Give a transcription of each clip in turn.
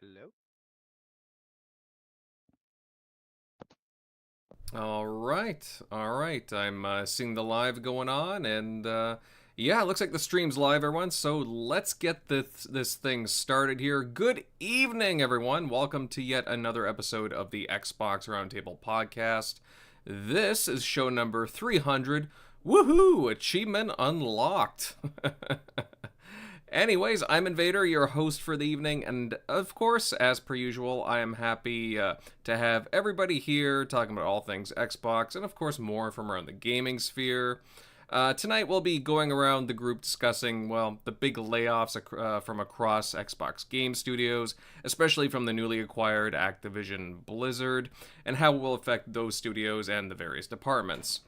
Hello? All right, all right. I'm seeing the live going on, and yeah, it looks like the stream's live, everyone. So let's get this thing started here. Good evening, everyone. Welcome to yet another episode of the Xbox Roundtable Podcast. This is show number 300. Woohoo! Achievement unlocked. Anyways, I'm Invader, your host for the evening, and of course, as per usual, I am happy to have everybody here talking about all things Xbox, and of course, more from around the gaming sphere. Tonight, we'll be going around the group discussing, well, the big layoffs from across Xbox game studios, especially from the newly acquired Activision-Blizzard, and how it will affect those studios and the various departments.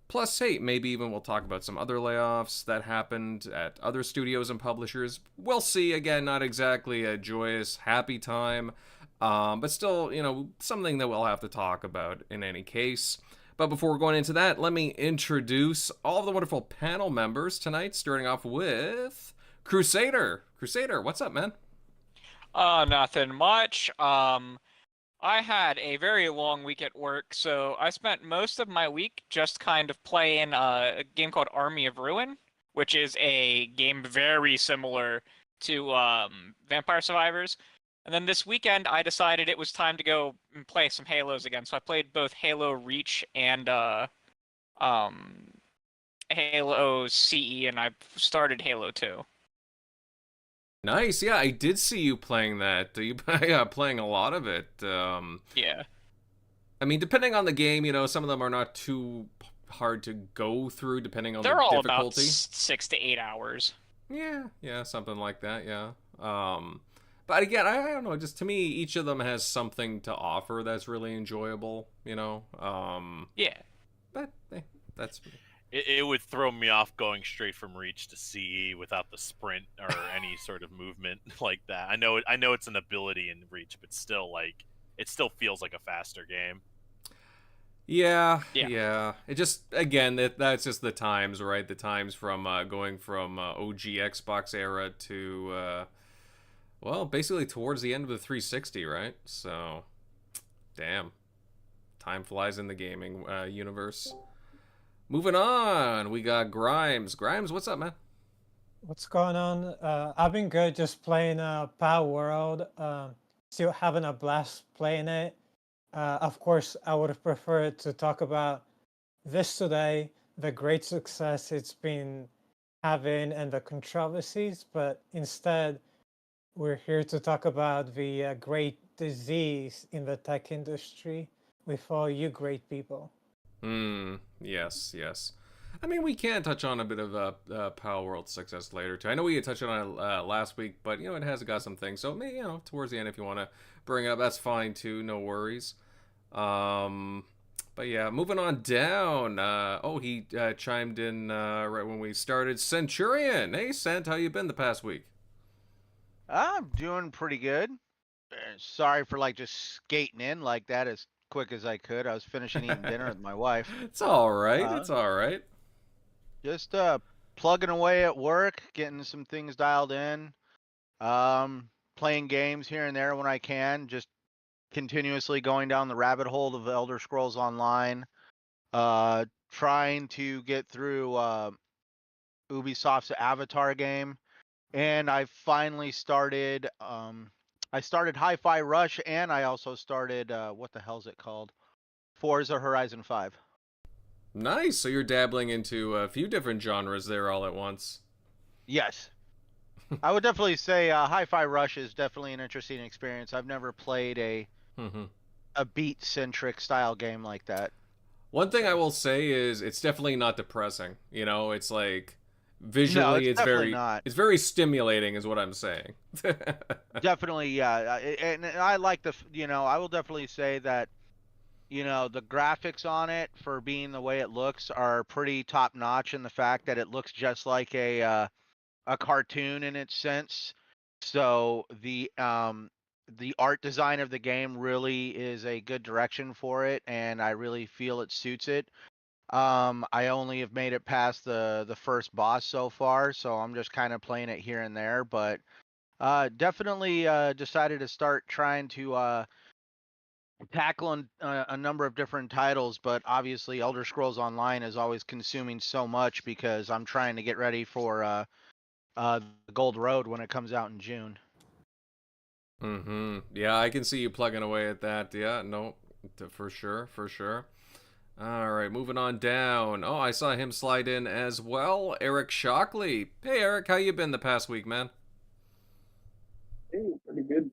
Plus, hey, maybe even we'll talk about some other layoffs that happened at other studios and publishers. We'll see. Again, not exactly a joyous, happy time, but still, something that we'll have to talk about in any case. But before going into that, let me introduce all of the wonderful panel members tonight, starting off with Crusader. Crusader, what's up, man? Nothing much. I had a very long week at work, so I spent most of my week just kind of playing a game called Army of Ruin, which is a game very similar to Vampire Survivors. And then this weekend, I decided it was time to go and play some Halos again. So I played both Halo Reach and um, Halo CE, and I started Halo 2. Nice. Yeah, I did see you playing that. You playing a lot of it. Yeah. I mean, depending on the game, some of them are not too hard to go through, depending on the They're all about difficulty. 6 to 8 hours. Yeah, something like that. Yeah. But again, I don't know. Just to me, each of them has something to offer that's really enjoyable. Yeah. But that's It would throw me off going straight from Reach to CE without the sprint or any sort of movement like that. I know it's an ability in Reach, but still, it still feels like a faster game. yeah, Yeah. yeah. It just again that's just the times, right? The times from going from OG Xbox era to well, basically towards the end of the 360, right? So, damn, time flies in the gaming universe. Moving on, we got Grimes. Grimes, what's up, man? What's going on? I've been good just playing Power World. Still having a blast playing it. Of course, I would have preferred to talk about this today, the great success it's been having and the controversies, but instead, we're here to talk about the great disease in the tech industry with all you great people. Yes. I mean, we can touch on a bit of Power World success later too. I know we had touched on it last week, but it has got some things. So maybe towards the end, if you want to bring it up, that's fine too. No worries. But yeah, moving on down. He chimed in right when we started. Centurion, hey Cent, how you been the past week? I'm doing pretty good. Sorry for just skating in like that as quick as I could. I was finishing eating dinner with my wife. It's all right. Uh, It's all right. just plugging away at work, getting some things dialed in. Playing games here and there when I can. Just continuously going down the rabbit hole of Elder Scrolls Online. Trying to get through Ubisoft's Avatar game. And I finally started I started Hi-Fi Rush, and I also started what the hell's it called? Forza Horizon 5. Nice. So you're dabbling into a few different genres there all at once. Yes. I would definitely say Hi-Fi Rush is definitely an interesting experience. I've never played a beat-centric style game like that. One thing I will say is it's definitely not depressing. It's like No, visually it's definitely not. it's very stimulating is what I'm saying. Definitely, yeah. And I like I will definitely say that the graphics on it, for being the way it looks, are pretty top notch in the fact that it looks just like a cartoon in its sense. So the art design of the game really is a good direction for it, and I really feel it suits it. I only have made it past the first boss so far, so I'm just kind of playing it here and there, but Definitely decided to start trying to tackle a number of different titles, but obviously Elder Scrolls Online is always consuming so much because I'm trying to get ready for the Gold Road when it comes out in June. Mm-hmm. Yeah, I can see you plugging away at that. Yeah, no, for sure, for sure. All right, moving on down. Oh, I saw him slide in as well. Eric Shockley. Hey, Eric, how you been the past week, man? Hey, pretty good.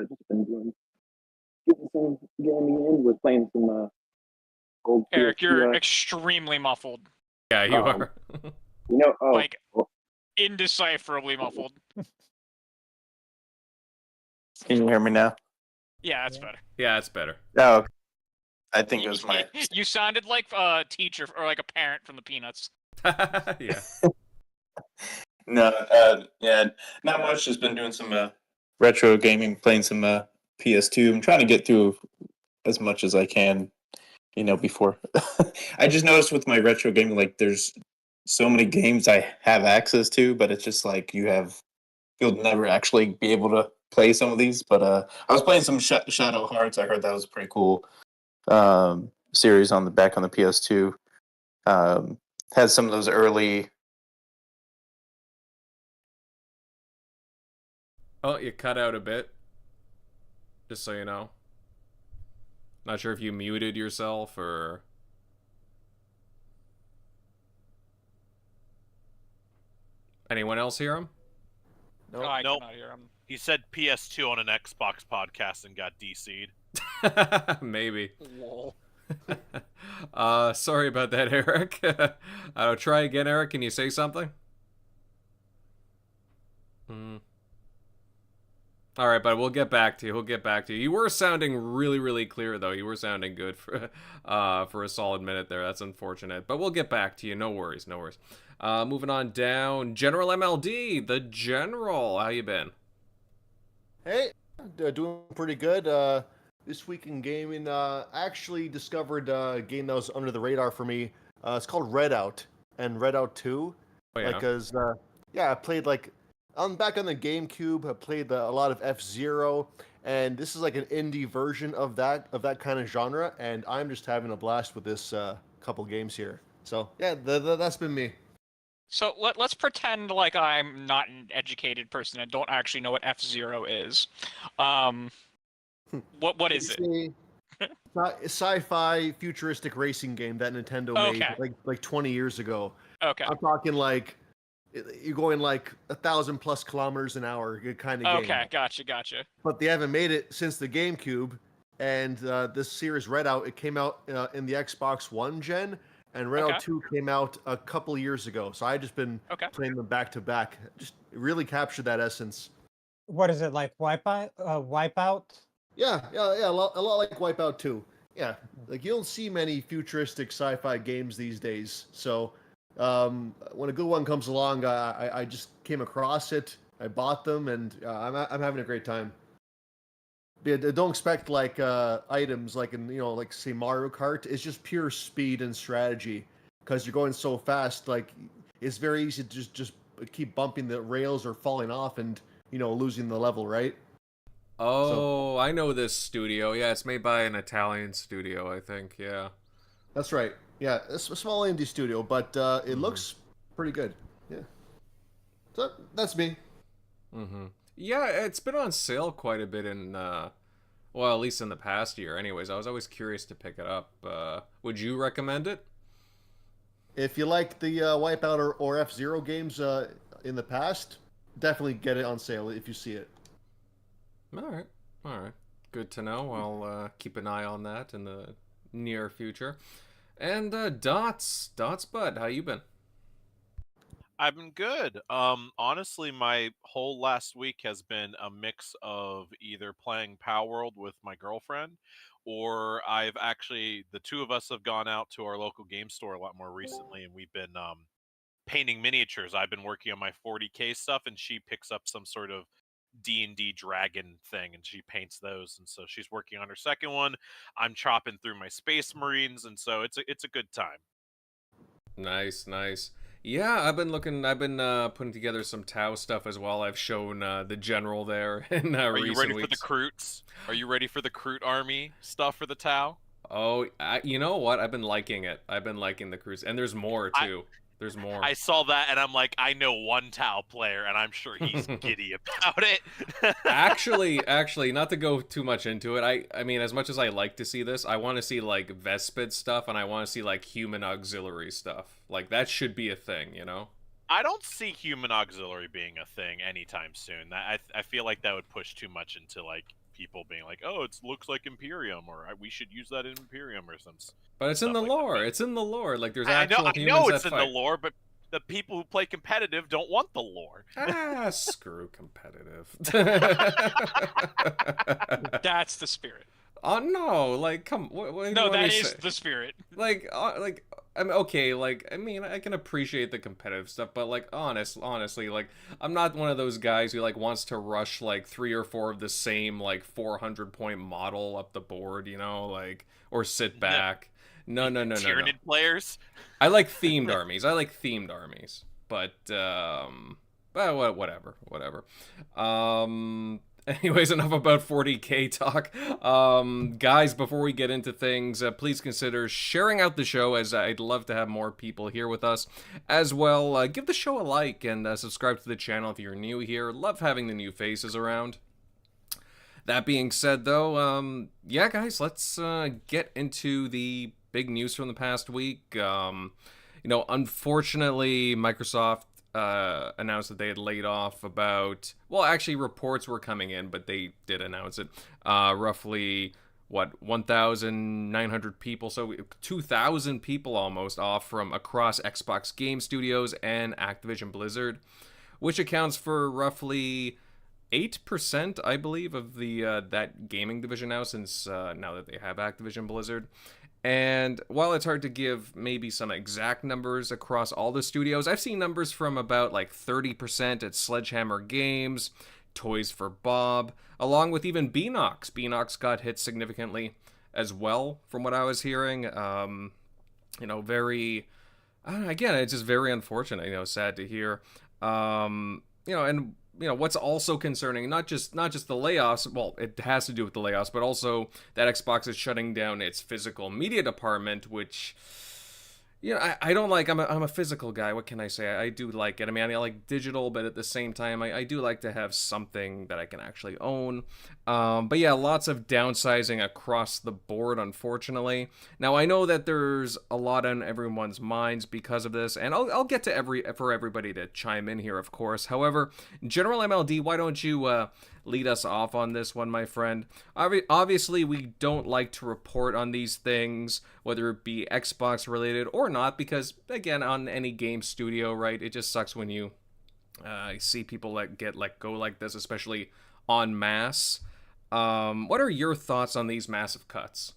Just been getting some gaming in. Was playing some old Eric, PS2. you're extremely muffled. Yeah, you Um, are. You know, Like, well, indecipherably muffled. can you hear me now? Yeah, that's Yeah. better. Yeah, it's better. No, okay. I think it was my. You sounded like a teacher or like a parent from the Peanuts. Yeah. No, yeah, not much. Just been doing some retro gaming, playing some PS2. I'm trying to get through as much as I can, before. I just noticed with my retro gaming, like there's so many games I have access to, but it's just like you'll never actually be able to play some of these. But I was playing some Shadow Hearts. I heard that was a pretty cool series on the PS2. Has some of those early. Oh, you cut out a bit. Just so you know. Not sure if you muted yourself or... Anyone else hear him? Oh, I Nope. cannot hear him. He said PS2 on an Xbox podcast and got DC'd. Maybe. Lol. Sorry about that, Eric. I'll try again, Eric. Can you say something? All right, but we'll get back to you. We'll get back to you. You were sounding really, really clear, though. You were sounding good for a solid minute there. That's unfortunate, but we'll get back to you. No worries, no worries. Moving on down, GeneralMLD, the General. How you been? Hey, doing pretty good. This week in gaming, actually discovered a game that was under the radar for me. It's called Redout and Redout 2. Oh, yeah. Because I played back on the GameCube. I played a lot of F-Zero, and this is like an indie version of that kind of genre. And I'm just having a blast with this couple games here. So yeah, that's been me. So let's pretend like I'm not an educated person and don't actually know what F-Zero is. What is it? A sci-fi futuristic racing game that Nintendo made like 20 years ago. Okay. I'm talking like you're going like 1,000+ kilometers an hour kind of game. Okay, gotcha. But they haven't made it since the GameCube, and this series Redout, it came out in the Xbox One gen, and Redout 2 came out a couple years ago. So I just been playing them back to back. Just really captured that essence. What is it like? Wipeout? Yeah, a lot like Wipeout 2. Yeah, like you don't see many futuristic sci-fi games these days. So when a good one comes along, I just came across it. I bought them, and I'm having a great time. But don't expect like items like in like say Mario Kart. It's just pure speed and strategy because you're going so fast. Like it's very easy to just keep bumping the rails or falling off and losing the level, right? Oh, I know this studio. Yeah, it's made by an Italian studio, I think. Yeah. That's right. Yeah, it's a small indie studio, but it looks pretty good. Yeah. So that's me. Yeah, it's been on sale quite a bit in, well, at least in the past year. Anyways, I was always curious to pick it up. Would you recommend it? If you like the Wipeout or F-Zero games in the past, definitely get it on sale if you see it. All right. Good to know. I'll keep an eye on that in the near future. And Dots Bud, how you been? I've been good. Honestly, my whole last week has been a mix of either playing Power World with my girlfriend, or the two of us have gone out to our local game store a lot more recently, and we've been painting miniatures. I've been working on my 40K stuff, and she picks up some sort of D&D dragon thing, and she paints those, and so she's working on her second one. I'm chopping through my Space Marines, and so it's a good time. Nice. Yeah, I've been looking. I've been putting together some Tau stuff as well. I've shown the general there in Are you recent ready for the weeks. Croots? Are you ready for the Croot army stuff for the Tau? Oh, you know what? I've been liking it. I've been liking the cruise, and there's more too. There's more. I saw that and I'm like, I know one Tau player, and I'm sure he's giddy about it. actually, not to go too much into it. I mean, as much as I like to see this, I want to see like Vespid stuff, and I want to see like human auxiliary stuff. Like that should be a thing, you know? I don't see human auxiliary being a thing anytime soon. I feel like that would push too much into like people being like, oh, it looks like Imperium, or we should use that in Imperium or some. But it's in the like lore. that. It's in the lore. Like there's I actual know humans it's that in the fight. lore, but the people who play competitive don't want the lore. Ah, screw competitive. That's the spirit. Oh no! Like, come. What No, that is is the spirit. like. I'm okay. Like, I mean, I can appreciate the competitive stuff, but like, honestly, like, I'm not one of those guys who like wants to rush like 3 or 4 of the same like 400-point model up the board, you know, like, or sit back. No. Tyranid players. I like themed armies. But whatever. Anyways, enough about 40k talk. Guys, before we get into things, please consider sharing out the show, as I'd love to have more people here with us. As well, give the show a like and subscribe to the channel if you're new here. Love having the new faces around. That being said, though, yeah, guys, let's get into the big news from the past week. Unfortunately, Microsoft announced that they had laid off about, well, actually reports were coming in, but they did announce it, roughly 1,900 people, so 2,000 people almost off from across Xbox Game Studios and Activision-Blizzard, which accounts for roughly 8%, I believe, of the that gaming division now, since now that they have Activision-Blizzard. And while it's hard to give maybe some exact numbers across all the studios, I've seen numbers from about like 30% at Sledgehammer Games, Toys for Bob, along with even Beanox. Beanox got hit significantly as well, from what I was hearing. Very, again, it's just very unfortunate, sad to hear. What's also concerning, not just the layoffs, well, it has to do with the layoffs, but also that Xbox is shutting down its physical media department, which, I don't like. I'm a physical guy. What can I say? I do like it. I mean, I like digital, but at the same time, I do like to have something that I can actually own. But yeah, lots of downsizing across the board, unfortunately. Now, I know that there's a lot on everyone's minds because of this, and I'll get to everybody to chime in here, of course. However, GeneralMLD, why don't you lead us off on this one, my friend? Obviously, we don't like to report on these things, whether it be Xbox related or not, because again, on any game studio, right, it just sucks when you see people get let go like this, especially en masse. What are your thoughts on these massive cuts?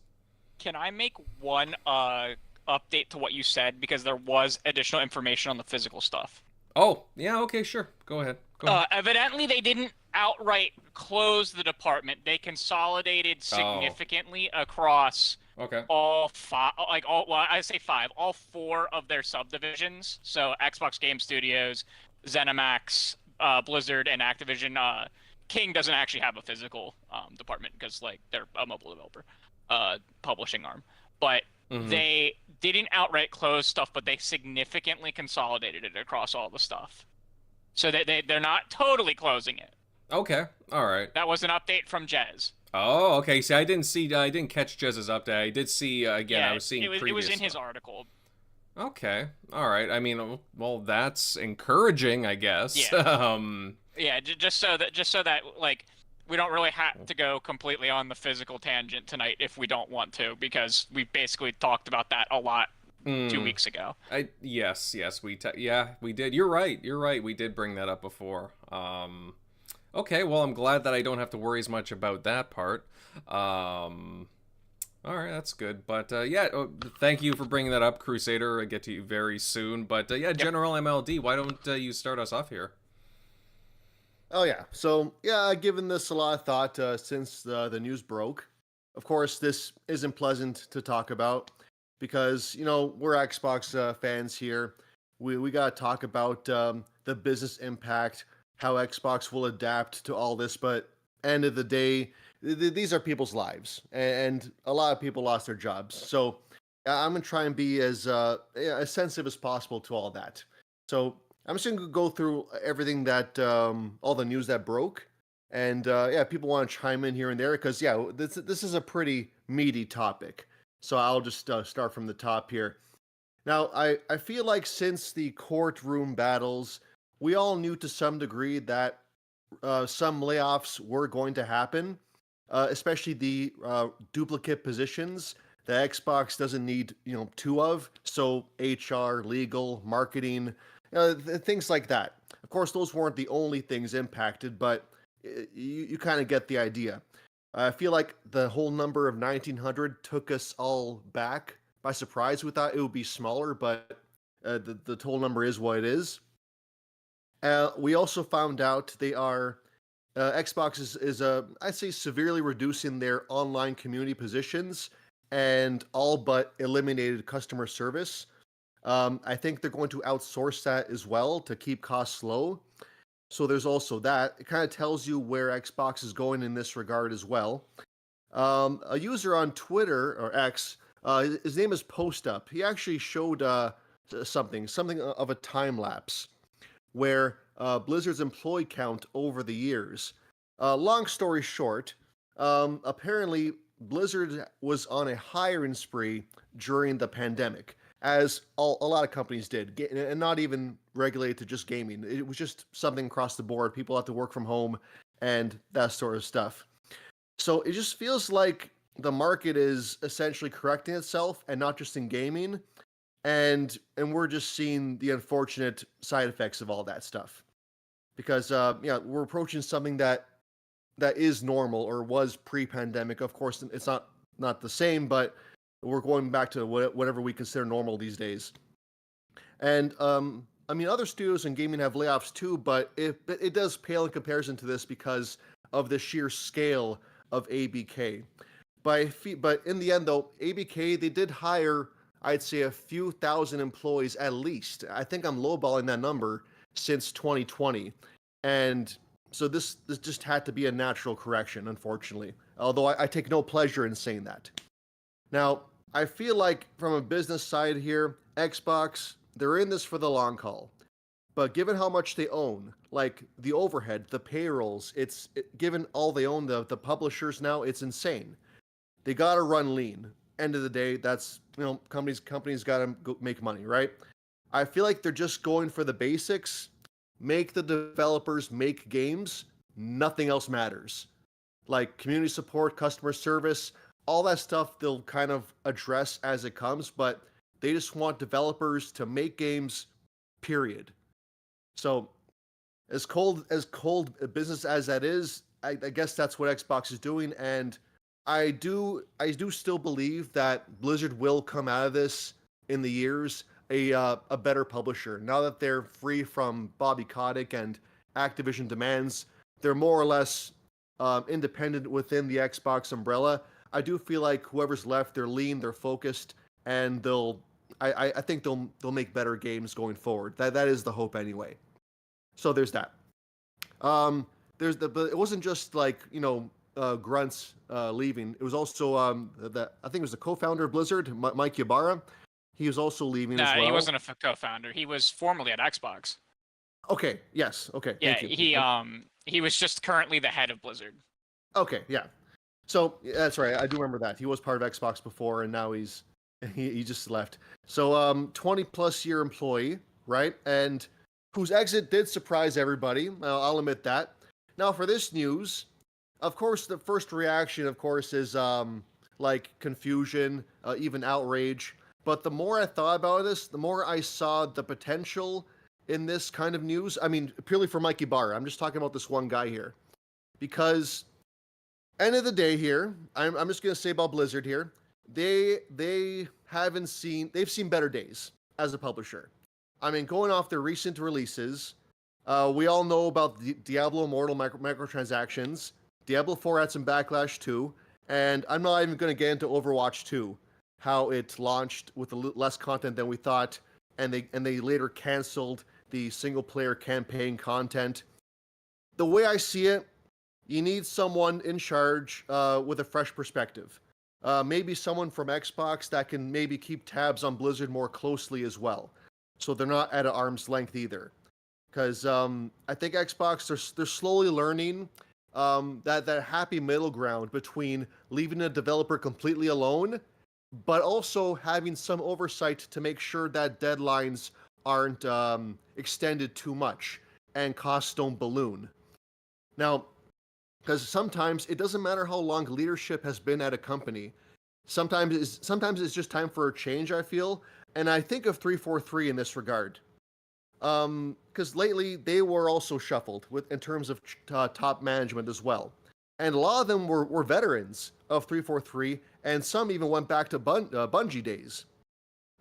Can I make one update to what you said, because there was additional information on the physical stuff? Oh, yeah, okay, sure. Go ahead. Evidently, they didn't outright close the department. They consolidated significantly across all 5, all 4 of their subdivisions. So Xbox Game Studios, ZeniMax, Blizzard, and Activision. King doesn't actually have a physical department because they're a mobile developer, publishing arm. But they didn't outright close stuff, but they significantly consolidated it across all the stuff. So they're not totally closing it. Okay, all right. That was an update from Jez. Oh, okay. See, I didn't catch Jez's update. I did see again. Yeah, I was seeing it was in his article. Okay, all right. I mean, well, that's encouraging, I guess. Yeah. Yeah, just so that we don't really have to go completely on the physical tangent tonight if we don't want to, because we basically talked about that a lot 2 weeks ago. Yes, we did. You're right. We did bring that up before. Okay, well, I'm glad that I don't have to worry as much about that part. All right, that's good. But thank you for bringing that up, Crusader. I'll get to you very soon. But GeneralMLD, why don't you start us off here? Oh yeah, so I've given this a lot of thought since the news broke. Of course, this isn't pleasant to talk about because we're Xbox fans here, we got to talk about the business impact, how Xbox will adapt to all this. But end of the day, these are people's lives, and a lot of people lost their jobs. So I'm gonna try and be as sensitive as possible to all that. So I'm just gonna go through everything that all the news that broke, and people want to chime in here and there because this is a pretty meaty topic. So I'll just start from the top here. Now I feel like since the courtroom battles, we all knew to some degree that some layoffs were going to happen, especially the duplicate positions that Xbox doesn't need, two of. So HR, legal, marketing, things like that. Of course, those weren't the only things impacted, but you kind of get the idea. I feel like the whole number of 1,900 took us all back by surprise. We thought it would be smaller, but the total number is what it is. We also found out they are Xbox is I'd say severely reducing their online community positions and all but eliminated customer service. I think they're going to outsource that as well to keep costs low. So there's also that. It kind of tells you where Xbox is going in this regard as well. A user on Twitter or X, his name is PostUp. He actually showed something of a time lapse where Blizzard's employee count over the years. Long story short, apparently Blizzard was on a hiring spree during the pandemic, as a lot of companies did, and not even regulated to just gaming. It was just something across the board. People have to work from home and that sort of stuff. So it just feels like the market is essentially correcting itself, and not just in gaming. And we're just seeing the unfortunate side effects of all that stuff. Because we're approaching something that is normal or was pre-pandemic. Of course, it's not the same, but we're going back to whatever we consider normal these days. And other studios in gaming have layoffs too, but it does pale in comparison to this because of the sheer scale of ABK. But in the end, though, ABK, they did hire, I'd say, a few thousand employees at least. I think I'm lowballing that number since 2020. And so this just had to be a natural correction, unfortunately. Although I take no pleasure in saying that. Now, I feel like from a business side here, Xbox, they're in this for the long haul. But given how much they own, like the overhead, the payrolls, given all they own, the publishers now, it's insane. They got to run lean. End of the day, that's, companies got to make money, right? I feel like they're just going for the basics. Make the developers make games. Nothing else matters. Like community support, customer service, all that stuff they'll kind of address as it comes, but they just want developers to make games, period. So as cold a business as that is, I guess that's what Xbox is doing, and I do still believe that Blizzard will come out of this in the years a better publisher. Now that they're free from Bobby Kotick and Activision demands, they're more or less independent within the Xbox umbrella. I do feel like whoever's left, they're lean, they're focused, and I think they'll make better games going forward. That is the hope anyway. So there's that. But it wasn't just like grunts leaving. It was also I think it was the co-founder of Blizzard, Mike Ybarra. He was also leaving as well. No, he wasn't a co-founder. He was formerly at Xbox. Okay. Yes. Okay. Yeah, Thank you. he was just currently the head of Blizzard. Okay. Yeah. So that's right. I do remember that. He was part of Xbox before, and now he just left. So 20+ year employee, right? And whose exit did surprise everybody. I'll admit that. Now for this news, of course, the first reaction, of course, is like confusion, even outrage. But the more I thought about this, the more I saw the potential in this kind of news. I mean, purely for Mike Ybarra. I'm just talking about this one guy here. Because end of the day here, I'm just going to say about Blizzard here, they've seen better days as a publisher. I mean, going off their recent releases, we all know about the Diablo Immortal microtransactions. Diablo 4 had some backlash too, and I'm not even going to get into Overwatch 2, how it launched with less content than we thought, and they later canceled the single player campaign content. The way I see it, you need someone in charge with a fresh perspective. Maybe someone from Xbox that can maybe keep tabs on Blizzard more closely as well, so they're not at an arm's length either. Because I think Xbox, they're slowly learning that happy middle ground between leaving a developer completely alone, but also having some oversight to make sure that deadlines aren't extended too much and costs don't balloon. Now, because sometimes it doesn't matter how long leadership has been at a company. Sometimes it's just time for a change, I feel. And I think of 343 in this regard. Because lately they were also shuffled in terms of top management as well. And a lot of them were veterans of 343, and some even went back to Bungie days.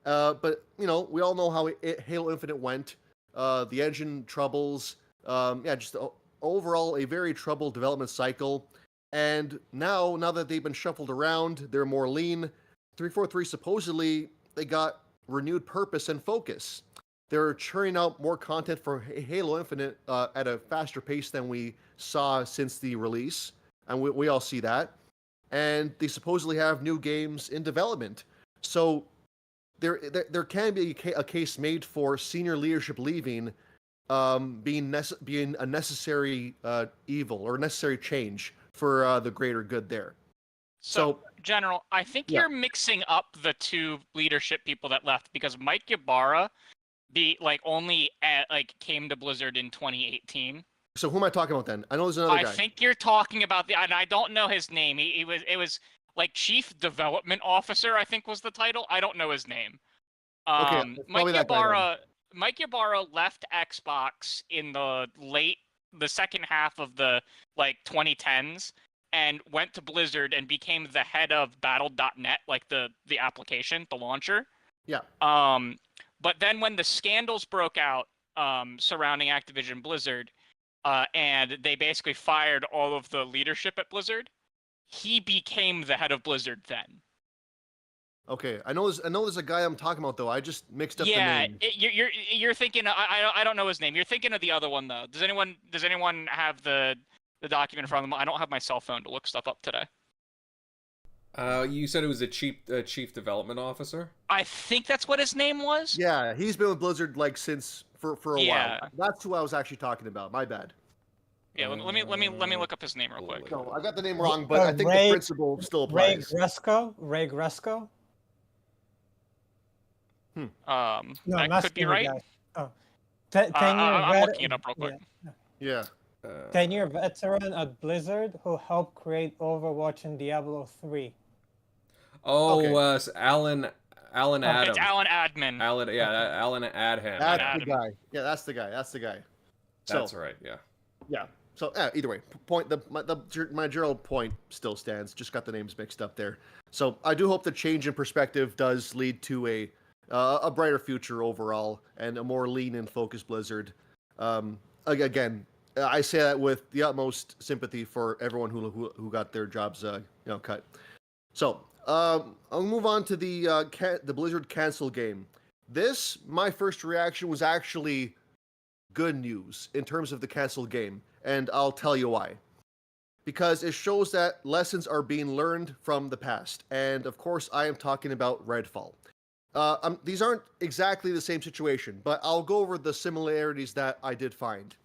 But, we all know how Halo Infinite went. The engine troubles. Just overall a very troubled development cycle. And now that they've been shuffled around, they're more lean. 343 supposedly they got renewed purpose and focus. They're churning out more content for Halo Infinite at a faster pace than we saw since the release, and we all see that. And they supposedly have new games in development. So there can be a case made for senior leadership leaving being a necessary evil or necessary change for the greater good there. So, General, I think you're mixing up the two leadership people that left, because Mike Ybarra only came to Blizzard in 2018. So who am I talking about then? I know there's another guy. I think you're talking about and I don't know his name. It was like Chief Development Officer, I think was the title. I don't know his name. Okay, Mike Ybarra left Xbox in the second half of the 2010s and went to Blizzard and became the head of Battle.net, like the application, the launcher. Yeah. But then when the scandals broke out surrounding Activision-Blizzard, and they basically fired all of the leadership at Blizzard, he became the head of Blizzard then. Okay, I know there's a guy I'm talking about though. I just mixed up the name. You're thinking. I don't know his name. You're thinking of the other one though. Does anyone have the document in front of them? I don't have my cell phone to look stuff up today. You said it was a chief development officer? I think that's what his name was. Yeah, he's been with Blizzard since for a while. That's who I was actually talking about. My bad. Yeah, let me look up his name real quick. No, I got the name wrong, but I think the principle still applies. Ray Gresco. No, that could be right. Oh. I'm looking it up real quick. Yeah. 10-year veteran at Blizzard who helped create Overwatch and Diablo 3. Oh, Okay. Alan Adams. It's Alan Admin. Alan Adham. That's the guy. Yeah, that's the guy. That's right. Yeah. Yeah. So either way, my general point still stands. Just got the names mixed up there. So I do hope the change in perspective does lead to a brighter future overall and a more lean and focused Blizzard. Again, I say that with the utmost sympathy for everyone who got their jobs cut. So I'll move on to the Blizzard cancel game. My first reaction was actually good news in terms of the canceled game, and I'll tell you why. Because it shows that lessons are being learned from the past, and of course I am talking about Redfall. These aren't exactly the same situation, but I'll go over the similarities that I did find.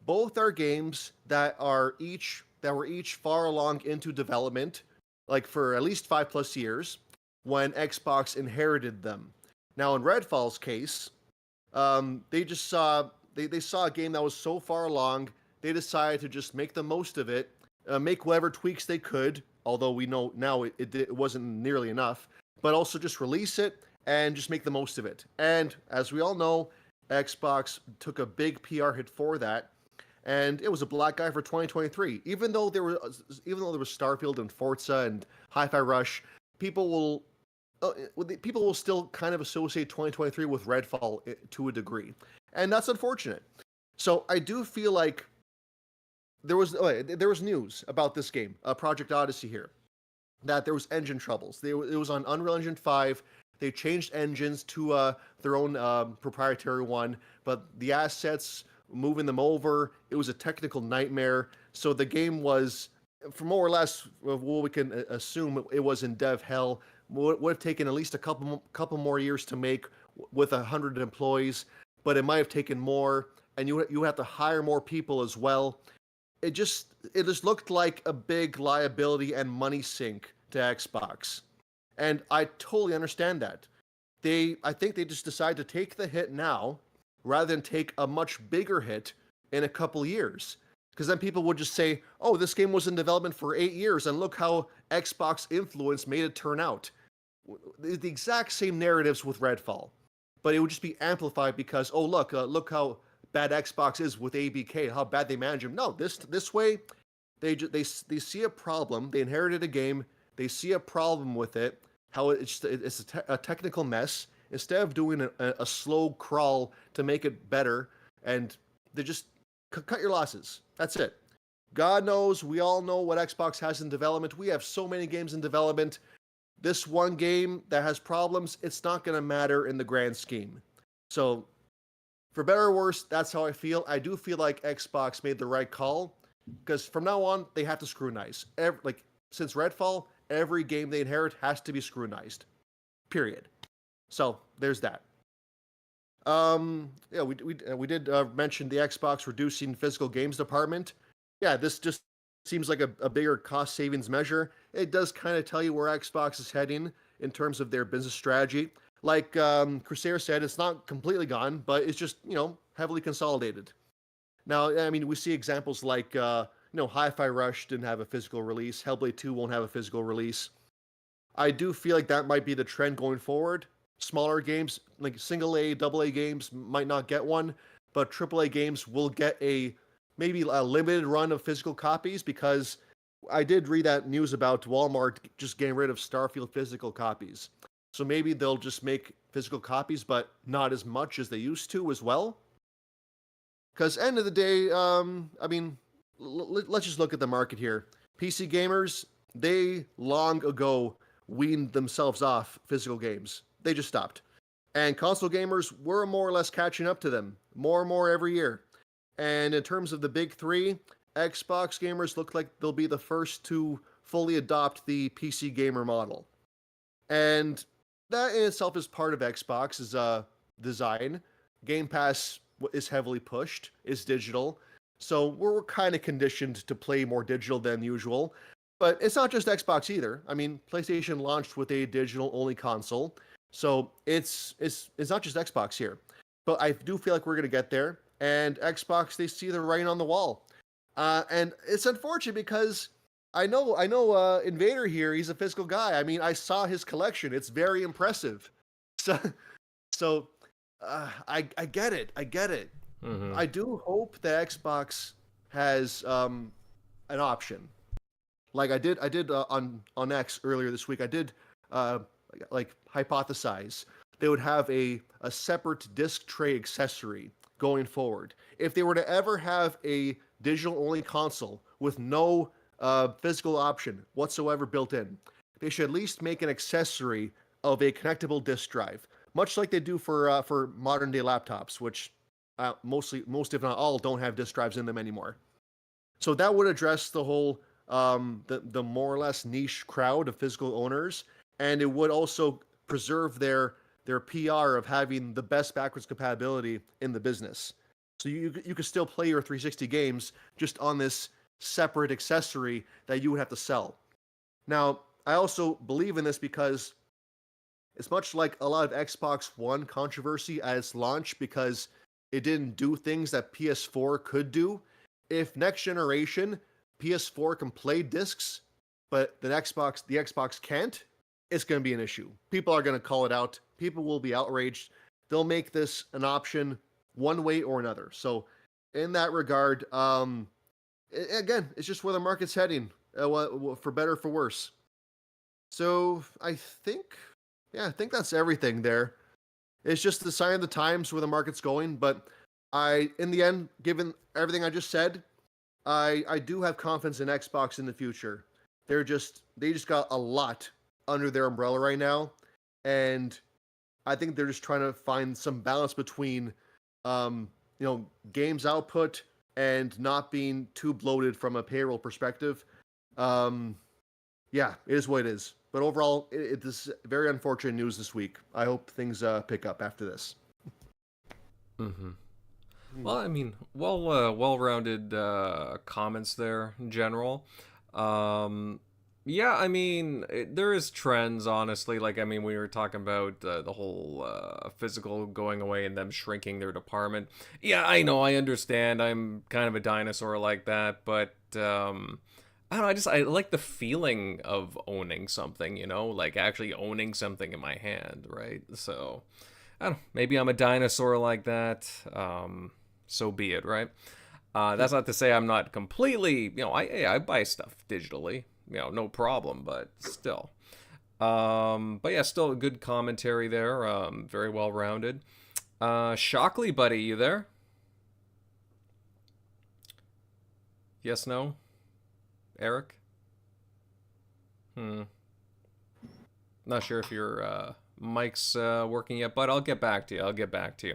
Both are games that were each far along into development, for at least 5+ years, when Xbox inherited them. Now in Redfall's case, they just saw they saw a game that was so far along, they decided to just make the most of it, make whatever tweaks they could, although we know now it wasn't nearly enough, but also just release it and just make the most of it. And as we all know, Xbox took a big PR hit for that, and it was a black eye for 2023. Even though there was Starfield and Forza and Hi-Fi Rush, people will still kind of associate 2023 with Redfall to a degree, and that's unfortunate. So I do feel like there was news about this game, Project Odyssey here, that there was engine troubles. It was on Unreal Engine 5. They changed engines to their own proprietary one, but the assets, moving them over, it was a technical nightmare. So the game was, for more or less of what we can assume, it was in dev hell. Would have taken at least a couple more years to make with 100 employees, but it might have taken more, and you have to hire more people as well. It just looked like a big liability and money sink to Xbox, and I totally understand that. I think they just decided to take the hit now rather than take a much bigger hit in a couple years. Because then people would just say, oh, this game was in development for 8 years, and look how Xbox influence made it turn out. The exact same narratives with Redfall, but it would just be amplified because, oh, look how bad Xbox is with ABK, how bad they manage him. No, this way, they see a problem, they inherited a game, they see a problem with it, how it's a technical mess. Instead of doing a slow crawl to make it better, and they just cut your losses. That's it. God knows, we all know what Xbox has in development. We have so many games in development. This one game that has problems, it's not going to matter in the grand scheme. So, for better or worse, that's how I feel. I do feel like Xbox made the right call, because from now on, they have to scrutinize. Since Redfall, every game they inherit has to be scrutinized. Period. So, there's that. Yeah, we did mention the Xbox reducing physical games department. Yeah, this just seems like a bigger cost savings measure. It does kind of tell you where Xbox is heading in terms of their business strategy. Like Crusader said, it's not completely gone, but it's just, heavily consolidated. Now, I mean, we see examples like, Hi-Fi Rush didn't have a physical release. Hellblade 2 won't have a physical release. I do feel like that might be the trend going forward. Smaller games, like single A, double A games might not get one, but triple A games will get maybe a limited run of physical copies, because I did read that news about Walmart just getting rid of Starfield physical copies. So maybe they'll just make physical copies, but not as much as they used to as well. Because end of the day, let's just look at the market here. PC gamers, they long ago weaned themselves off physical games. They just stopped. And console gamers, we're more or less catching up to them, more and more every year. And in terms of the big three, Xbox gamers look like they'll be the first to fully adopt the PC gamer model. And that in itself is part of Xbox's design. Game Pass is heavily pushed, is digital. So we're kind of conditioned to play more digital than usual. But it's not just Xbox either. I mean, PlayStation launched with a digital-only console. So it's not just Xbox here. But I do feel like we're going to get there. And Xbox, they see the writing on the wall. And it's unfortunate because I know Invader here, he's a physical guy. I mean, I saw his collection. It's very impressive. So I get it. Mm-hmm. I do hope that Xbox has an option. Like I did on X earlier this week. I did hypothesize they would have a separate disc tray accessory going forward. If they were to ever have a digital-only console with no physical option whatsoever built in, they should at least make an accessory of a connectable disk drive, much like they do for modern-day laptops, which most if not all don't have disk drives in them anymore. So that would address the whole the more or less niche crowd of physical owners, and it would also preserve their PR of having the best backwards compatibility in the business. So you could still play your 360 games just on this separate accessory that you would have to sell. Now, I also believe in this because it's much like a lot of Xbox One controversy at its launch because it didn't do things that PS4 could do. If next generation PS4 can play discs, but the Xbox can't, it's going to be an issue. People are going to call it out. People will be outraged. They'll make this an option one way or another. So in that regard, again, it's just where the market's heading, for better or for worse. So I think that's everything there. It's just the sign of the times where the market's going. But in the end, given everything I just said, I do have confidence in Xbox in the future. They just got a lot under their umbrella right now, and I think they're just trying to find some balance between, games output and not being too bloated from a payroll perspective. Yeah, it is what it is. But overall, it is very unfortunate news this week. I hope things pick up after this. Mm-hmm. Well, I mean, well-rounded comments there in general. Yeah, I mean, there is trends, honestly. Like, I mean, we were talking about the whole physical going away and them shrinking their department. Yeah, I know, I understand. I'm kind of a dinosaur like that, but I don't know, I like the feeling of owning something, like actually owning something in my hand, right? So, I don't know, maybe I'm a dinosaur like that. So be it, right? That's not to say I'm not completely, I buy stuff digitally, no problem, but still. But yeah, still a good commentary there, very well rounded. Shockley, buddy, you there? Yes, no? Eric? Not sure if your mic's working yet, but I'll get back to you.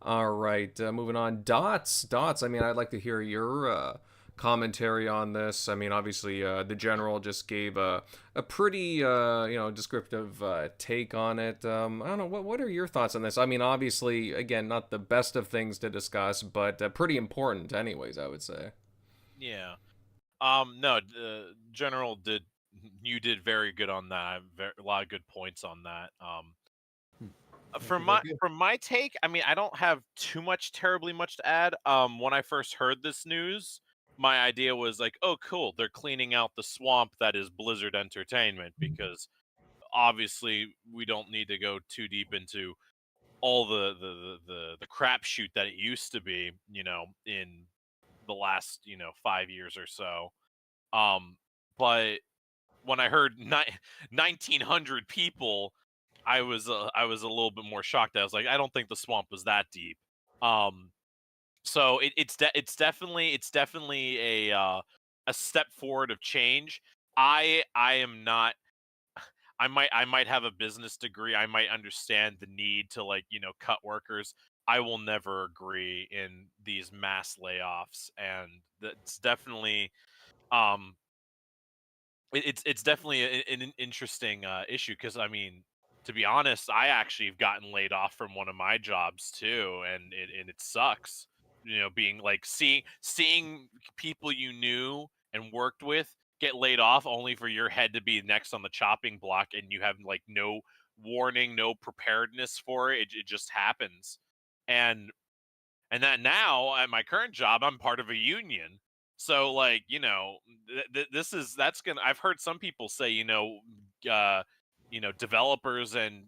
All right, moving on. Dots, I mean, I'd like to hear your commentary on this. I mean, obviously, the General just gave a pretty, descriptive take on it. I don't know, what are your thoughts on this? I mean, obviously, again, not the best of things to discuss, but pretty important anyways, I would say. Yeah. No, General you did very good on that. A lot of good points on that. From my take, I mean, I don't have terribly much to add. When I first heard this news, my idea was like, oh, cool, they're cleaning out the swamp that is Blizzard Entertainment, because obviously we don't need to go too deep into all the crapshoot that it used to be, in the last 5 years or so. But when I heard 1,900 people, I was a little bit more shocked. I was like, I don't think the swamp was that deep. So it's definitely a step forward of change. I am not. I might have a business degree. I might understand the need to cut workers. I will never agree in these mass layoffs, and that's definitely it's definitely an interesting issue, because I mean, to be honest, I actually have gotten laid off from one of my jobs too, and it sucks. Being like seeing people you knew and worked with get laid off, only for your head to be next on the chopping block, and you have no warning, no preparedness for it. It just happens, and that now at my current job, I'm part of a union. So that's gonna. I've heard some people say, developers and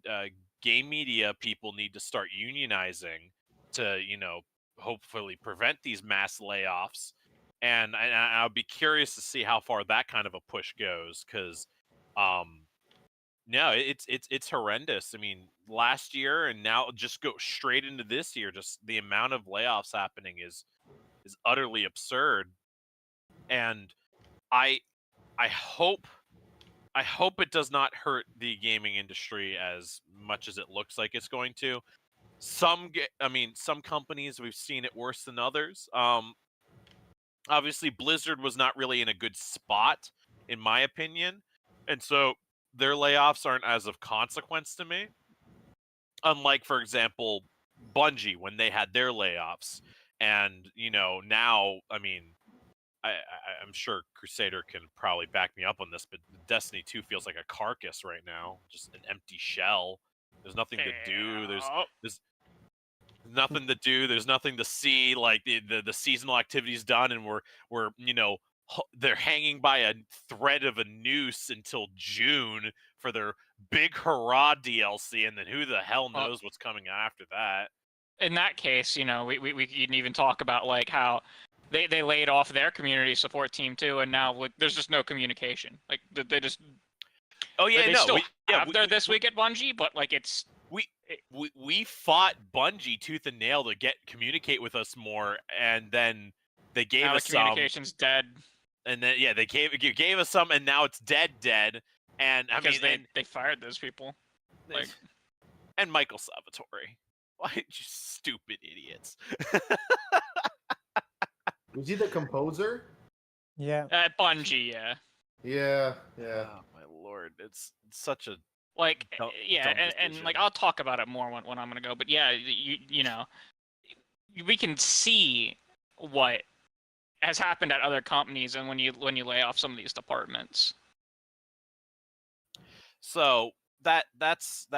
game media people need to start unionizing to, hopefully prevent these mass layoffs. And I'll be curious to see how far that kind of a push goes, because no, it's horrendous. I mean, last year and now just go straight into this year, just the amount of layoffs happening is utterly absurd. And I hope it does not hurt the gaming industry as much as it looks like it's going to. Some companies, we've seen it worse than others. Obviously Blizzard was not really in a good spot, in my opinion, and so their layoffs aren't as of consequence to me. Unlike, for example, Bungie, when they had their layoffs. And now, I mean, I'm sure Crusader can probably back me up on this, but Destiny 2 feels like a carcass right now, just an empty shell. There's nothing to do. There's nothing to do. There's nothing to see. Like the seasonal activity's done, and we're they're hanging by a thread of a noose until June for their big hurrah DLC, and then who the hell knows what's coming after that. In that case, we can even talk about like how they laid off their community support team too, and now there's just no communication. Like they just. Oh yeah, they no. still have their this week at Bungie, but like it's. We fought Bungie tooth and nail to communicate with us more, and then they gave us some. Communication's dead. And then they gave us some, and now it's dead. And I mean, they fired those people. and Michael Salvatore. Why, you stupid idiots. Was he the composer? Yeah. At Bungie, yeah. Yeah. Oh my lord, it's such a Like, dumb and like decision. I'll talk about it more when I'm gonna go. But yeah, you know, we can see what has happened at other companies, and when you lay off some of these departments. So that's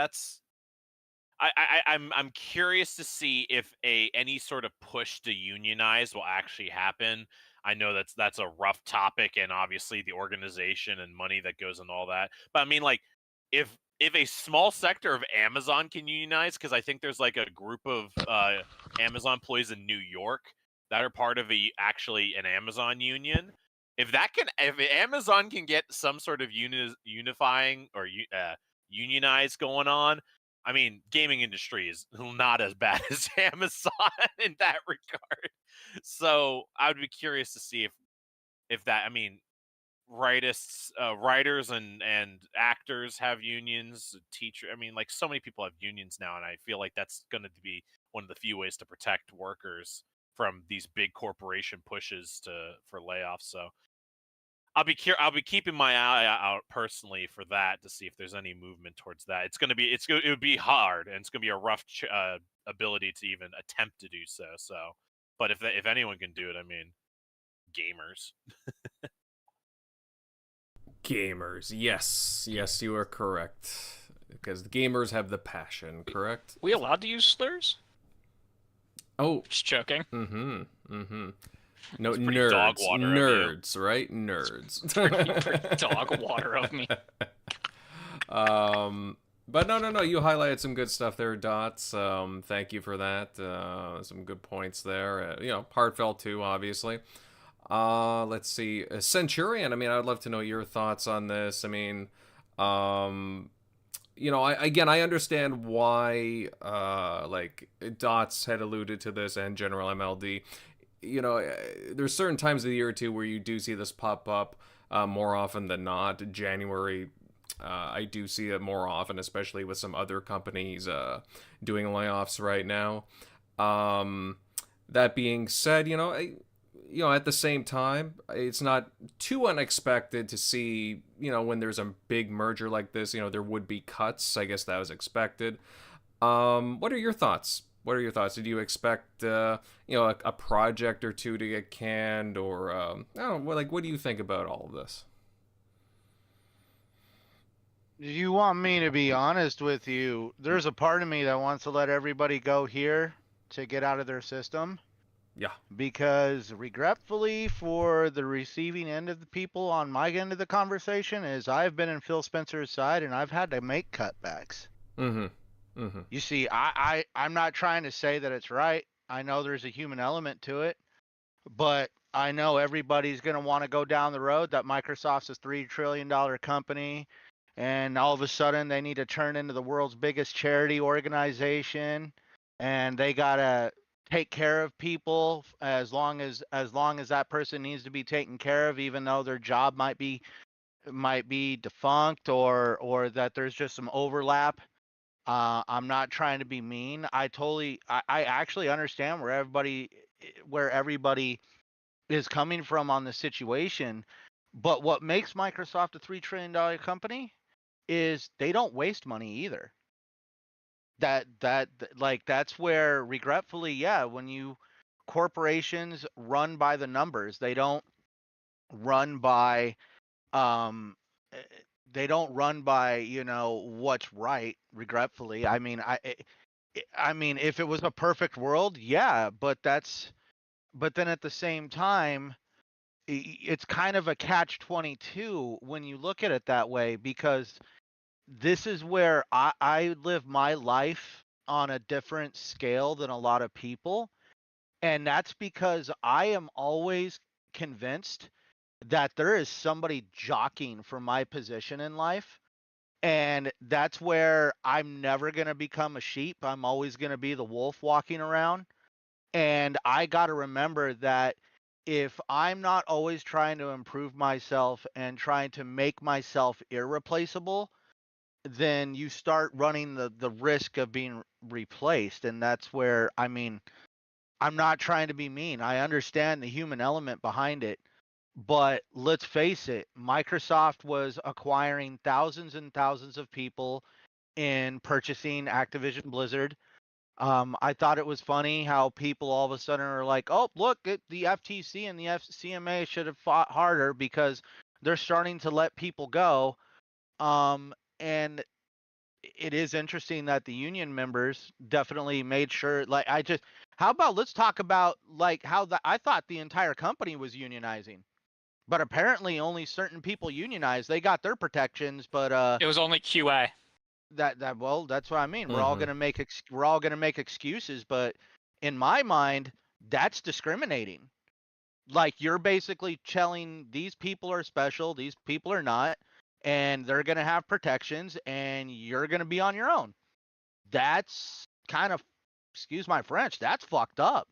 I'm curious to see if any sort of push to unionize will actually happen. I know that's a rough topic, and obviously the organization and money that goes into all that. But I mean, like, if a small sector of Amazon can unionize, because I think there's like a group of Amazon employees in New York that are part of actually an Amazon union. If Amazon can get some sort of unifying or unionize going on, I mean, gaming industry is not as bad as Amazon in that regard. So I would be curious to see if that. I mean, writers and actors have unions. I mean, like, so many people have unions now, and I feel like that's going to be one of the few ways to protect workers from these big corporation pushes for layoffs. So I'll be keeping my eye out personally for that to see if there's any movement towards that. It would be hard, and it's gonna be a rough ability to even attempt to do so. So, but if anyone can do it, I mean, gamers. Gamers, yes, you are correct. Because the gamers have the passion, correct? We allowed to use slurs? Oh, Just joking. No, It's pretty dog nerds, water of you. nerds, right? Nerds. Pretty dog water of me. But no, you highlighted some good stuff there, Dots. Thank you for that. Some good points there. Heartfelt too, obviously. Let's see. Centurion, I mean, I'd love to know your thoughts on this. I mean, I understand why, like, Dots had alluded to this and GeneralMLD. There's certain times of the year, too, where you do see this pop up more often than not. January, I do see it more often, especially with some other companies doing layoffs right now. That being said, at the same time, it's not too unexpected to see, when there's a big merger like this, there would be cuts. I guess that was expected. What are your thoughts? Did you expect, a project or two to get canned, or I don't know, what do you think about all of this? Do you want me to be honest with you? There's a part of me that wants to let everybody go here to get out of their system. Yeah. Because regretfully for the receiving end of the people on my end of the conversation is I've been in Phil Spencer's side and I've had to make cutbacks. You see, I'm not trying to say that it's right. I know there's a human element to it, but I know everybody's going to want to go down the road that Microsoft's a $3 trillion company, and all of a sudden they need to turn into the world's biggest charity organization, and they got to take care of people as long as that person needs to be taken care of, even though their job might be defunct or that there's just some overlap. I'm not trying to be mean. I actually understand where everybody is coming from on the situation. But what makes Microsoft a $3 trillion company is they don't waste money either. That's where, regretfully, when corporations run by the numbers, they don't run by what's right, regretfully. I mean, if it was a perfect world, yeah, but then at the same time, it's kind of a catch-22 when you look at it that way, because this is where I live my life on a different scale than a lot of people. And that's because I am always convinced that there is somebody jockeying for my position in life. And that's where I'm never going to become a sheep. I'm always going to be the wolf walking around. And I got to remember that if I'm not always trying to improve myself and trying to make myself irreplaceable, then you start running the risk of being replaced. And that's where, I mean, I'm not trying to be mean. I understand the human element behind it. But let's face it, Microsoft was acquiring thousands and thousands of people in purchasing Activision-Blizzard. I thought it was funny how people all of a sudden are like, oh, look, the FTC and the CMA should have fought harder because they're starting to let people go. And it is interesting that the union members definitely made sure, like, how about let's talk about like how I thought the entire company was unionizing. But apparently only certain people unionized. They got their protections, but It was only QA. well, that's what I mean. Mhm. We're all gonna make excuses, but in my mind, that's discriminating. Like, you're basically telling these people are special, these people are not, and they're gonna have protections, and you're gonna be on your own. That's kind of, excuse my French, that's fucked up.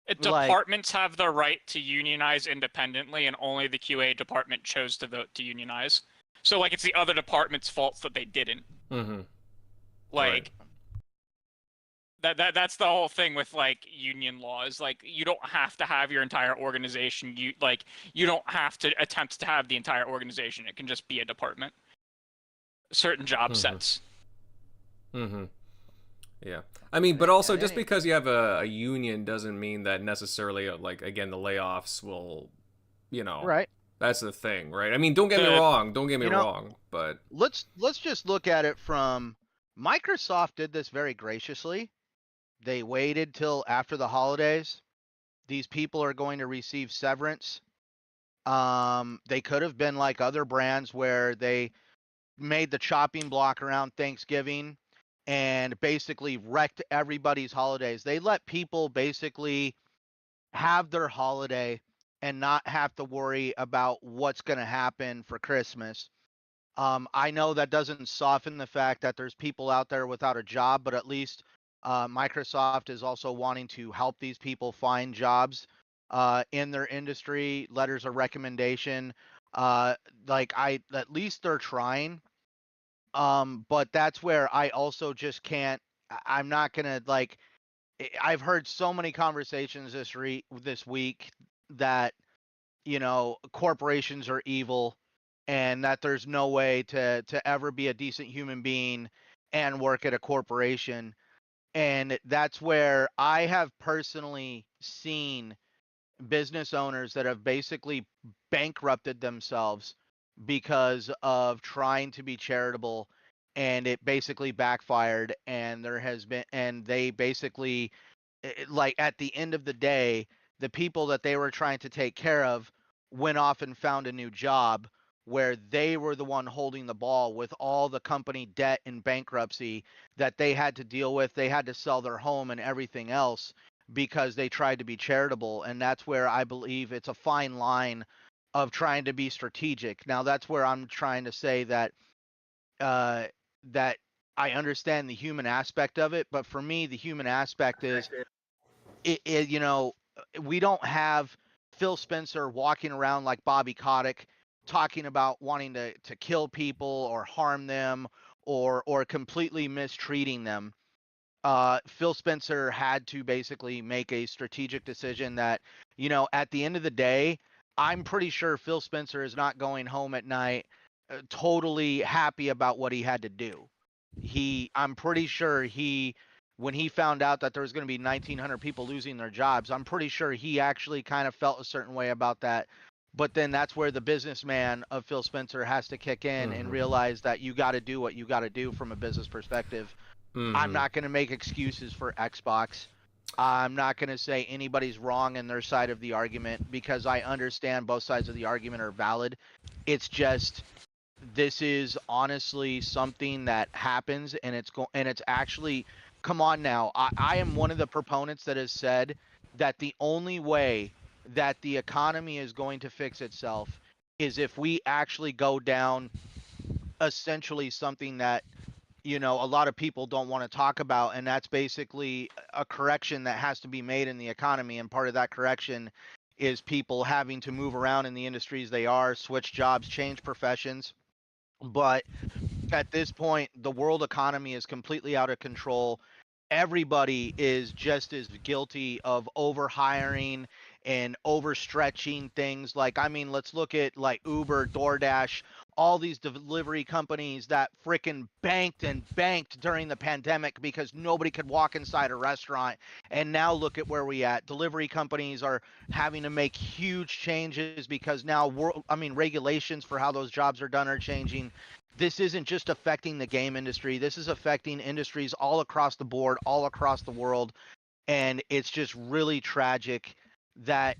Like, Departments have the right to unionize independently, and only the QA department chose to vote to unionize. So, like, it's the other department's fault that they didn't. Mm-hmm. Like, that's the whole thing with, like, union laws. Like, you don't have to have your entire organization. You don't have to attempt to have the entire organization. It can just be a department. Certain job sets. Mm-hmm. Yeah. I mean, but also just because you have a union doesn't mean that necessarily, like, again, the layoffs will, you know. right. That's the thing, right? I mean, don't get me wrong. Don't get me wrong, but Let's just look at it from Microsoft did this very graciously. They waited till after the holidays. These people are going to receive severance. They could have been like other brands where they made the chopping block around Thanksgiving and basically wrecked everybody's holidays. They let people basically have their holiday and not have to worry about what's going to happen for Christmas. I know that doesn't soften the fact that there's people out there without a job, but at least Microsoft is also wanting to help these people find jobs in their industry, letters of recommendation. At least they're trying. But that's where I also just can't. I'm not gonna like. I've heard so many conversations this week that, you know, corporations are evil and that there's no way to ever be a decent human being and work at a corporation. And that's where I have personally seen business owners that have basically bankrupted themselves because of trying to be charitable, and it basically backfired, and they basically, like, at the end of the day, the people that they were trying to take care of went off and found a new job where they were the one holding the ball with all the company debt and bankruptcy that they had to deal with. They had to sell their home and everything else because they tried to be charitable. And that's where I believe it's a fine line of trying to be strategic. Now, that's where I'm trying to say that that I understand the human aspect of it, but for me, the human aspect is, you know, we don't have Phil Spencer walking around like Bobby Kotick talking about wanting to kill people or harm them or completely mistreating them. Phil Spencer had to basically make a strategic decision that, you know, at the end of the day, I'm pretty sure Phil Spencer is not going home at night totally happy about what he had to do. I'm pretty sure when he found out that there was going to be 1,900 people losing their jobs, I'm pretty sure he actually kind of felt a certain way about that. But then that's where the businessman of Phil Spencer has to kick in and realize that you got to do what you got to do from a business perspective. I'm not going to make excuses for Xbox. I'm not going to say anybody's wrong in their side of the argument because I understand both sides of the argument are valid. It's just, this is honestly something that happens, and it's actually, come on now. I am one of the proponents that has said that the only way that the economy is going to fix itself is if we actually go down essentially something that, you know, a lot of people don't want to talk about, and that's basically a correction that has to be made in the economy. And part of that correction is people having to move around in the industries they are, switch jobs, change professions. But at this point, the world economy is completely out of control. Everybody is just as guilty of overhiring and overstretching things. Like, I mean, let's look at like Uber, DoorDash, all these delivery companies that frickin' banked and banked during the pandemic because nobody could walk inside a restaurant. And now look at where we at. Delivery companies are having to make huge changes because now regulations for how those jobs are done are changing. This isn't just affecting the game industry. This is affecting industries all across the board, all across the world. And it's just really tragic that,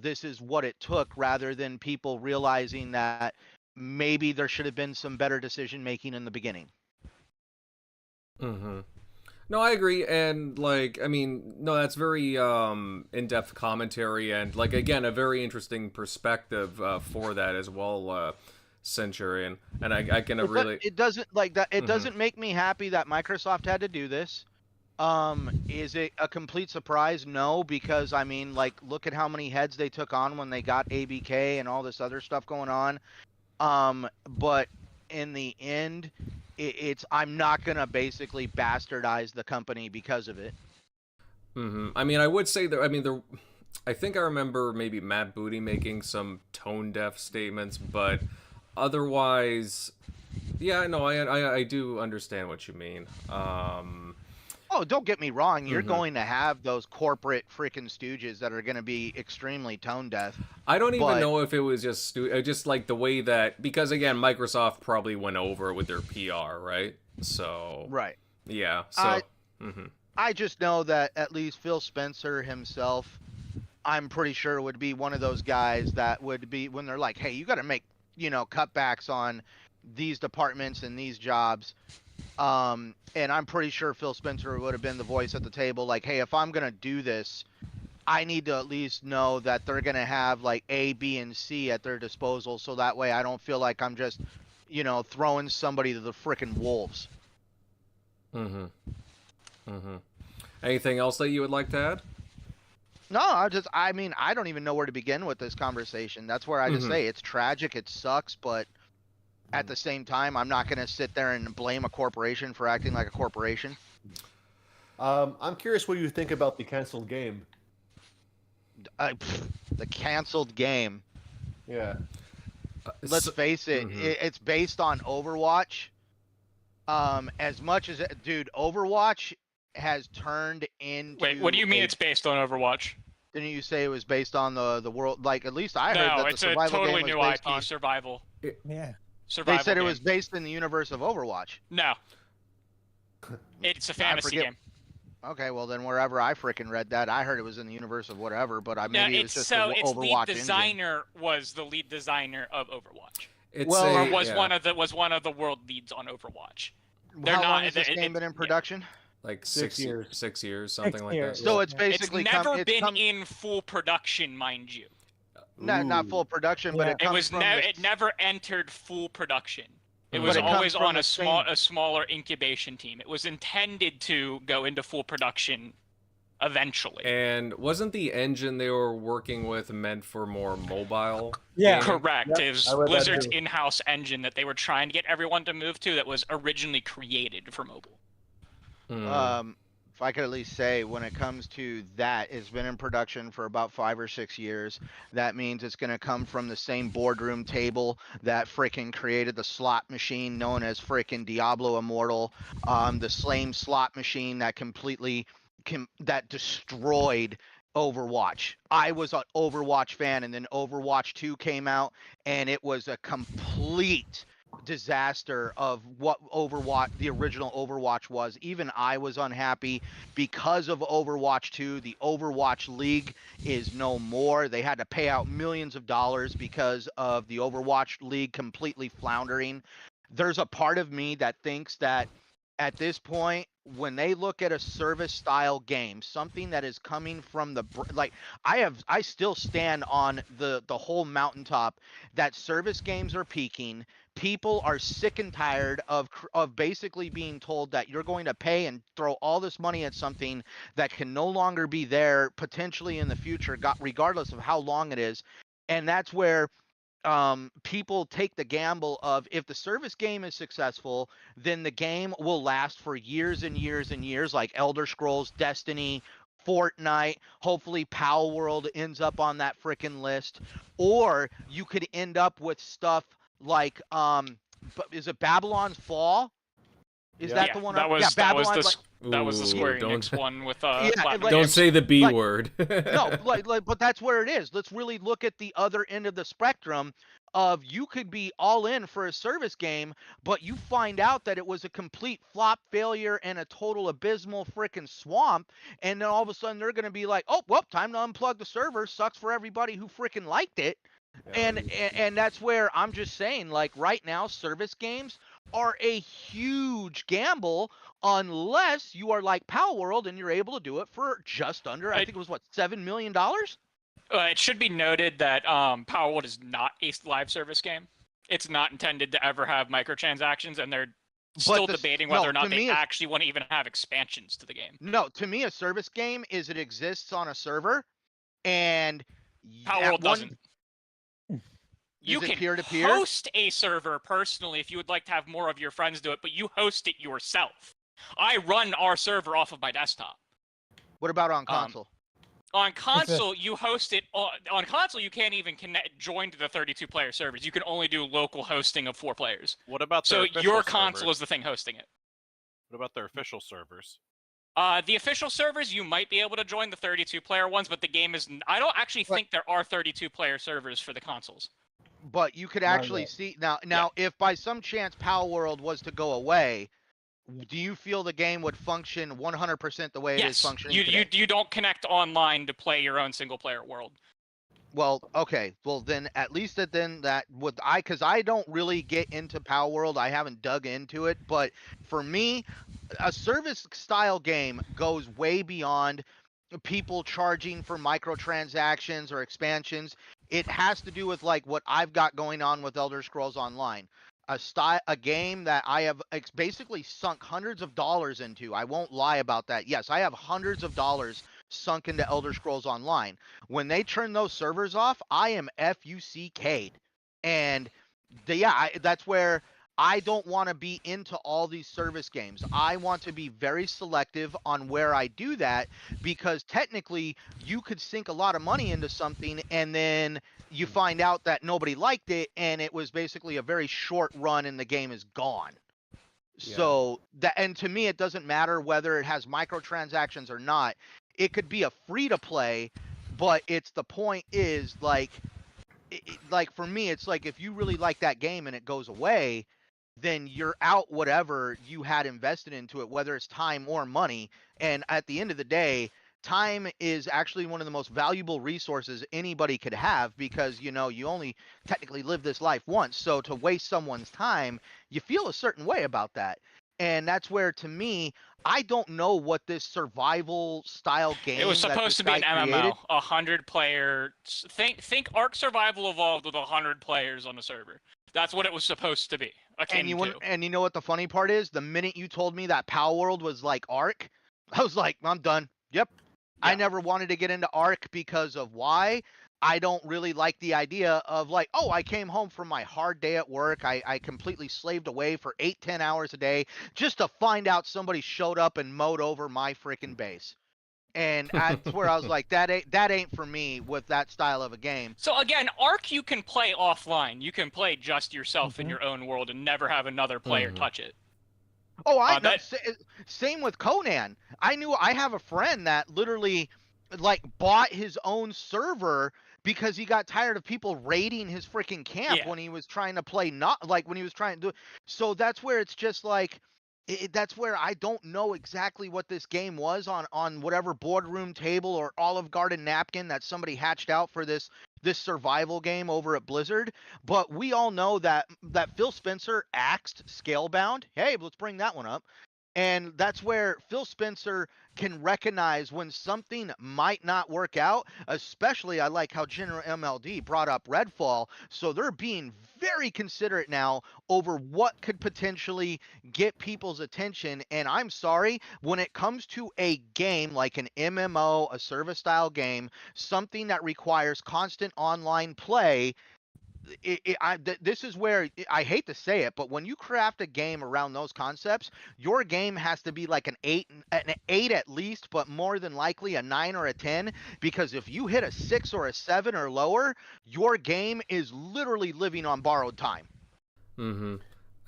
this is what it took, rather than people realizing that maybe there should have been some better decision making in the beginning. Mm-hmm. No, I agree, and that's very in-depth commentary, and again, a very interesting perspective for that as well, Centurion. And I can really. It doesn't like that. It doesn't make me happy that Microsoft had to do this. Is it a complete surprise? No, because look at how many heads they took on when they got ABK and all this other stuff going on. But in the end, I'm not gonna basically bastardize the company because of it. Mm-hmm. I would say that. I think I remember maybe Matt Booty making some tone-deaf statements, but otherwise, yeah, no, I do understand what you mean. Oh, don't get me wrong. You're going to have those corporate freaking stooges that are going to be extremely tone deaf. I don't even know if it was just like the way that, because again, Microsoft probably went over it with their PR, right? So right, yeah. So I just know that at least Phil Spencer himself, I'm pretty sure would be one of those guys that would be, when they're like, hey, you got to make cutbacks on these departments and these jobs. And I'm pretty sure Phil Spencer would have been the voice at the table, like, hey, if I'm going to do this, I need to at least know that they're going to have like A, B, and C at their disposal. So that way I don't feel like I'm just, throwing somebody to the frickin' wolves. Anything else that you would like to add? No, I don't even know where to begin with this conversation. That's where I just say it's tragic. It sucks, but at the same time, I'm not going to sit there and blame a corporation for acting like a corporation. I'm curious what you think about the canceled game. The canceled game. Yeah. Let's face it, it's based on Overwatch. As much as dude, Overwatch has turned into. Wait, what do you mean it's based on Overwatch? Didn't you say it was based on the world? Like, at least I heard that the it's survival a totally game new was based IP, on survival. Yeah. Survival They said game. it was based in the universe of Overwatch. No. It's a fantasy game. Okay, well then wherever I frickin' read that, I heard it was in the universe of whatever, but maybe it was just the Overwatch lead designer was the lead designer of Overwatch. Was one of the world leads on Overwatch. How long has this game been in production? Like 6 years. 6 years, something like that. So it's basically it's never been in full production, mind you. Not full production, but it never entered full production. It was always on a smaller incubation team. It was intended to go into full production eventually. And wasn't the engine they were working with meant for more mobile? Yeah, correct. Yep. It was Blizzard's in-house engine that they were trying to get everyone to move to that was originally created for mobile. If I could at least say, when it comes to that, it's been in production for about 5 or 6 years. That means it's going to come from the same boardroom table that frickin' created the slot machine known as frickin' Diablo Immortal. The same slot machine that that destroyed Overwatch. I was an Overwatch fan, and then Overwatch 2 came out, and it was a complete disaster of what the original Overwatch was. Even I was unhappy because of Overwatch 2. The Overwatch League is no more. They had to pay out millions of dollars because of the Overwatch League completely floundering. There's a part of me that thinks that at this point, when they look at a service style game, something that is coming from I still stand on the whole mountaintop that service games are peaking. People are sick and tired of basically being told that you're going to pay and throw all this money at something that can no longer be there potentially in the future, regardless of how long it is. And that's where people take the gamble of, if the service game is successful, then the game will last for years and years and years, like Elder Scrolls, Destiny, Fortnite. Hopefully Pal World ends up on that frickin' list. Or you could end up with stuff like is it Babylon's Fall? Is that the one? That was Babylon. that was the Square Ooh, Enix one with Yeah, Platinum like- Don't Games. say the B like- word. No, but that's where it is. Let's really look at the other end of the spectrum of, you could be all in for a service game, but you find out that it was a complete flop failure and a total abysmal frickin' swamp, and then all of a sudden they're going to be like, oh, well, time to unplug the server. Sucks for everybody who frickin' liked it. And that's where I'm just saying, like, right now, service games are a huge gamble, unless you are like Pal World and you're able to do it for just under, I think it was what, $7 million? It should be noted that Power World is not a live service game. It's not intended to ever have microtransactions, and they're still debating whether or not they actually want to even have expansions to the game. No, to me, a service game is it exists on a server, and Power World doesn't. You Is it can peer-to-peer? host a server personally if you would like to have more of your friends do it, but you host it yourself. I run our server off of my desktop. What about on console? On console, you host it. On console, you can't even join to the 32-player servers. You can only do local hosting of 4 players. What about So their official your console servers? is the thing hosting it. What about their official servers? The official servers, you might be able to join the 32-player ones, but the game is. I don't actually think there are 32-player servers for the consoles. But you could actually see now. If by some chance Pal World was to go away, do you feel the game would function 100% the way it is functioning today? You don't connect online to play your own single-player world. Well, okay. Well, then at least because I don't really get into Pal World. I haven't dug into it, but for me, a service style game goes way beyond people charging for microtransactions or expansions. It has to do with like what I've got going on with Elder Scrolls Online. A game that I have basically sunk hundreds of dollars into. I won't lie about that. Yes, I have hundreds of dollars sunk into Elder Scrolls Online. When they turn those servers off, I am FUCK'd. And that's where I don't want to be into all these service games. I want to be very selective on where I do that, because technically you could sink a lot of money into something and then you find out that nobody liked it and it was basically a very short run and the game is gone. Yeah. So and to me, it doesn't matter whether it has microtransactions or not. It could be a free to play, but the point is like for me, it's like, if you really like that game and it goes away, then you're out whatever you had invested into it, whether it's time or money. And at the end of the day, time is actually one of the most valuable resources anybody could have, because, you only technically live this life once. So to waste someone's time, you feel a certain way about that. And that's where, to me, I don't know what this survival style game. It was supposed to be an MMO, 100-player. Think Ark Survival Evolved with 100 players on the server. That's what it was supposed to be. And you know what the funny part is? The minute you told me that Pal World was like Ark, I was like, I'm done. Yep. Yeah. I never wanted to get into Ark because of why. I don't really like the idea of like, oh, I came home from my hard day at work. I completely slaved away for 8-10 hours a day just to find out somebody showed up and mowed over my freaking base. And that's where I was like, that ain't for me with that style of a game. So again, Ark you can play offline. You can play just yourself in your own world and never have another player touch it. Oh, I know. Same with Conan. I have a friend that literally like bought his own server because he got tired of people raiding his freaking camp when he was trying to play, when he was trying to do it. So that's where it's just like, that's where I don't know exactly what this game was on whatever boardroom table or Olive Garden napkin that somebody hatched out for this survival game over at Blizzard. But we all know that Phil Spencer axed Scalebound. Hey, let's bring that one up. And that's where Phil Spencer can recognize when something might not work out. Especially, I like how GeneralMLD brought up Redfall. So they're being very considerate now over what could potentially get people's attention. And I'm sorry, when it comes to a game like an MMO, a service style game, something that requires constant online play, this is where I hate to say it, but when you craft a game around those concepts, your game has to be like an 8 at least, but more than likely a 9 or a 10, because if you hit a 6 or a 7 or lower, your game is literally living on borrowed time. Mm-hmm.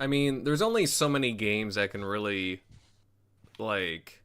I mean, there's only so many games that can really, like,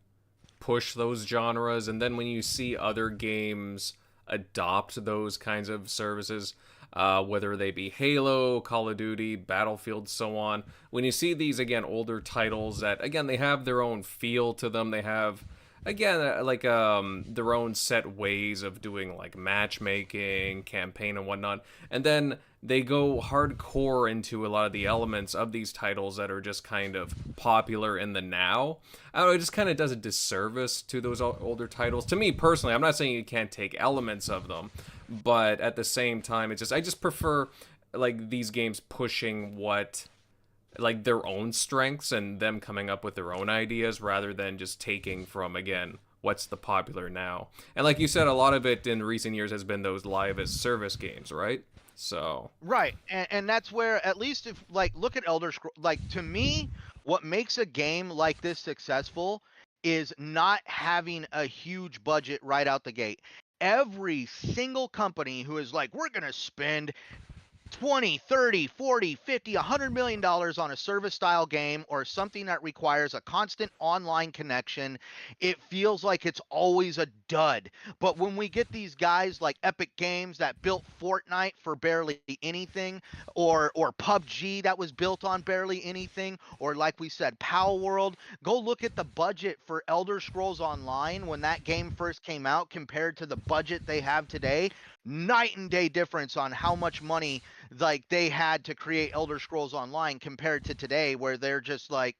push those genres, and then when you see other games adopt those kinds of services, whether they be Halo, Call of Duty, Battlefield, so on, when you see these, again, older titles that, again, they have their own feel to them, they have, again, like, their own set ways of doing, like, matchmaking, campaign, and whatnot, and then they go hardcore into a lot of the elements of these titles that are just kind of popular in the now. I don't know, it just kind of does a disservice to those older titles. To me personally, I'm not saying you can't take elements of them, but at the same time, it's just, I just prefer, like, these games pushing what, like, their own strengths and them coming up with their own ideas rather than just taking from, again, what's the popular now. And like you said, a lot of it in recent years has been those live as service games, right? So right, and that's where, at least if, like, look at Elder Scrolls, like, to me, what makes a game like this successful is not having a huge budget right out the gate. Every single company who is like, we're gonna spend 20, 30, 40, 50, $100 million on a service style game or something that requires a constant online connection, it feels like it's always a dud. But when we get these guys like Epic Games that built Fortnite for barely anything, or PUBG that was built on barely anything, or like we said, Power World, go look at the budget for Elder Scrolls Online when that game first came out compared to the budget they have today. Night and day difference on how much money like they had to create Elder Scrolls Online compared to today, where they're just like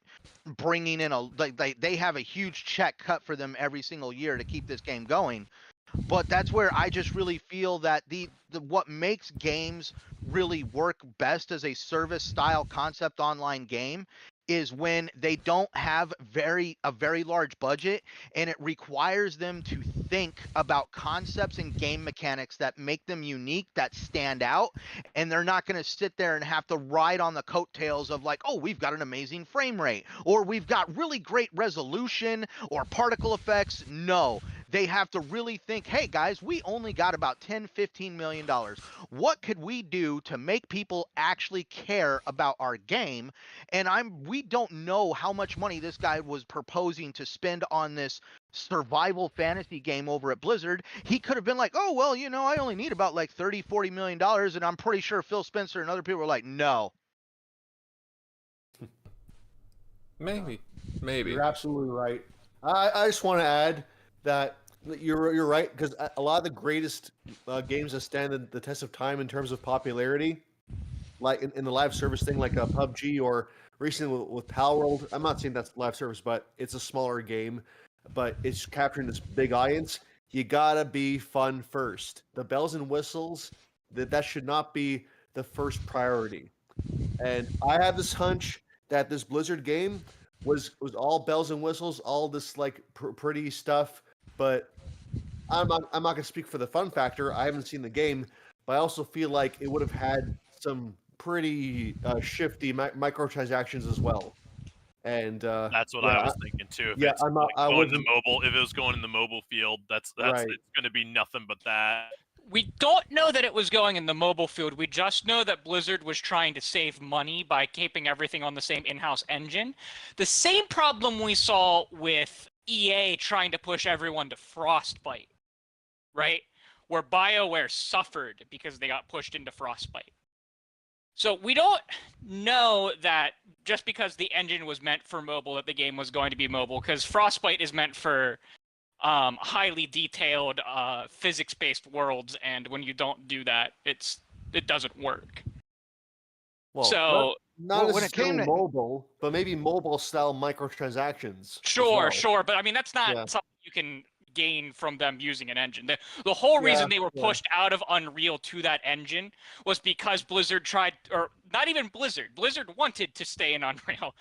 bringing in they have a huge check cut for them every single year to keep this game going. But that's where I just really feel that the what makes games really work best as a service style concept online game is when they don't have a very large budget, and it requires them to think about concepts and game mechanics that make them unique, that stand out, and they're not going to sit there and have to ride on the coattails of like, oh, we've got an amazing frame rate, or we've got really great resolution, or particle effects. No, they have to really think, hey guys, we only got about $10-15 million. What could we do to make people actually care about our game? And we don't know how much money this guy was proposing to spend on this survival fantasy game over at Blizzard. He could have been like, oh, well, you know, I only need about like $30-40 million. And I'm pretty sure Phil Spencer and other people were like, no. maybe. You're absolutely right. I just want to add that you're right, because a lot of the greatest games that stand the test of time in terms of popularity, like in the live service thing, like PUBG, or recently with Power World. I'm not saying that's live service, but it's a smaller game, but it's capturing this big audience. You gotta be fun first. The bells and whistles, that should not be the first priority. And I have this hunch that this Blizzard game was all bells and whistles, all this like pretty stuff. But I'm not going to speak for the fun factor. I haven't seen the game, but I also feel like it would have had some pretty shifty microtransactions as well. And that's what I was thinking too. If it's if it was going in the mobile field, that's right. It's going to be nothing but that. We don't know that it was going in the mobile field. We just know that Blizzard was trying to save money by keeping everything on the same in-house engine. The same problem we saw with EA trying to push everyone to Frostbite, right? Where BioWare suffered because they got pushed into Frostbite. So we don't know that just because the engine was meant for mobile that the game was going to be mobile, because Frostbite is meant for highly detailed physics-based worlds, and when you don't do that, it doesn't work. Well, so not necessarily mobile, but maybe mobile-style microtransactions. Sure, but I mean that's not something you can gain from them using an engine. The whole reason they were pushed out of Unreal to that engine was because Blizzard tried, or not even Blizzard. Blizzard wanted to stay in Unreal.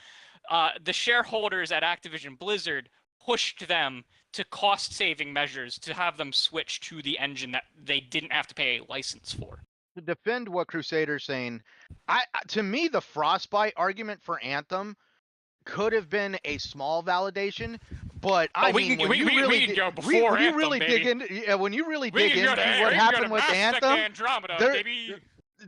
The shareholders at Activision-Blizzard pushed them to cost-saving measures to have them switch to the engine that they didn't have to pay a license for. to defend what Crusader's saying, to me the Frostbite argument for Anthem could have been a small validation, but I mean, when you really dig into what happened with Anthem,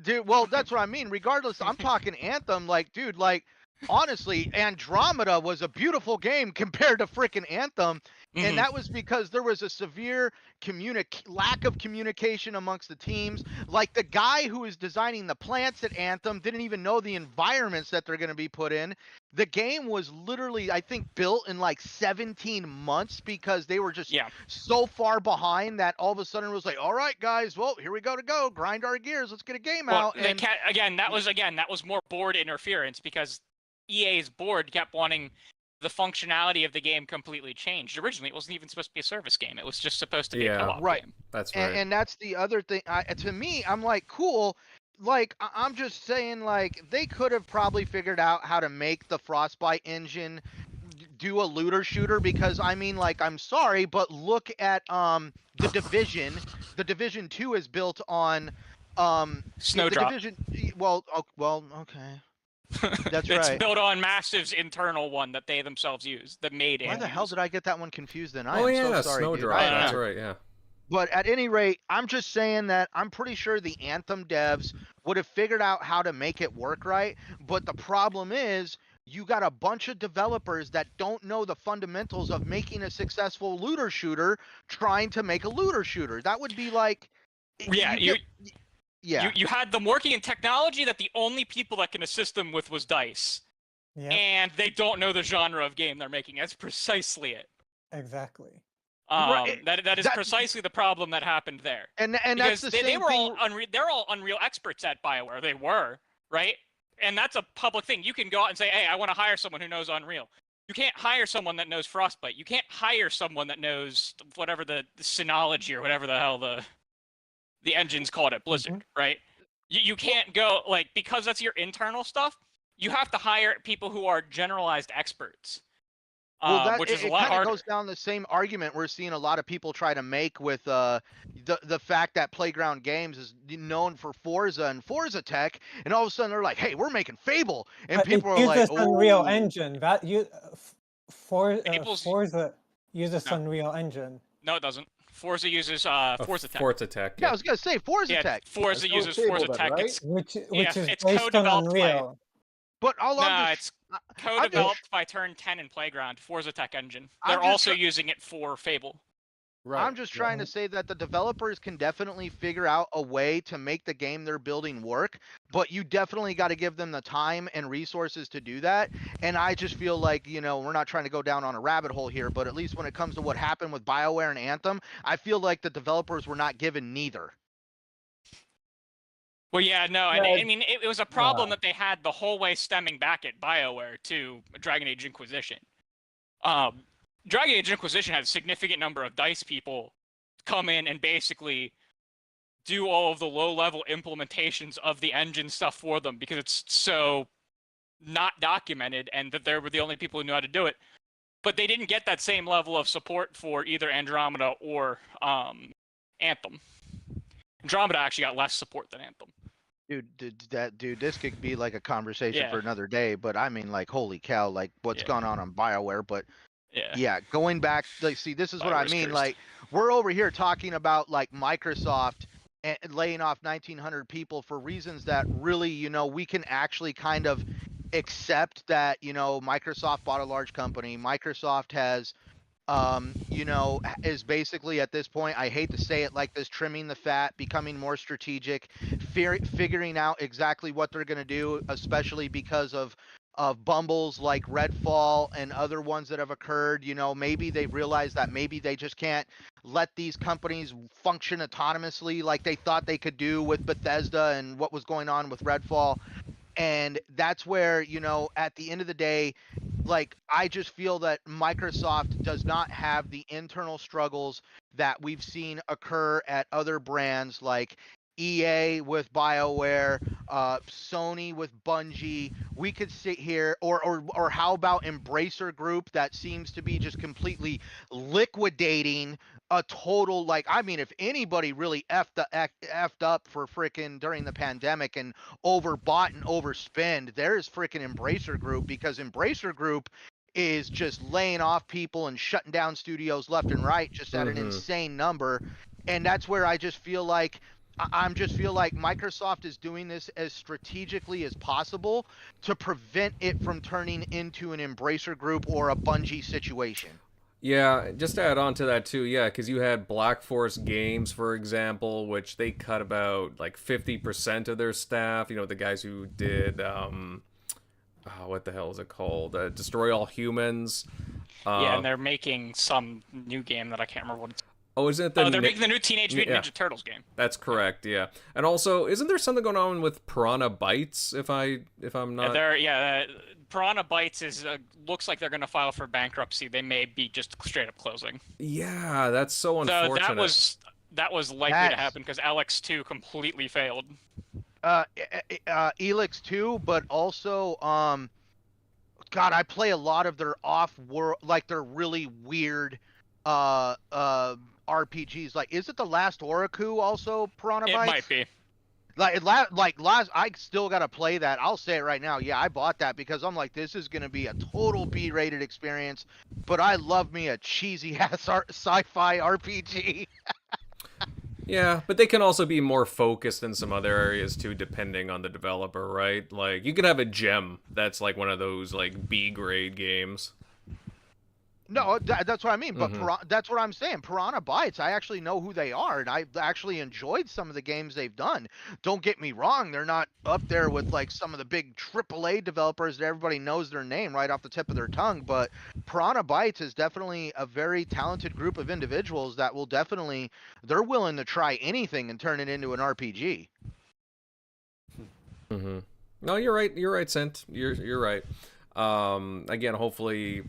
dude, well, that's what I mean. Regardless, I'm talking Anthem, like, dude, like, honestly, Andromeda was a beautiful game compared to freaking Anthem, and that was because there was a severe lack of communication amongst the teams. Like, the guy who is designing the plants at Anthem didn't even know the environments that they're going to be put in. The game was literally, I think, built in like 17 months because they were just so far behind that all of a sudden it was like, all right, guys, well, here we go, grind our gears, let's get a game out. And that was more board interference because EA's board kept wanting the functionality of the game completely changed. Originally, it wasn't even supposed to be a service game. It was just supposed to be a co-op game. That's right. And that's the other thing. To me, I'm like, cool. Like, I'm just saying, like, they could have probably figured out how to make the Frostbite engine do a looter shooter, because, I mean, like, I'm sorry, but look at the Division. The Division 2 is built on Snowdrop. Okay. That's It's right. built on Massive's internal one that they themselves use, that made it. Why the hell did I get that one confused then? Oh yeah, so sorry, Snowdrop. That's right, yeah. But at any rate, I'm just saying that I'm pretty sure the Anthem devs would have figured out how to make it work right. But the problem is, you got a bunch of developers that don't know the fundamentals of making a successful looter shooter trying to make a looter shooter. That would be like... You had them working in technology that the only people that can assist them with was DICE. Yep. And they don't know the genre of game they're making. That's precisely it. Exactly. That is precisely the problem that happened there. And because that's the they same were thing. they're all Unreal experts at BioWare. They were, right? And that's a public thing. You can go out and say, hey, I want to hire someone who knows Unreal. You can't hire someone that knows Frostbite. You can't hire someone that knows whatever the Synology or whatever the hell the engine's called at Blizzard, right? You can't go, like, because that's your internal stuff, you have to hire people who are generalized experts. Well, which is a it lot kind harder. of goes down the same argument we're seeing a lot of people try to make with the fact that Playground Games is known for Forza and Forza tech, and all of a sudden they're like, "Hey, we're making Fable," and people are like, Unreal "Oh." Engine. That Forza uses Unreal Engine. No, it doesn't. Forza uses Forza Tech. Forza Tech. Yeah, I was gonna say Forza tech. Forza uses Forza Tech. right? Which is it's based on co-developed Unreal. But it's co-developed by Turn 10 and Playground, Forza Tech engine. They're also using it for Fable. Right. I'm just trying to say that the developers can definitely figure out a way to make the game they're building work, but you definitely got to give them the time and resources to do that. And I just feel like, we're not trying to go down on a rabbit hole here, but at least when it comes to what happened with BioWare and Anthem, I feel like the developers were not given neither. Well, yeah, no, I mean, it was a problem that they had the whole way stemming back at BioWare to Dragon Age Inquisition. Dragon Age Inquisition had a significant number of DICE people come in and basically do all of the low-level implementations of the engine stuff for them because it's so not documented and that they were the only people who knew how to do it. But they didn't get that same level of support for either Andromeda or Anthem. Andromeda actually got less support than Anthem. Dude, this could be like a conversation for another day, but I mean, like, holy cow, like, what's gone on BioWare, but going back, like, see, this is what I mean, like, we're over here talking about, like, Microsoft and laying off 1,900 people for reasons that really, we can actually kind of accept that, Microsoft bought a large company. Microsoft has, is basically at this point, I hate to say it like this, trimming the fat, becoming more strategic, figuring out exactly what they're going to do, especially because of bumbles like Redfall and other ones that have occurred. Maybe they realize that maybe they just can't let these companies function autonomously like they thought they could do with Bethesda and what was going on with Redfall. And that's where, at the end of the day, like, I just feel that Microsoft does not have the internal struggles that we've seen occur at other brands like EA with BioWare, Sony with Bungie. We could sit here, or how about Embracer Group that seems to be just completely liquidating a total, like, I mean, if anybody really effed up for freaking during the pandemic and overbought and overspend, there's freaking Embracer Group, because Embracer Group is just laying off people and shutting down studios left and right just at an insane number. And that's where I just feel like I'm just feel like Microsoft is doing this as strategically as possible to prevent it from turning into an Embracer Group or a Bungie situation. Yeah, just to add on to that too, yeah, because you had Black Forest Games, for example, which they cut about like 50% of their staff. You know, the guys who did, what the hell is it called? Destroy All Humans. Yeah, and they're making some new game that I can't remember what it's. Oh, isn't it the? Oh, they're making the new Teenage Mutant Ninja Turtles game. That's correct. Yeah, and also, isn't there something going on with Piranha Bytes? If I'm not. Piranha Bytes is looks like they're going to file for bankruptcy. They may be just straight up closing. Yeah, that's so unfortunate. So that was likely to happen because Alex 2 completely failed. Elix 2, but also God, I play a lot of their off-world, like they're really weird RPGs. Like, is it the Last Oraku also Piranha Bytes? It might be. I still gotta play that. I'll say it right now. Yeah, I bought that because I'm like, this is gonna be a total B-rated experience. But I love me a cheesy ass sci-fi RPG. Yeah, but they can also be more focused in some other areas too, depending on the developer, right? Like, you could have a gem that's like one of those like B-grade games. No, that's what I mean. But that's what I'm saying. Piranha Bytes, I actually know who they are, and I've actually enjoyed some of the games they've done. Don't get me wrong; they're not up there with like some of the big AAA developers that everybody knows their name right off the tip of their tongue. But Piranha Bytes is definitely a very talented group of individuals that will they're willing to try anything and turn it into an RPG. No, you're right. You're right, Sint. You're right. Again, hopefully.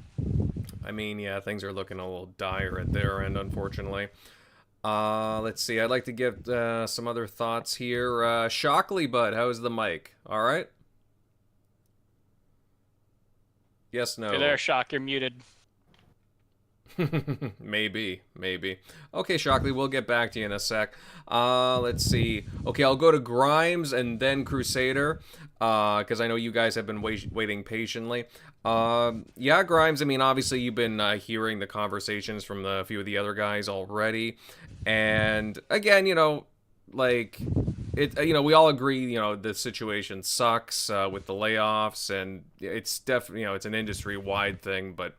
I mean, yeah, things are looking a little dire at their end, unfortunately. Let's see. I'd like to give some other thoughts here. Shockley, bud, how's the mic? All right? Yes, no. You're there, Shock. You're muted. Maybe. Okay, Shockley, we'll get back to you in a sec. Let's see. Okay, I'll go to Grimes and then Crusader, because I know you guys have been waiting patiently. Yeah, Grimes, I mean, obviously you've been hearing the conversations from a few of the other guys already. And again, you know, like, we all agree, the situation sucks with the layoffs, and it's definitely, it's an industry-wide thing, but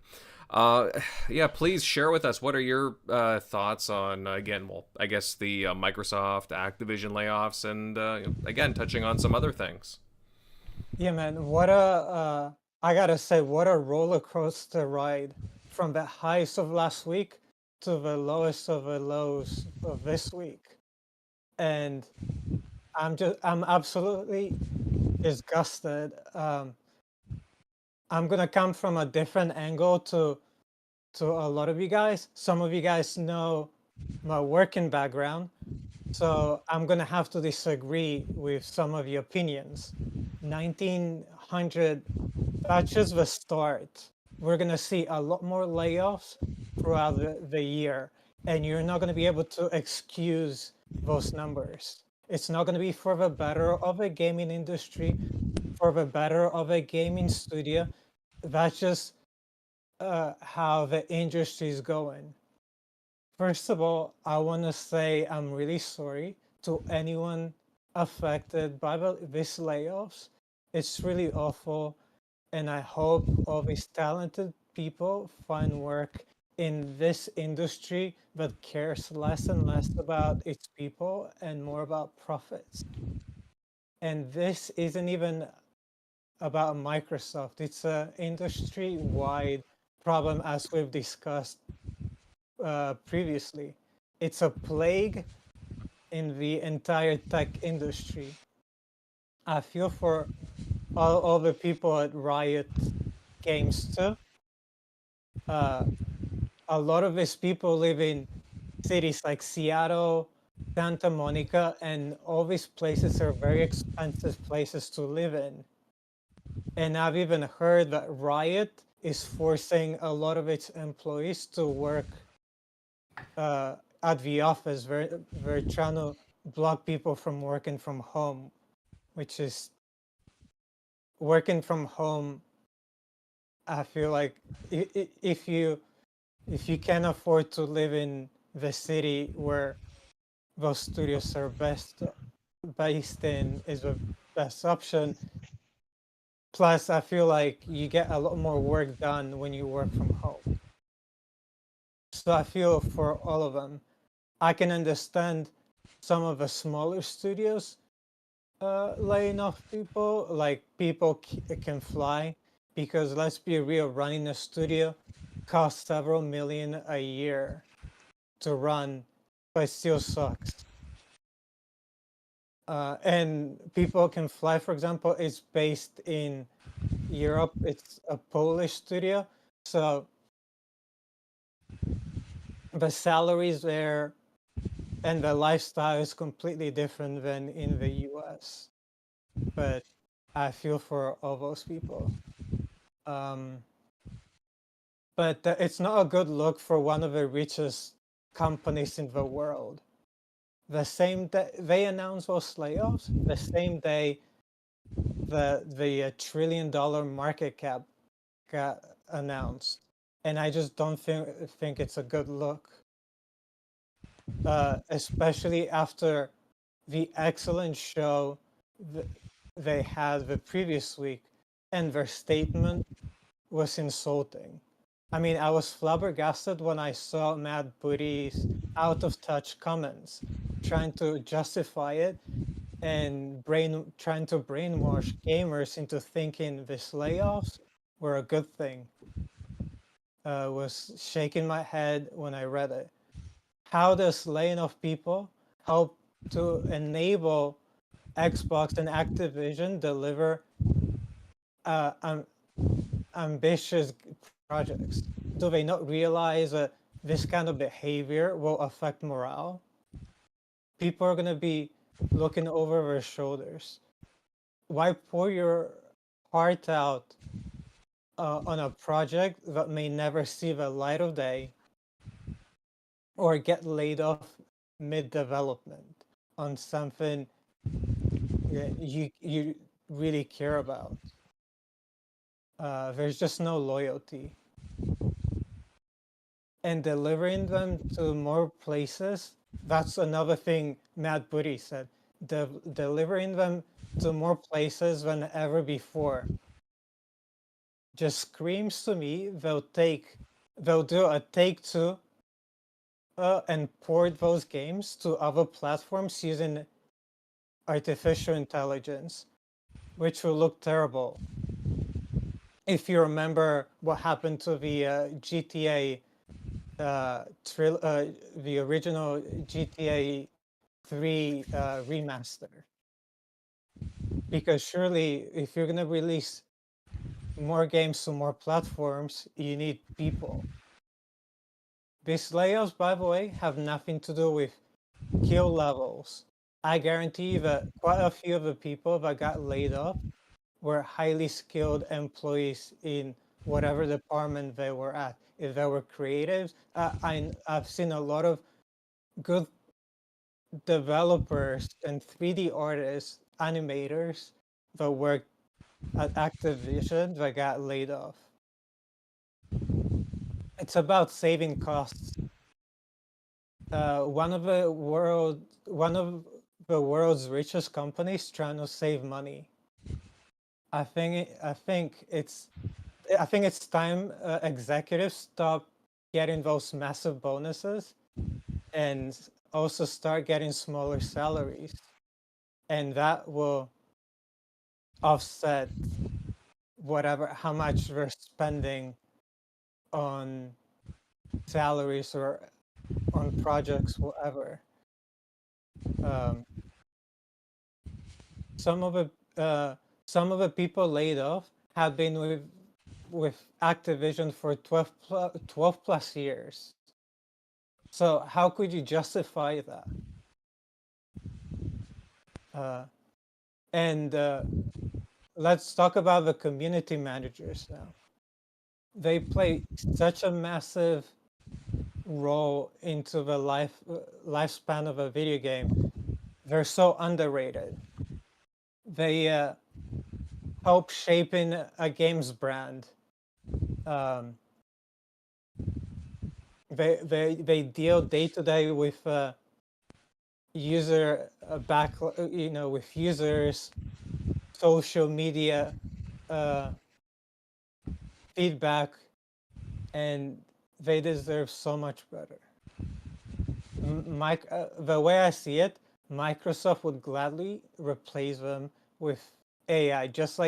yeah, please share with us, what are your thoughts on, again, well, I guess the Microsoft, Activision layoffs, and again, touching on some other things. Yeah, man, I gotta say, what a roller coaster ride from the highs of last week to the lowest of the lows of this week. And I'm absolutely disgusted. I'm gonna come from a different angle to a lot of you guys. Some of you guys know my working background, so I'm gonna have to disagree with some of your opinions. 1900, that's just the start. We're gonna see a lot more layoffs throughout the year, and you're not gonna be able to excuse those numbers. It's not gonna be for the better of a gaming industry, for the better of a gaming studio. That's just how the industry is going. First of all, I want to say I'm really sorry to anyone affected by these layoffs. It's really awful, and I hope all these talented people find work in this industry that cares less and less about its people and more about profits. And this isn't even about Microsoft. It's an industry-wide problem, as we've discussed previously. It's a plague in the entire tech industry. I feel for all the people at Riot Games too. A lot of these people live in cities like Seattle, Santa Monica, and all these places are very expensive places to live in. And I've even heard that Riot is forcing a lot of its employees to work at the office, we're trying to block people from working from home, which is working from home. I feel like if you can afford to live in the city where those studios are based in, is the best option. Plus, I feel like you get a lot more work done when you work from home. So I feel for all of them. I can understand some of the smaller studios laying off people, like people can fly, because let's be real, running a studio costs several million a year to run, but it still sucks. And people can fly, for example, is based in Europe. It's a Polish studio, so the salaries there and the lifestyle is completely different than in the US. But I feel for all those people. But it's not a good look for one of the richest companies in the world. The same day they announced those layoffs, the same day the $1 trillion market cap got announced, and I just don't think it's a good look. Especially after the excellent show they had the previous week, and their statement was insulting. I mean, I was flabbergasted when I saw Matt Booty's out of touch comments trying to justify it and trying to brainwash gamers into thinking these layoffs were a good thing. Was shaking my head when I read it. How does laying off people help to enable Xbox and Activision deliver ambitious projects? Do they not realize that this kind of behavior will affect morale? People are going to be looking over their shoulders. Why pour your heart out on a project that may never see the light of day, or get laid off mid-development on something you really care about? There's just no loyalty. And delivering them to more places, that's another thing Matt Booty said. Delivering them to more places than ever before just screams to me they'll do a Take-Two and port those games to other platforms using artificial intelligence, which will look terrible. If you remember what happened to the GTA, the original GTA 3 remaster. Because surely, if you're gonna release more games to more platforms, you need people. These layoffs, by the way, have nothing to do with kill levels. I guarantee that quite a few of the people that got laid off were highly skilled employees in whatever department they were at. If they were creatives, I've seen a lot of good developers and 3D artists, animators that worked at Activision that got laid off. It's about saving costs. One of the world's richest companies trying to save money. I think it's time executives stop getting those massive bonuses and also start getting smaller salaries, and that will offset how much they're spending on salaries or on projects, whatever. Some of the people laid off have been with Activision for 12 plus years. So how could you justify that? Let's talk about the community managers now. They play such a massive role into the lifespan of a video game. They're so underrated. They help shaping a game's brand. Um, they deal day to day with user with users, social media feedback, and they deserve so much better. The way I see it, Microsoft would gladly replace them with AI, just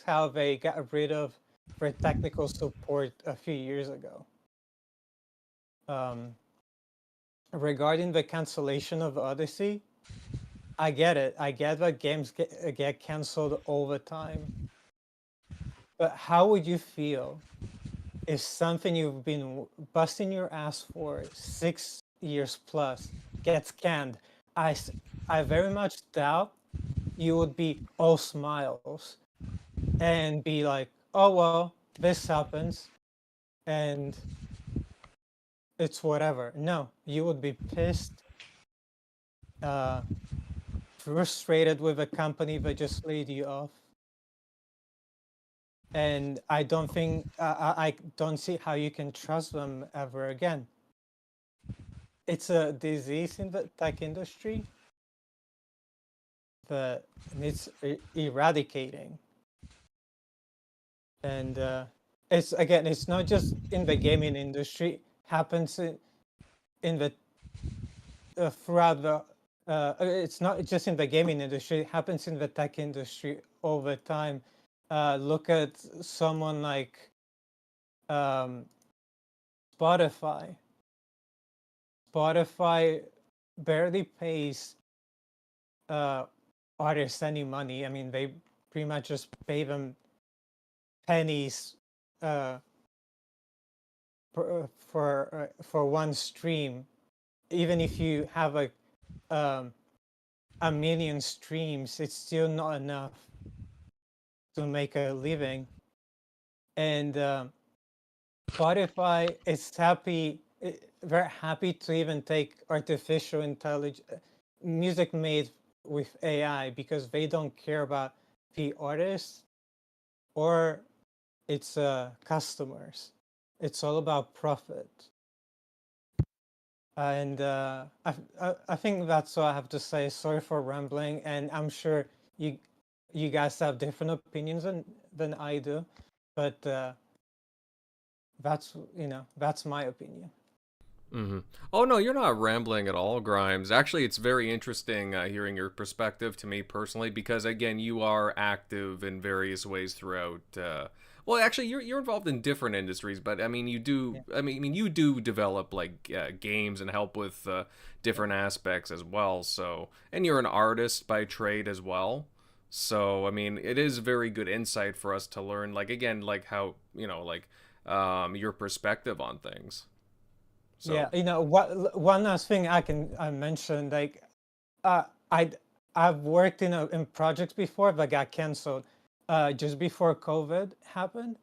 how they got rid of their technical support a few years ago. Regarding the cancellation of Odyssey, I get it. I get that games get canceled all the time. But how would you feel if something you've been busting your ass for 6 years plus gets canned? I very much doubt you would be all smiles and be like, oh, well, this happens and it's whatever. No, you would be pissed, frustrated with a company that just laid you off. And I don't think, I don't see how you can trust them ever again. It's a disease in the tech industry that needs eradicating. And it's not just in the gaming industry, happens in the throughout the it's not just in the gaming industry, it happens in the tech industry all the time. Look at someone like Spotify. Spotify barely pays artists any money. I mean, they pretty much just pay them pennies for one stream. Even if you have like a million streams, it's still not enough to make a living. And Spotify is very happy to even take artificial intelligence music made with AI because they don't care about the artists or its customers. It's all about profit. And I think that's all I have to say. Sorry for rambling, and I'm sure you guys have different opinions than I do, but that's my opinion. Mm-hmm. Oh no, you're not rambling at all, Grimes. Actually, it's very interesting hearing your perspective to me personally, because again, you are active in various ways throughout. Well, actually, you're involved in different industries, but I mean, you do. Yeah. I mean, you do develop like games and help with different aspects as well. So, and you're an artist by trade as well. So, I mean, it is very good insight for us to learn. Like again, like how your perspective on things. So. Yeah, one last thing I mentioned, like, I've worked in projects before that got canceled. Just before COVID happened,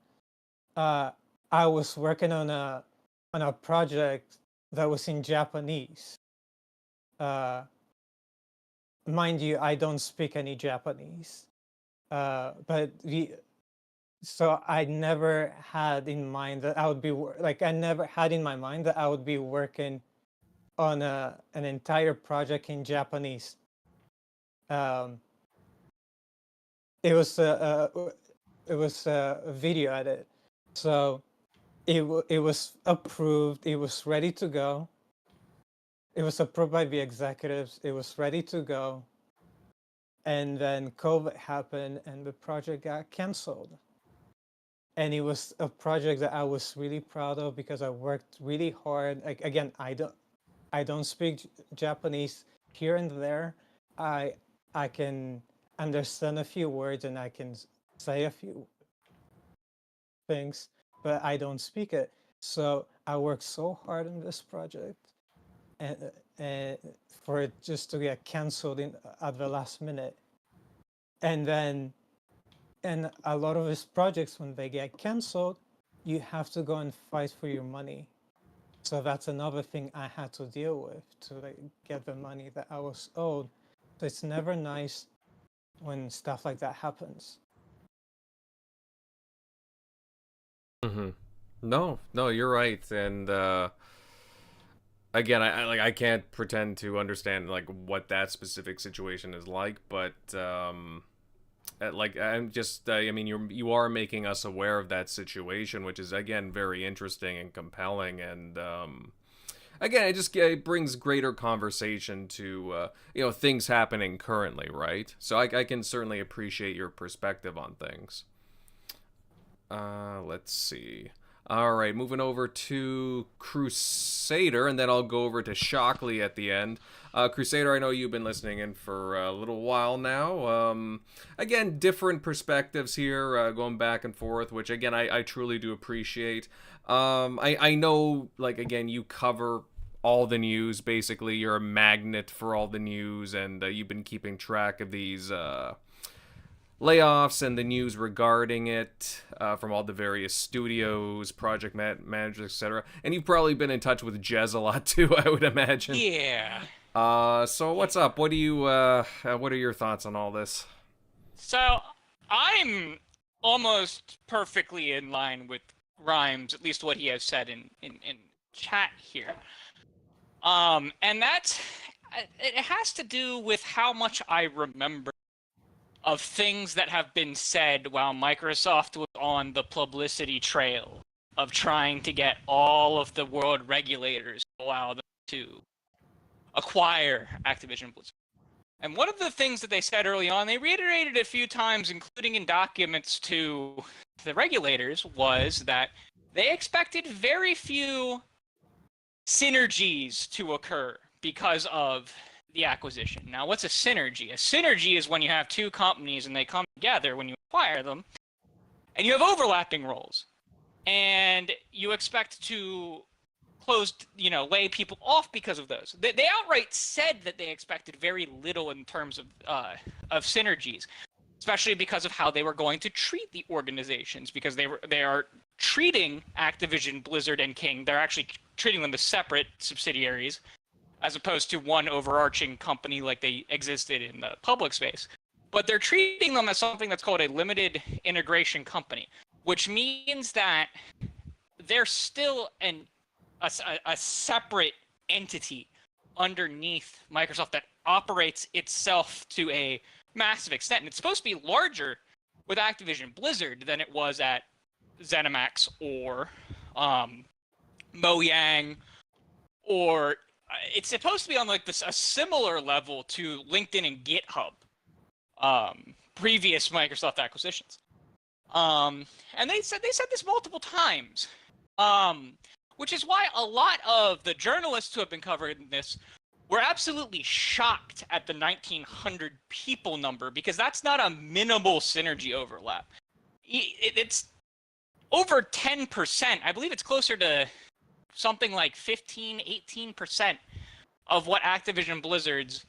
I was working on a project that was in Japanese. Mind you, I don't speak any Japanese, but so I never had in mind that I would be I never had in my mind that I would be working on an entire project in Japanese. It was a video edit, so it was approved. It was ready to go. It was approved by the executives. It was ready to go, and then COVID happened, and the project got canceled. And it was a project that I was really proud of because I worked really hard. Like, again, I don't speak Japanese. Here and there, I can understand a few words and I can say a few things, but I don't speak it. So I worked so hard on this project, and for it just to get canceled at the last minute, and a lot of these projects, when they get canceled, you have to go and fight for your money. So that's another thing I had to deal with to like get the money that I was owed. So it's never nice when stuff like that happens. Mm-hmm. No, you're right. And again, I can't pretend to understand like what that specific situation is like, but like I'm just I mean you are making us aware of that situation, which is again very interesting and compelling, and again it brings greater conversation to things happening currently, right? So I can certainly appreciate your perspective on things. Let's see. All right, moving over to Crusader, and then I'll go over to Shockley at the end. Crusader, I know you've been listening in for a little while now. Again, different perspectives here, going back and forth, which again I truly do appreciate. I know, like again, you cover all the news. Basically, you're a magnet for all the news, and you've been keeping track of these layoffs and the news regarding it from all the various studios, project managers, etc. And you've probably been in touch with Jez a lot too, I would imagine. Yeah. So what's up? What are your thoughts on all this? So I'm almost perfectly in line with Rhymes, at least what he has said in chat here. And it has to do with how much I remember of things that have been said while Microsoft was on the publicity trail of trying to get all of the world regulators to allow them to acquire Activision-Blizzard. And one of the things that they said early on, they reiterated a few times, including in documents to the regulators, was that they expected very few synergies to occur because of the acquisition. Now, what's a synergy? A synergy is when you have two companies and they come together when you acquire them, and you have overlapping roles, and you expect to lay people off because of those. They outright said that they expected very little in terms of synergies, especially because of how they were going to treat the organizations, because they are treating Activision, Blizzard, and King. They're actually treating them as separate subsidiaries, as opposed to one overarching company like they existed in the public space. But they're treating them as something that's called a limited integration company, which means that they're still a separate entity underneath Microsoft that operates itself to a massive extent. And it's supposed to be larger with Activision Blizzard than it was at ZeniMax or Mojang, or it's supposed to be on like a similar level to LinkedIn and GitHub, previous Microsoft acquisitions. And they said this multiple times, which is why a lot of the journalists who have been covering this were absolutely shocked at the 1,900 people number, because that's not a minimal synergy overlap. It's over 10%. I believe it's closer to something like 15, 18% of what Activision Blizzard's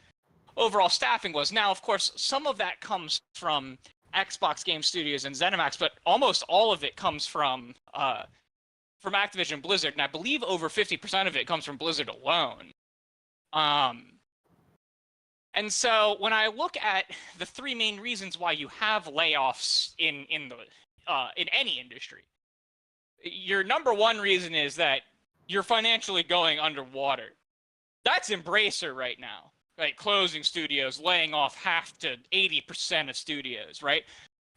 overall staffing was. Now, of course, some of that comes from Xbox Game Studios and ZeniMax, but almost all of it comes from Activision Blizzard, and I believe over 50% of it comes from Blizzard alone. And so when I look at the three main reasons why you have layoffs in any industry, your number one reason is that you're financially going underwater. That's Embracer right now, right? Closing studios, laying off half to 80% of studios, right?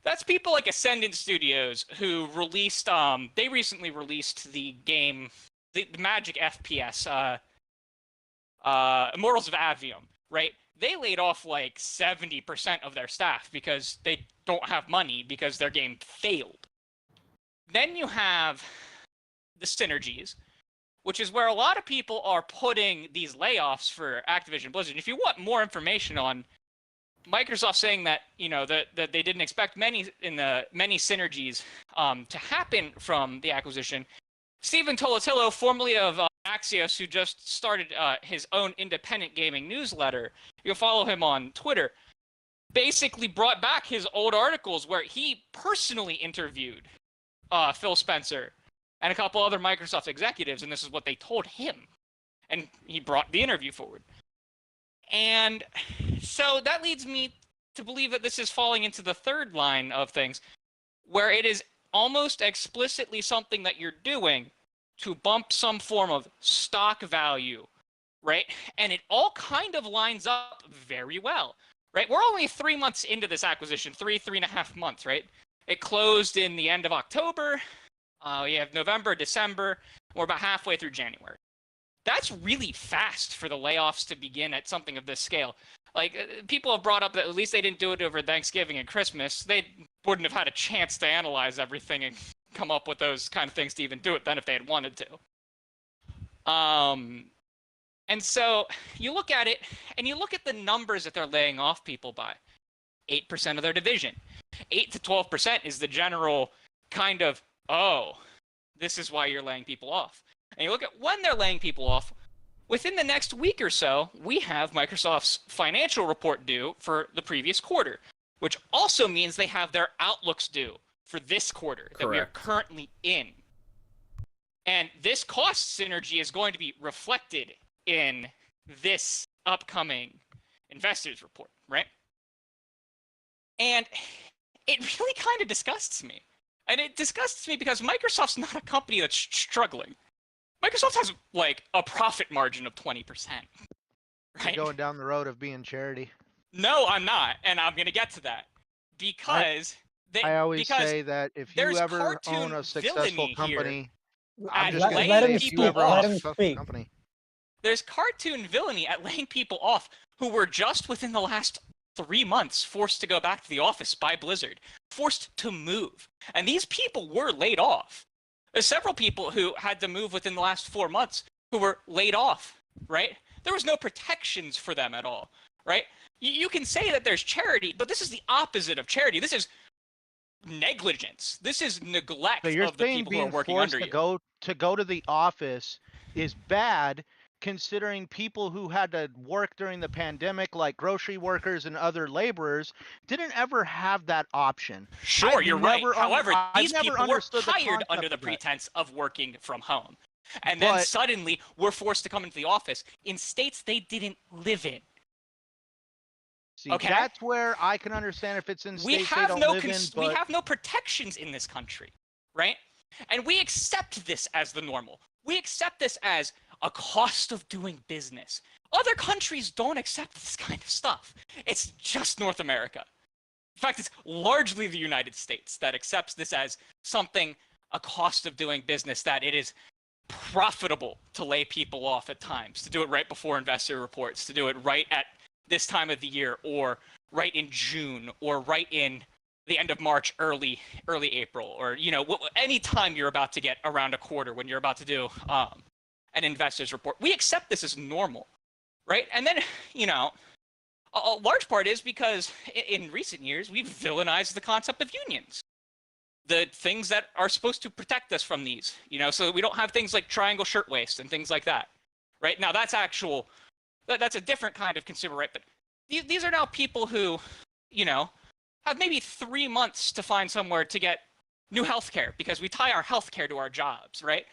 That's people like Ascendant Studios, who released, they recently released the game, the Magic FPS, Immortals of Avium, right? They laid off like 70% of their staff because they don't have money because their game failed. Then you have the synergies, which is where a lot of people are putting these layoffs for Activision Blizzard. If you want more information on Microsoft saying that, that they didn't expect many synergies to happen from the acquisition, Stephen Tolatillo, formerly of Axios, who just started his own independent gaming newsletter, you'll follow him on Twitter, basically brought back his old articles where he personally interviewed Phil Spencer and a couple other Microsoft executives, and this is what they told him. And he brought the interview forward. And so that leads me to believe that this is falling into the third line of things, where it is almost explicitly something that you're doing to bump some form of stock value, right? And it all kind of lines up very well, right? We're only 3 months into this acquisition, 3.5 months, right? It closed in the end of October. You have November, December. We're about halfway through January. That's really fast for the layoffs to begin at something of this scale. Like, people have brought up that at least they didn't do it over Thanksgiving and Christmas. They wouldn't have had a chance to analyze everything and come up with those kind of things to even do it then if they had wanted to. And so you look at it, and you look at the numbers that they're laying off people by. 8% of their division. 8 to 12% is the general kind of, oh, this is why you're laying people off. And you look at when they're laying people off, within the next week or so, we have Microsoft's financial report due for the previous quarter, which also means they have their outlooks due for this quarter that we are currently in. And this cost synergy is going to be reflected in this upcoming investors report, right? And it really kind of disgusts me. And it disgusts me because Microsoft's not a company that's struggling. Microsoft has, like, a profit margin of 20%. Right? You're going down the road of being charity. No, I'm not, and I'm going to get to that. Because I always say that if you ever own a successful company, I'm just going to say if you ever own a successful company. There's cartoon villainy at laying people off who were just within the last 3 months forced to go back to the office by Blizzard, forced to move. And these people were laid off. There's several people who had to move within the last 4 months who were laid off, right? There was no protections for them at all, right? You can say that there's charity, but this is the opposite of charity. This is negligence. This is neglect of the people who are working under you. To go to the office is bad, considering people who had to work during the pandemic, like grocery workers and other laborers, didn't ever have that option. Sure, you're right. However, these people were hired under the pretense of working from home. And then suddenly were forced to come into the office in states they didn't live in. See, that's where I can understand if it's in states they don't live in. But we have no protections in this country, right? And we accept this as the normal. We accept this as a cost of doing business. Other countries don't accept this kind of stuff. It's just North America. In fact, it's largely the United States that accepts this as something, a cost of doing business, that it is profitable to lay people off at times, to do it right before investor reports, to do it right at this time of the year, or right in June, or right in the end of March, early April, or, you know, any time you're about to get around a quarter when you're about to do an investors report. We accept this as normal, right? And then, you know, a large part is because in recent years, we've villainized the concept of unions. The things that are supposed to protect us from these, you know, so that we don't have things like triangle shirtwaist and things like that, right? Now, that's a different kind of consumer right, but these are now people who, you know, have maybe 3 months to find somewhere to get new healthcare because we tie our healthcare to our jobs, right?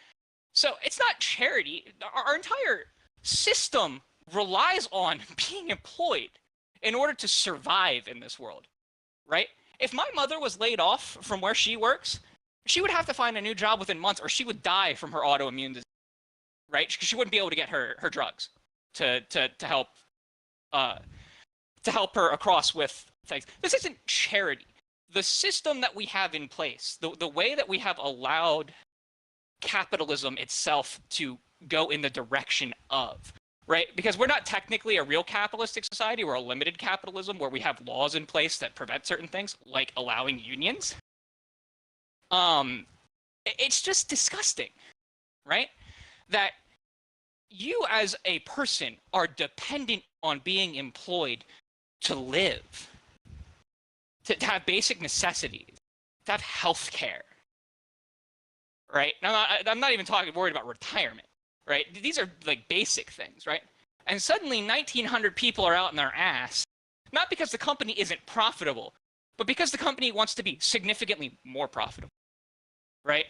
So it's not charity. Our entire system relies on being employed in order to survive in this world, right? If my mother was laid off from where she works, she would have to find a new job within months, or she would die from her autoimmune disease, right? Because she wouldn't be able to get her drugs to help her across with things. This isn't charity. The system that we have in place, the way that we have allowed capitalism itself to go in the direction of, right? Because we're not technically a real capitalistic society. We're a limited capitalism where we have laws in place that prevent certain things, like allowing unions. It's just disgusting, right? That you as a person are dependent on being employed to live, to have basic necessities, to have health care, right? Now, I'm not even worried about retirement, right? These are like basic things, right? And suddenly 1,900 people are out in their ass, not because the company isn't profitable, but because the company wants to be significantly more profitable, right?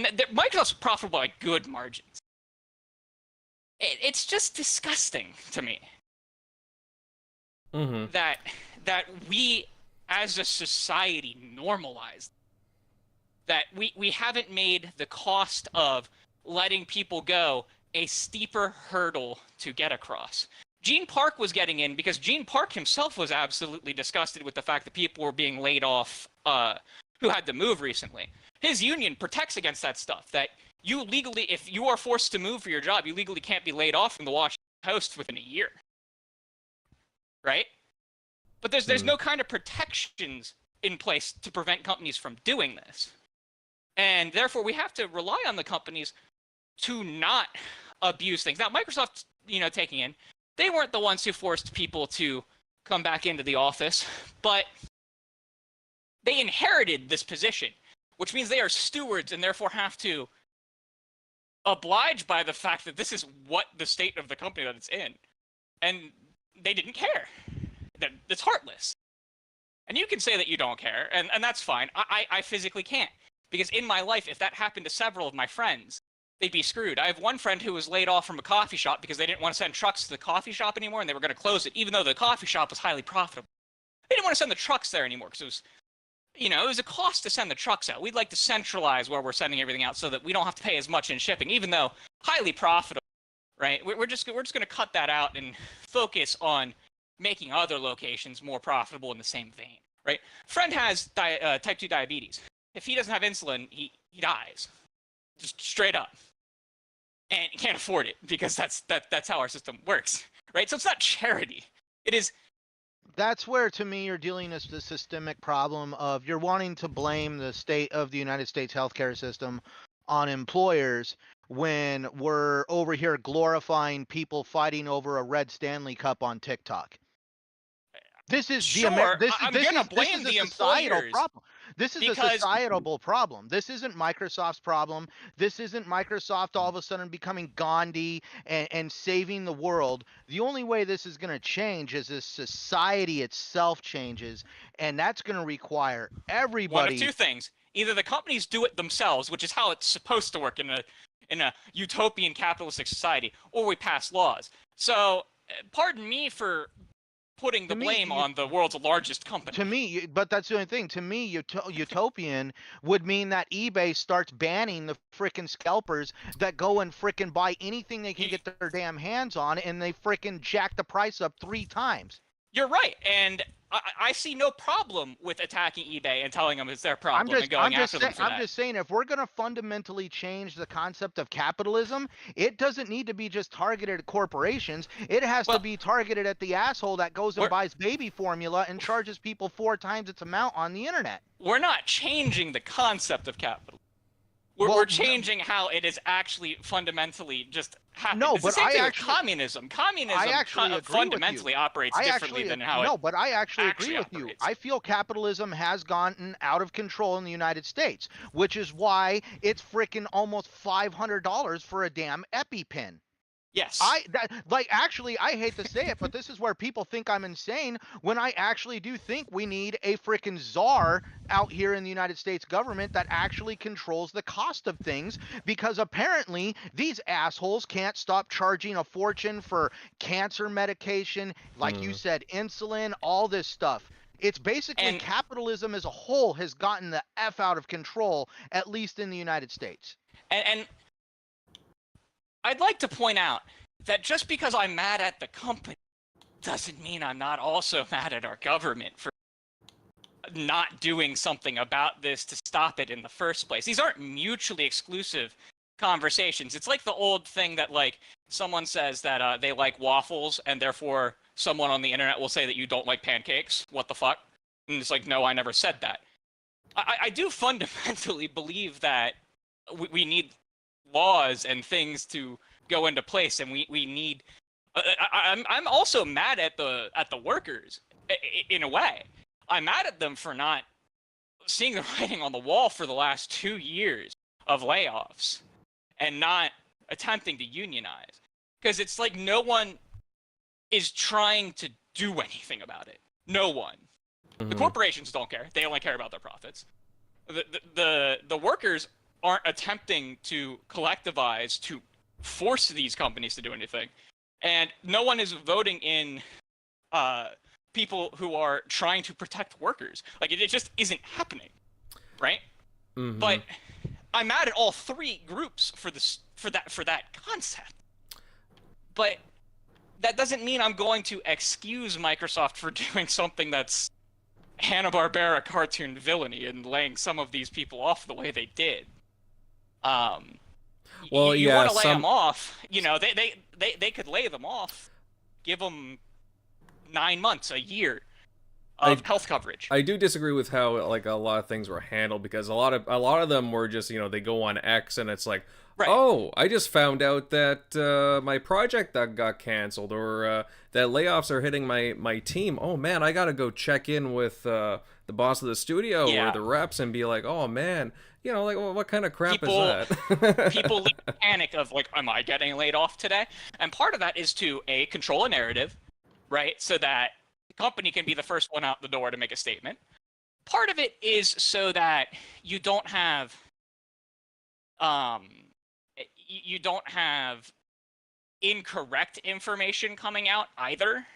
and Microsoft's profitable by good margins. It's just disgusting to me that we, as a society, normalize that we haven't made the cost of letting people go a steeper hurdle to get across. Gene Park was getting in because Gene Park himself was absolutely disgusted with the fact that people were being laid off who had to move recently. His union protects against that stuff, that you legally, if you are forced to move for your job, you legally can't be laid off from the Washington Post within a year. Right? But there's no kind of protections in place to prevent companies from doing this. And therefore, we have to rely on the companies to not abuse things. Now, Microsoft, taking in, they weren't the ones who forced people to come back into the office, but they inherited this position, which means they are stewards and therefore have to oblige by the fact that this is what the state of the company that it's in. And they didn't care. It's heartless. And you can say that you don't care, and that's fine. I physically can't. Because in my life, if that happened to several of my friends, they'd be screwed. I have one friend who was laid off from a coffee shop because they didn't want to send trucks to the coffee shop anymore, and they were going to close it, even though the coffee shop was highly profitable. They didn't want to send the trucks there anymore because it was, it was a cost to send the trucks out. We'd like to centralize where we're sending everything out so that we don't have to pay as much in shipping, even though highly profitable, right? We're just going to cut that out and focus on making other locations more profitable in the same vein, right? Friend has type 2 diabetes. If he doesn't have insulin, he dies, just straight up, and he can't afford it because that's how our system works, right? So it's not charity. It is. That's where, to me, you're dealing with the systemic problem of you're wanting to blame the state of the United States healthcare system on employers when we're over here glorifying people fighting over a red Stanley Cup on TikTok. This is sure, I'm gonna blame the societal employers. problem. This is a societal problem. This isn't Microsoft's problem. This isn't Microsoft all of a sudden becoming Gandhi and saving the world. The only way this is going to change is as society itself changes, and that's going to require everybody. One of two things: either the companies do it themselves, which is how it's supposed to work in a utopian capitalistic society, or we pass laws. So, pardon me for putting the blame on the world's largest company. To me, but that's the only thing. To me, utopian would mean that eBay starts banning the frickin' scalpers that go and frickin' buy anything they can get their damn hands on, and they frickin' jack the price up 3 times. You're right, and I see no problem with attacking eBay and telling them it's their problem and going after them for that. I'm just saying, if we're going to fundamentally change the concept of capitalism, it doesn't need to be just targeted at corporations. It has to be targeted at the asshole that goes and buys baby formula and charges people 4 times its amount on the internet. We're not changing the concept of capitalism. We're changing how it is actually fundamentally just happening. No, it's but the same thing I with communism. Communism actually fundamentally operates differently than how but I actually agree with you. I feel capitalism has gotten out of control in the United States, which is why it's freaking almost $500 for a damn EpiPen. Yes. Actually, I hate to say it, but this is where people think I'm insane when I actually do think we need a freaking czar out here in the United States government that actually controls the cost of things, because apparently these assholes can't stop charging a fortune for cancer medication, like you said, insulin, all this stuff. It's basically capitalism as a whole has gotten the F out of control, at least in the United States. And I'd like to point out that just because I'm mad at the company doesn't mean I'm not also mad at our government for not doing something about this to stop it in the first place. These aren't mutually exclusive conversations. It's like the old thing that, like, someone says that they like waffles, and therefore someone on the internet will say that you don't like pancakes. What the fuck? And it's like, no, I never said that. I do fundamentally believe that we need laws and things to go into place, and we need. I'm also mad at the workers in a way. I'm mad at them for not seeing the writing on the wall for the last 2 years of layoffs and not attempting to unionize, because it's like no one is trying to do anything about it. No one. The corporations don't care. They only care about their profits. The workers aren't attempting to collectivize to force these companies to do anything. And no one is voting in people who are trying to protect workers. Like, it just isn't happening, right? Mhm. But I'm mad at all three groups for that concept. But that doesn't mean I'm going to excuse Microsoft for doing something that's Hanna-Barbera cartoon villainy and laying some of these people off the way they did. Well, you yeah, want to lay some- them off. You know, they could lay them off, give them 9 months, a year of health coverage. I do disagree with how like a lot of things were handled, because a lot of them were just, you know, they go on X and it's like, Right. oh, I just found out that my project that got canceled, or that layoffs are hitting my team. Oh man, I gotta go check in with the boss of the studio Yeah. or the reps and be like, oh man, you know, like what kind of crap People- is that? People leave the panic of like, am I getting laid off today? And part of that is to control a narrative, right? So that the company can be the first one out the door to make a statement. Part of it is so that you don't have incorrect information coming out either.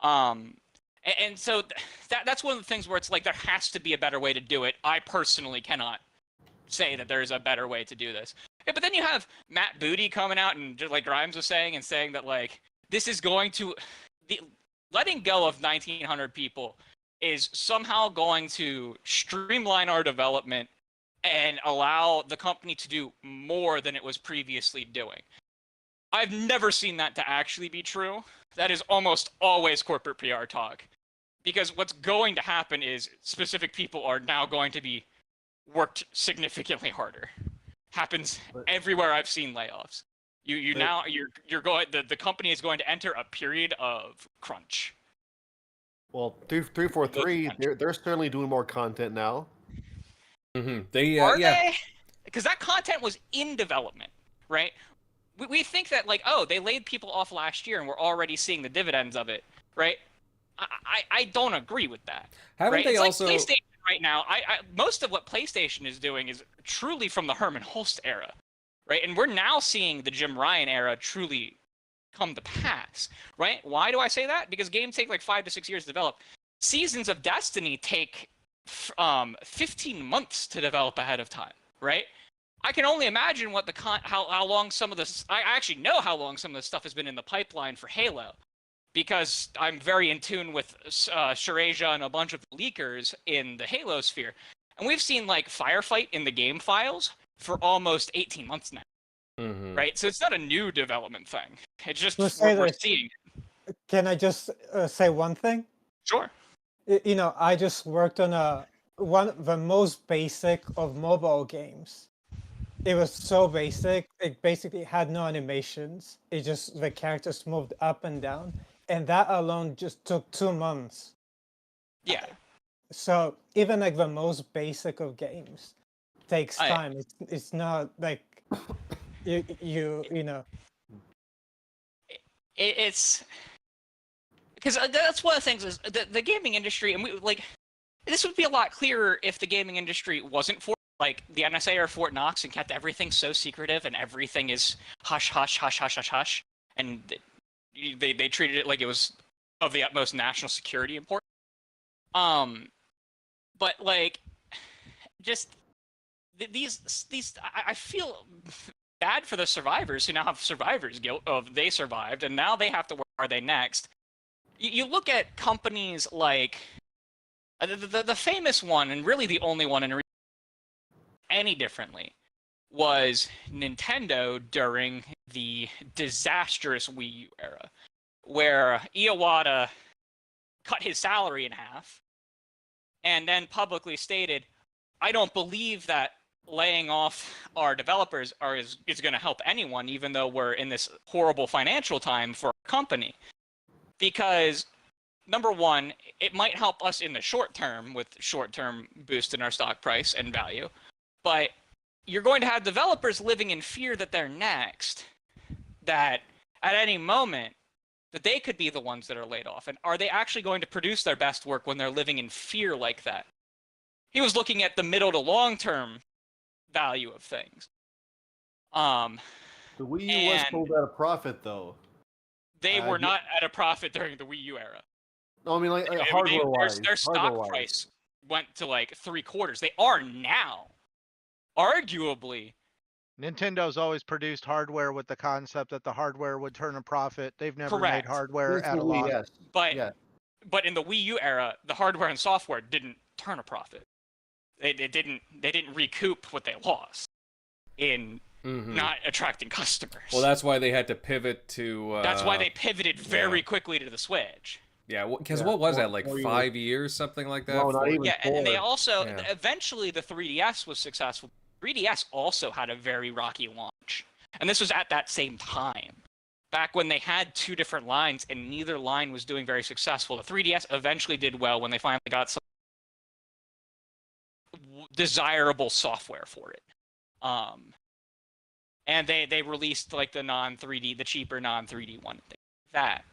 And so that's one of the things where it's like there has to be a better way to do it. I personally cannot say that there's a better way to do this. Yeah, but then you have Matt Booty coming out and just like Grimes was saying, and saying that like this is going to letting go of 1,900 people is somehow going to streamline our development and allow the company to do more than it was previously doing. I've never seen that to actually be true. That is almost always corporate PR talk. Because what's going to happen is specific people are now going to be worked significantly harder. Happens everywhere I've seen layoffs. You're going the company is going to enter a period of crunch. Well, 343, they're certainly doing more content now. Mm-hmm. Are they? Because that content was in development, right? We think that like, oh, they laid people off last year and we're already seeing the dividends of it, right? I don't agree with that. Haven't right? they It's also like PlayStation right now? Most of what PlayStation is doing is truly from the Herman Hulst era, right? And we're now seeing the Jim Ryan era truly come to pass, right? Why do I say that? Because games take like 5 to 6 years to develop. Seasons of Destiny take 15 months to develop ahead of time, right? I can only imagine what how long some of this. I actually know how long some of this stuff has been in the pipeline for Halo, because I'm very in tune with Sharasia and a bunch of leakers in the Halo sphere, and we've seen like Firefight in the game files for almost 18 months now, right? So it's not a new development thing. It's just we're seeing it. Can I just say one thing? Sure. You know, I just worked on the most basic of mobile games. It was so basic. It basically had no animations. It just the characters moved up and down, and that alone just took 2 months. Yeah. So even like the most basic of games takes time. It's not like you know. It's because that's one of the things is the gaming industry, and this would be a lot clearer if the gaming industry wasn't for like the NSA or Fort Knox and kept everything so secretive and everything is hush hush hush hush hush hush, and they treated it like it was of the utmost national security importance. But like just these I feel bad for the survivors who now have survivor's guilt of they survived and now they have to, where are they next? You look at companies like the famous one, and really the only one in any differently, was Nintendo during the disastrous Wii U era, where Iwata cut his salary in half and then publicly stated, I don't believe that laying off our developers is going to help anyone, even though we're in this horrible financial time for our company. Because, number one, it might help us in the short term with short-term boost in our stock price and value. But you're going to have developers living in fear that they're next, that at any moment, that they could be the ones that are laid off. And are they actually going to produce their best work when they're living in fear like that? He was looking at the middle to long term value of things. The Wii U was and- sold at a profit, though. They were you- not at a profit during the Wii U era. No, I mean, like I mean, hardware-wise. their stock hardware-wise. price went to like 3/4. They are now, arguably. Nintendo's always produced hardware with the concept that the hardware would turn a profit. They've never Correct. made hardware Since at the a Wii, loss. yes. But Yeah. but in the Wii U era, the hardware and software didn't turn a profit. They didn't recoup what they lost in not attracting customers. Well, that's why they had to pivot to. That's why they pivoted very quickly to the Switch. Yeah, because Yeah, what was 4 that, like 4 years. 5 years, something like that? No, not even Yeah, and they 4. also Yeah. eventually the 3DS was successful. 3DS also had a very rocky launch, and this was at that same time, back when they had 2 different lines and neither line was doing very successful. The 3DS eventually did well when they finally got some desirable software for it. And they released like the non-3D, the cheaper non-3D one, thing like that.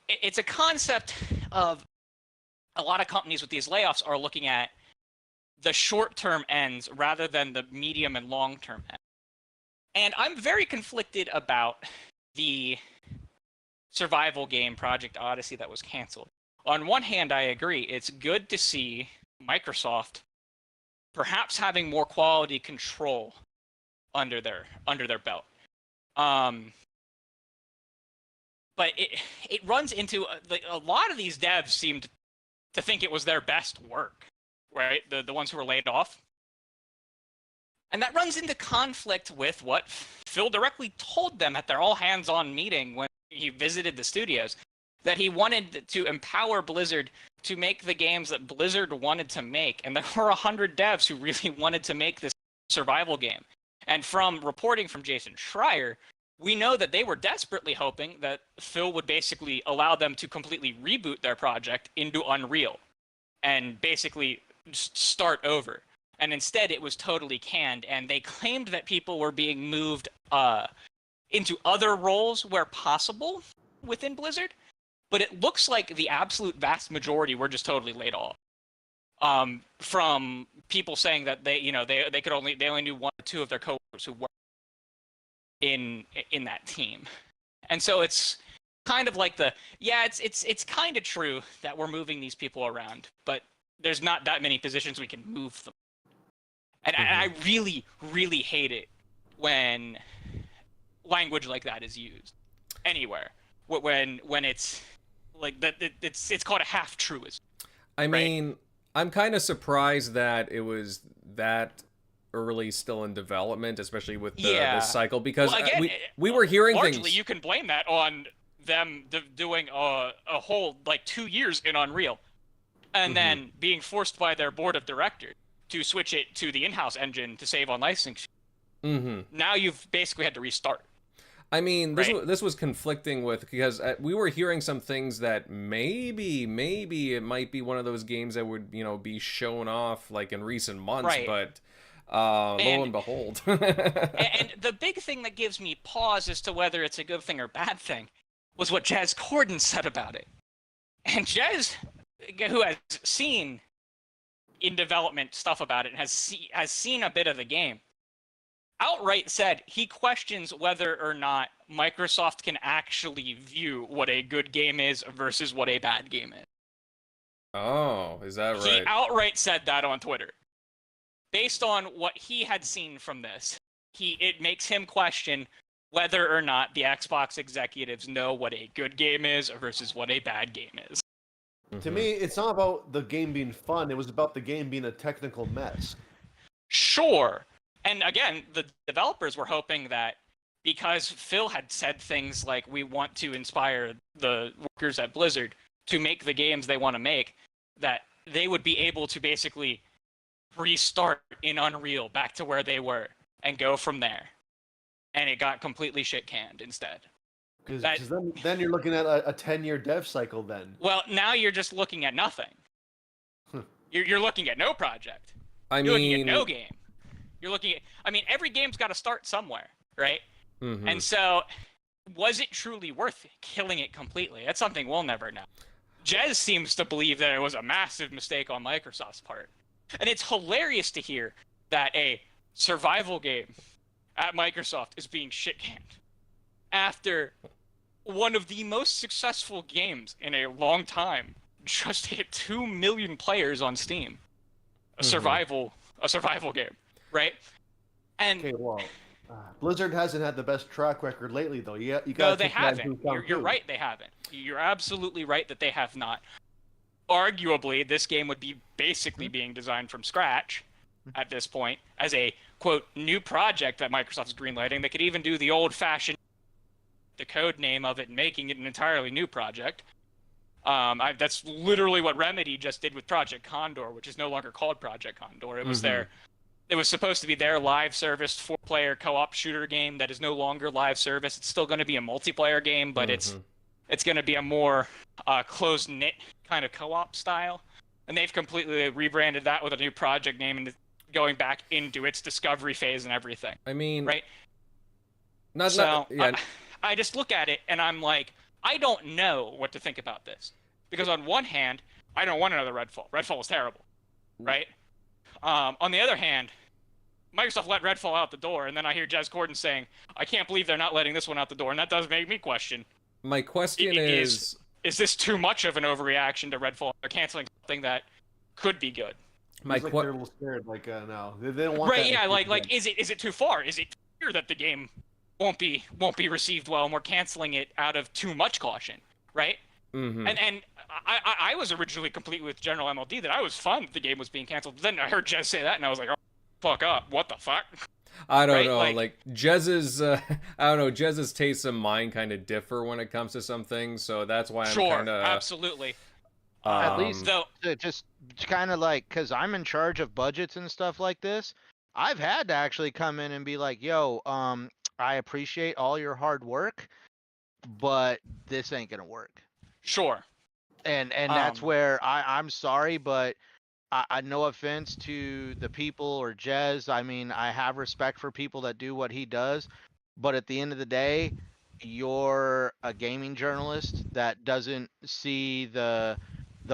It's a concept of a lot of companies with these layoffs are looking at the short-term ends rather than the medium and long-term ends. And I'm very conflicted about the survival game Project Odyssey that was canceled. On one hand, I agree. It's good to see Microsoft perhaps having more quality control under their belt. But it runs into a lot of these devs seemed to think it was their best work, right? The ones who were laid off. And that runs into conflict with what Phil directly told them at their all-hands-on meeting when he visited the studios, that he wanted to empower Blizzard to make the games that Blizzard wanted to make. And there were 100 devs who really wanted to make this survival game. And from reporting from Jason Schreier, we know that they were desperately hoping that Phil would basically allow them to completely reboot their project into Unreal and basically just start over. And instead, it was totally canned, and they claimed that people were being moved into other roles where possible within Blizzard, but it looks like the absolute vast majority were just totally laid off. From people saying that they only knew 1 or 2 of their coworkers who worked in that team. And so it's kind of like it's kind of true that we're moving these people around, but there's not that many positions we can move them. And I really, really hate it when language like that is used anywhere. When it's like that, it's called a half-truism. I mean, I'm kind of surprised that it was that early still in development, especially with this cycle, because we were hearing largely things. You can blame that on them doing a whole 2 years in Unreal, and then being forced by their board of directors to switch it to the in-house engine to save on licensing. Now you've basically had to restart. I mean, this was conflicting with, because we were hearing some things that maybe it might be one of those games that would be shown off like in recent months, but lo and behold. And the big thing that gives me pause as to whether it's a good thing or bad thing was what Jez Corden said about it. And Jez, who has seen in development stuff about it and has seen a bit of the game, outright said he questions whether or not Microsoft can actually view what a good game is versus what a bad game is. Oh, is that right? He outright said that on Twitter. Based on what he had seen from this, it makes him question whether or not the Xbox executives know what a good game is versus what a bad game is. To me, it's not about the game being fun. It was about the game being a technical mess. Sure. And again, the developers were hoping that because Phil had said things like, we want to inspire the workers at Blizzard to make the games they want to make, that they would be able to basically restart in Unreal back to where they were and go from there. And it got completely shit-canned instead. Because then you're looking at a 10-year dev cycle then. Well, now you're just looking at nothing. You're looking at no project. You're looking at no game. You're looking at... I mean, every game's got to start somewhere, right? And so, was it truly worth killing it completely? That's something we'll never know. Jez seems to believe that it was a massive mistake on Microsoft's part. And it's hilarious to hear that a survival game at Microsoft is being shit-canned after one of the most successful games in a long time just hit 2 million players on Steam. A survival game, right? And Okay, well, Blizzard hasn't had the best track record lately, though. You got no, they haven't. You're right, they haven't. You're absolutely right that they have not. Arguably, this game would be basically being designed from scratch at this point as a, quote, new project that Microsoft's greenlighting. They could even do the old-fashioned, the code name of it, and making it an entirely new project. That's literally what Remedy just did with Project Condor, which is no longer called Project Condor. It was it was supposed to be their live service 4-player co-op shooter game that is no longer live service. It's still going to be a multiplayer game, but it's going to be a more close-knit kind of co-op style. And they've completely rebranded that with a new project name and going back into its discovery phase and everything. I mean, right? I just look at it and I'm like, I don't know what to think about this. Because on one hand, I don't want another Redfall. Redfall was terrible, right? On the other hand, Microsoft let Redfall out the door, and then I hear Jez Corden saying, I can't believe they're not letting this one out the door, and that does make me question. My question is this too much of an overreaction to Redfall? They're canceling something that could be good. They're a little scared, no. They don't want right, yeah, like is it too far? Is it clear that the game won't be received well, and we're canceling it out of too much caution, right? And I was originally completely with GeneralMLD that I was fine that the game was being canceled. But then I heard Jez say that, and I was like, oh, fuck up. What the fuck? I don't know. Like Jez's, I don't know. Jez's tastes and mine kind of differ when it comes to some things, so that's why I'm kind of absolutely. At least just kind of like, because I'm in charge of budgets and stuff like this, I've had to actually come in and be like, yo, I appreciate all your hard work, but this ain't gonna work. Sure. And that's where I'm sorry, but I no offense to the people or Jez. I mean, I have respect for people that do what he does, but at the end of the day, you're a gaming journalist that doesn't see the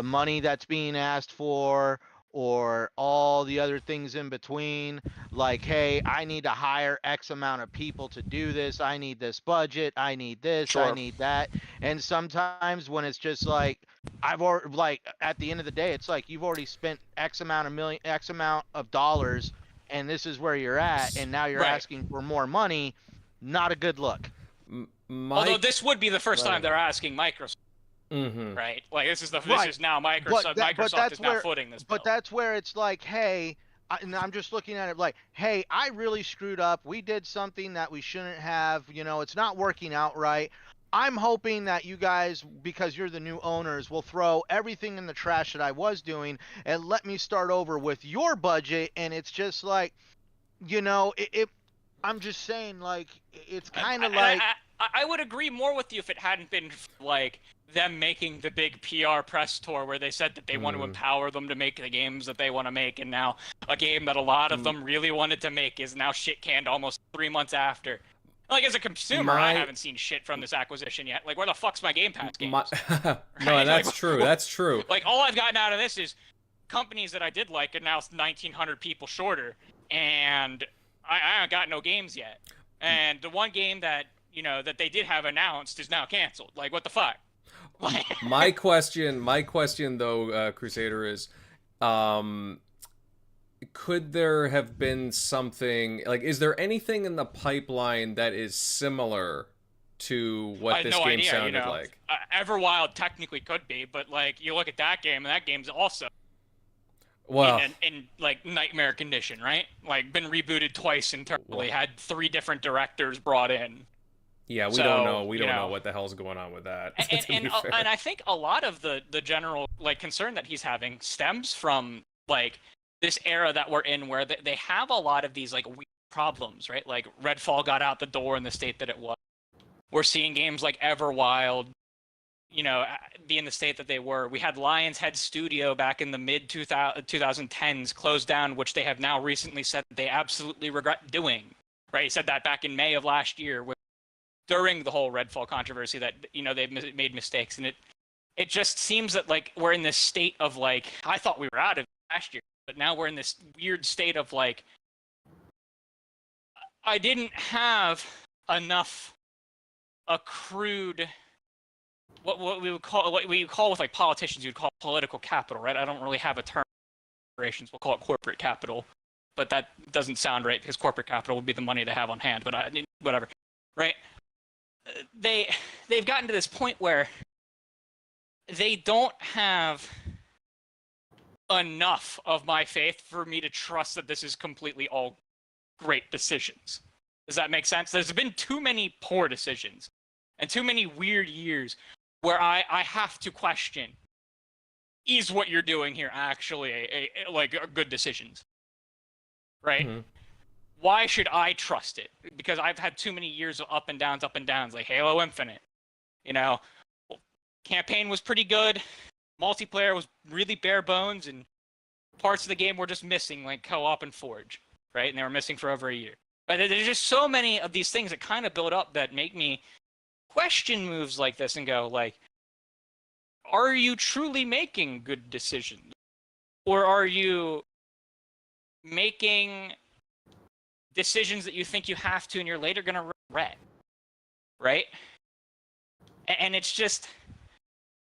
money that's being asked for or all the other things in between. Like, hey, I need to hire X amount of people to do this. I need this budget. I need this. Sure. I need that. And sometimes when it's just like, I've already, like, at the end of the day, it's like you've already spent X amount of dollars, and this is where you're at, and now you're asking for more money. Not a good look. Although this would be the first time they're asking Microsoft. Right? Like, this is now Microsoft. Microsoft is now footing this bill. But that's where it's like, hey, and I'm just looking at it like, hey, I really screwed up. We did something that we shouldn't have. You know, it's not working out right. I'm hoping that you guys, because you're the new owners, will throw everything in the trash that I was doing and let me start over with your budget. And it's just like, you know, I'm just saying, like, it's kind of like... I would agree more with you if it hadn't been, like, them making the big PR press tour where they said that they want to empower them to make the games that they want to make, and now a game that a lot of them really wanted to make is now shit-canned almost 3 months after. Like, as a consumer, I haven't seen shit from this acquisition yet. Like, where the fuck's my Game Pass games? No, that's true. That's true. Like, all I've gotten out of this is companies that I did like are now 1,900 people shorter, and I haven't got no games yet. And the one game that, you know, that they did have announced is now canceled. Like, what the fuck? My question though, Crusader, is, could there have been something, like, is there anything in the pipeline that is similar to what this game sounded like? Everwild technically could be, but, like, you look at that game, and that game's also in like nightmare condition, right? Like, been rebooted twice internally, had 3 different directors brought in. Yeah, we don't know. We don't know what the hell's going on with that. And I think a lot of the general, like, concern that he's having stems from, like, this era that we're in, where they have a lot of these, like, weird problems, right? Like, Redfall got out the door in the state that it was. We're seeing games like Everwild, you know, be in the state that they were. We had Lion's Head Studio back in the mid 2010s closed down, which they have now recently said that they absolutely regret doing. Right? He said that back in May of last year, during the whole Redfall controversy, that, you know, they've made mistakes, and it just seems that, like, we're in this state of, like, I thought we were out of it last year, but now we're in this weird state of, like, I didn't have enough accrued what we call with like politicians, you'd call political capital, right? I don't really have a term for corporations. We'll call it corporate capital, but that doesn't sound right because corporate capital would be the money they have on hand. But whatever, right? They've gotten to this point where they don't have enough of my faith for me to trust that this is completely all great decisions. Does that make sense? There's been too many poor decisions and too many weird years where I have to question, is what you're doing here actually a good decisions? Right? Mm-hmm. Why should I trust it? Because I've had too many years of up and downs, like Halo Infinite. You know, campaign was pretty good. Multiplayer was really bare bones, and parts of the game were just missing, like co-op and Forge, right? And they were missing for over a year. But there's just so many of these things that kind of build up that make me question moves like this and go, like, are you truly making good decisions? Or are you making decisions that you think you have to and you're later going to regret, right? And it's just,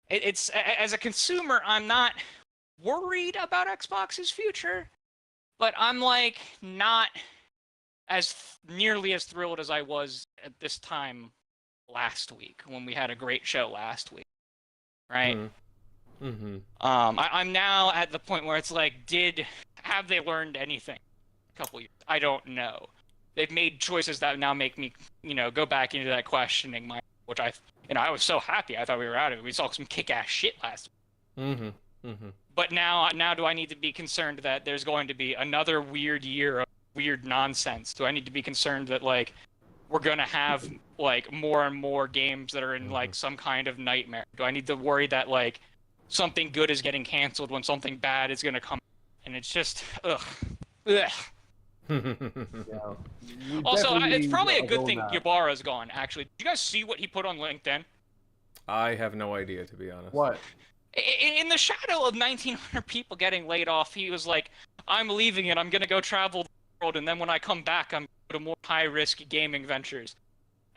it's as a consumer, I'm not worried about Xbox's future, but I'm like not as nearly as thrilled as I was at this time last week when we had a great show last week, right? Mm-hmm. I'm now at the point where it's like, have they learned anything? A couple years, I don't know. They've made choices that now make me, go back into that questioning mind, which I was so happy. I thought we were out of it. We saw some kick-ass shit last week. Mm-hmm. Mm-hmm. But now do I need to be concerned that there's going to be another weird year of weird nonsense? Do I need to be concerned that, like, we're going to have, like, more and more games that are in, like, some kind of nightmare? Do I need to worry that, like, something good is getting canceled when something bad is going to come? And it's just, ugh. Yeah. Also, it's probably a good thing Ybarra's gone, actually. Did you guys see what he put on LinkedIn? I have no idea, to be honest. What? In the shadow of 1,900 people getting laid off, he was like, I'm leaving and I'm going to go travel the world, and then when I come back, I'm going to go to more high-risk gaming ventures.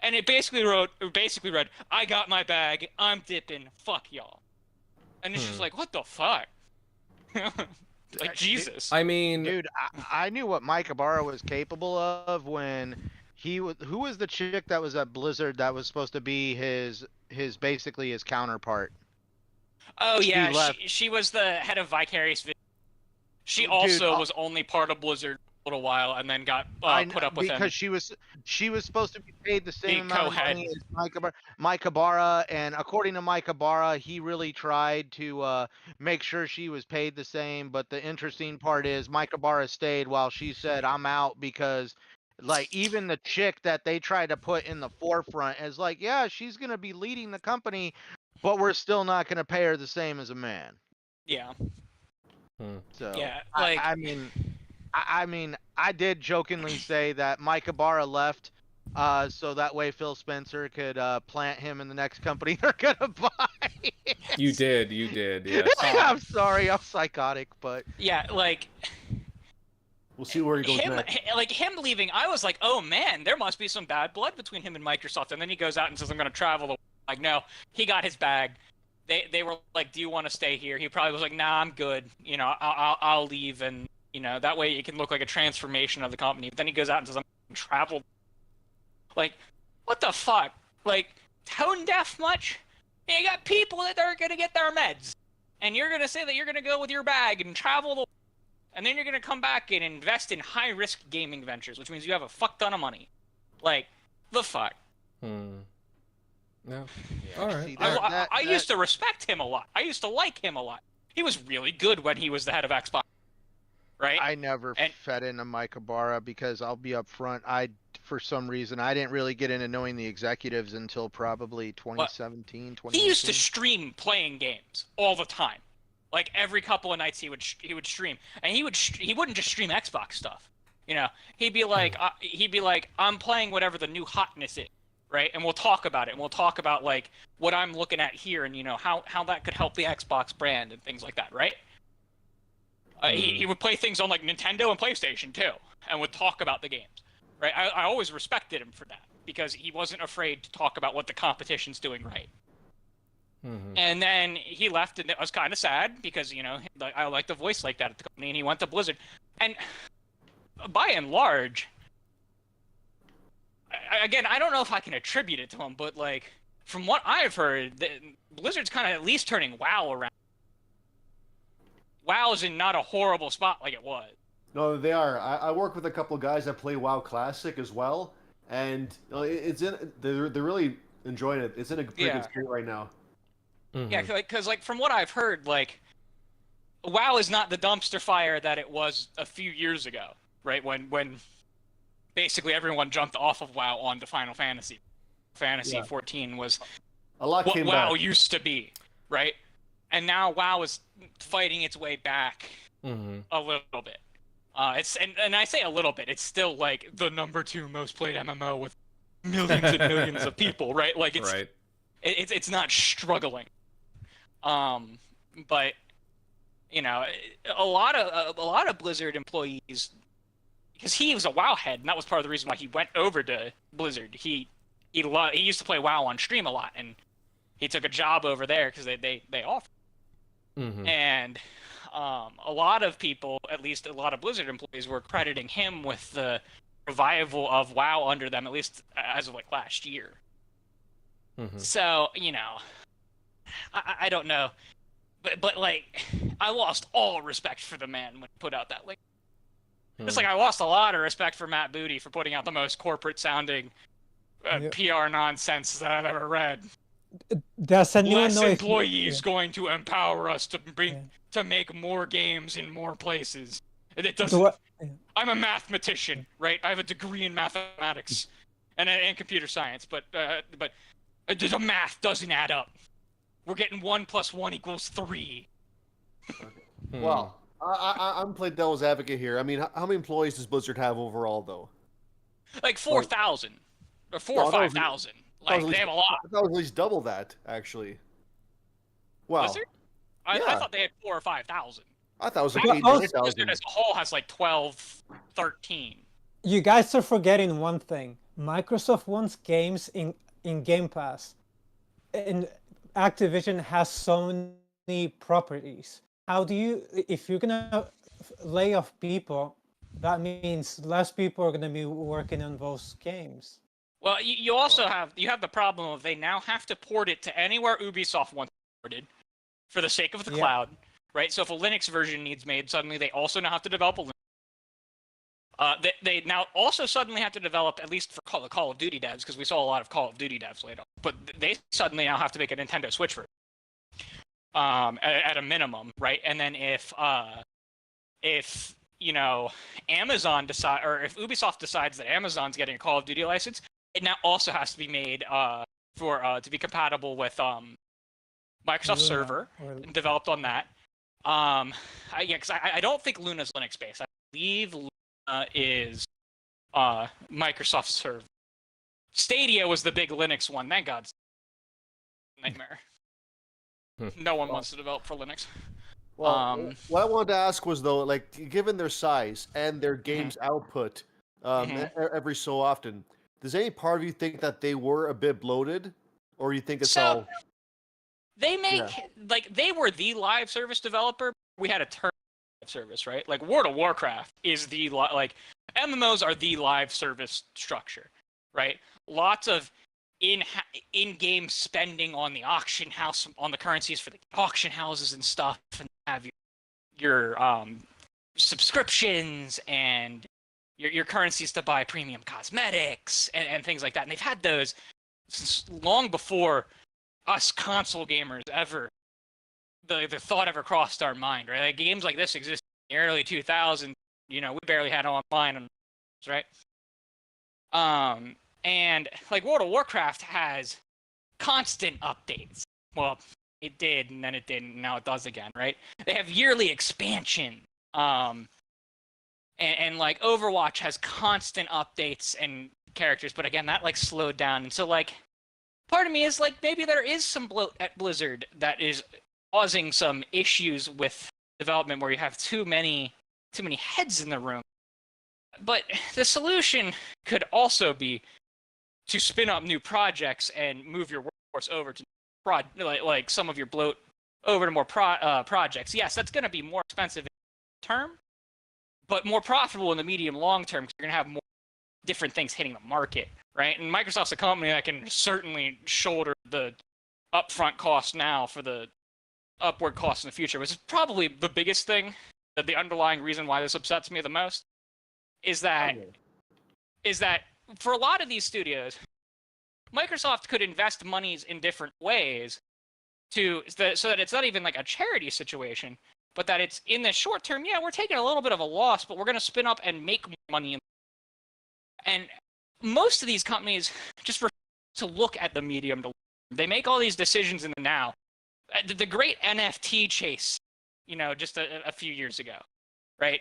And it basically read, I got my bag, I'm dipping, fuck y'all. And it's just like, what the fuck? Like, Jesus. I mean... Dude, I knew what Mike Ybarra was capable of when who was the chick that was at Blizzard that was supposed to be his basically his counterpart? Oh, yeah, she was the head of Vicarious Vision. She also was only part of Blizzard a little while and then got put up with him. Because she was supposed to be paid the same amount of money as Mike Ybarra, and according to Mike Ybarra, he really tried to make sure she was paid the same. But the interesting part is Mike Ybarra stayed while she said, I'm out, because like even the chick that they tried to put in the forefront is like, yeah, she's going to be leading the company, but we're still not going to pay her the same as a man. Yeah. So yeah, like I mean, I did jokingly say that Mike Ybarra left so that way Phil Spencer could plant him in the next company they're gonna buy. You did, yes. I'm sorry, I'm psychotic, but yeah, like we'll see where he goes next. Like him leaving, I was like, oh man, there must be some bad blood between him and Microsoft. And then he goes out and says, I'm gonna travel. Like, no, he got his bag. They were like, do you want to stay here? He probably was like, nah, I'm good. I'll leave, and that way it can look like a transformation of the company. But then he goes out and says, I'm gonna travel. Like, what the fuck? Like, tone deaf much? You got people that are gonna get their meds, and you're gonna say that you're gonna go with your bag and travel the, and then you're gonna come back and invest in high-risk gaming ventures, which means you have a fuck ton of money. Like, the fuck. No. All right. See, I used to respect him a lot. I used to like him a lot. He was really good when he was the head of Xbox, right? I never fed into Mike Ybarra because I'll be up front. For some reason, I didn't really get into knowing the executives until probably 2017, 2018. He used to stream playing games all the time. Like every couple of nights he would stream, and he wouldn't just stream Xbox stuff. He'd be like, I'm playing whatever the new hotness is. Right, and we'll talk about it, and we'll talk about like what I'm looking at here, and how that could help the Xbox brand and things like that, right? He would play things on like Nintendo and PlayStation too, and would talk about the games, right? I always respected him for that because he wasn't afraid to talk about what the competition's doing right. Mm-hmm. And then he left, and it was kind of sad because, you know, I liked a voice like that at the company, and he went to Blizzard. And by and large, again, I don't know if I can attribute it to him, but, like, from what I've heard, Blizzard's kind of at least turning WoW around. WoW's in not a horrible spot like it was. No, they are. I work with a couple of guys that play WoW Classic as well, and they're really enjoying it. It's in a pretty good state right now. Mm-hmm. Yeah, because like from what I've heard, like WoW is not the dumpster fire that it was a few years ago, right? When basically everyone jumped off of WoW onto Final Fantasy. Fantasy 14 was a lot what came WoW back. used to be, right? And now WoW is fighting its way back a little bit. And I say a little bit. It's still like the number 2 most played MMO with millions and millions of people, right? Like it's not struggling. But you know, a lot of Blizzard employees, because he was a WoW head, and that was part of the reason why he went over to Blizzard. He used to play WoW on stream a lot, and he took a job over there because they offered. And a lot of people, at least a lot of Blizzard employees, were crediting him with the revival of WoW under them, at least as of like last year. So, you know, I don't know, but like, I lost all respect for the man when he put out that link. It's like I lost a lot of respect for Matt Booty for putting out the most corporate-sounding PR nonsense that I've ever read. Does anyone Less know if employees going to empower us to make more games in more places. It doesn't. I'm a mathematician, right? I have a degree in mathematics and computer science, but the math doesn't add up. We're getting 1 + 1 = 3. Well, I'm playing devil's advocate here. I mean, how many employees does Blizzard have overall, though? Like 4,000 or 4 or 5,000. Like they have a lot. I thought it was at least double that, actually. Wow. Blizzard? I thought they had 4,000 or 5,000. I thought it was like Blizzard 8,000. as a whole has like 12, 13. You guys are forgetting one thing. Microsoft wants games in Game Pass. And Activision has so many properties. How do you, if you're gonna lay off people, that means less people are gonna be working on those games. Well, you also have the problem of they now have to port it to anywhere Ubisoft wants it ported for the sake of the cloud, right? So if a Linux version needs made, suddenly they also now have to develop a Linux. They now also suddenly have to develop, at least for the Call of Duty devs, because we saw a lot of Call of Duty devs laid off, but they suddenly now have to make a Nintendo Switch version. At a minimum, right? And then if you know Amazon if Ubisoft decides that Amazon's getting a Call of Duty license, it now also has to be made to be compatible with Microsoft Server, developed on that. Because I don't think Luna's Linux based. I believe Luna is Microsoft Server. Stadia was the big Linux one. Thank God. Nightmare. No one wants to develop for Linux. Well, what I wanted to ask was, though, like, given their size and their games output every so often, does any part of you think that they were a bit bloated, or you think it's all? They make like they were the live service developer. We had a turn service, right? Like World of Warcraft is the like MMOs are the live service structure, right? Lots of in-game spending on the auction house, on the currencies for the auction houses and stuff, and have your subscriptions and your currencies to buy premium cosmetics and things like that. And they've had those since long before us console gamers ever the thought ever crossed our mind, right? Like games like this existed in the early 2000s. You know, we barely had online, right? And like World of Warcraft has constant updates. Well, it did, and then it didn't, and now it does again, right? They have yearly expansion. And like Overwatch has constant updates and characters, but again, that like slowed down. And so like part of me is like maybe there is some bloat at Blizzard that is causing some issues with development where you have too many heads in the room. But the solution could also be to spin up new projects and move your workforce over to like some of your bloat over to more projects. Yes, that's going to be more expensive in the term, but more profitable in the medium long term because you're going to have more different things hitting the market, right? And Microsoft's a company that can certainly shoulder the upfront cost now for the upward cost in the future, which is probably the biggest thing, that the underlying reason why this upsets me the most is that for a lot of these studios, Microsoft could invest monies in different ways so that it's not even like a charity situation, but that it's in the short term, yeah, we're taking a little bit of a loss, but we're going to spin up and make more money. And most of these companies just refuse to look at the medium to long term. They make all these decisions in the now. The great NFT chase, just a few years ago, right?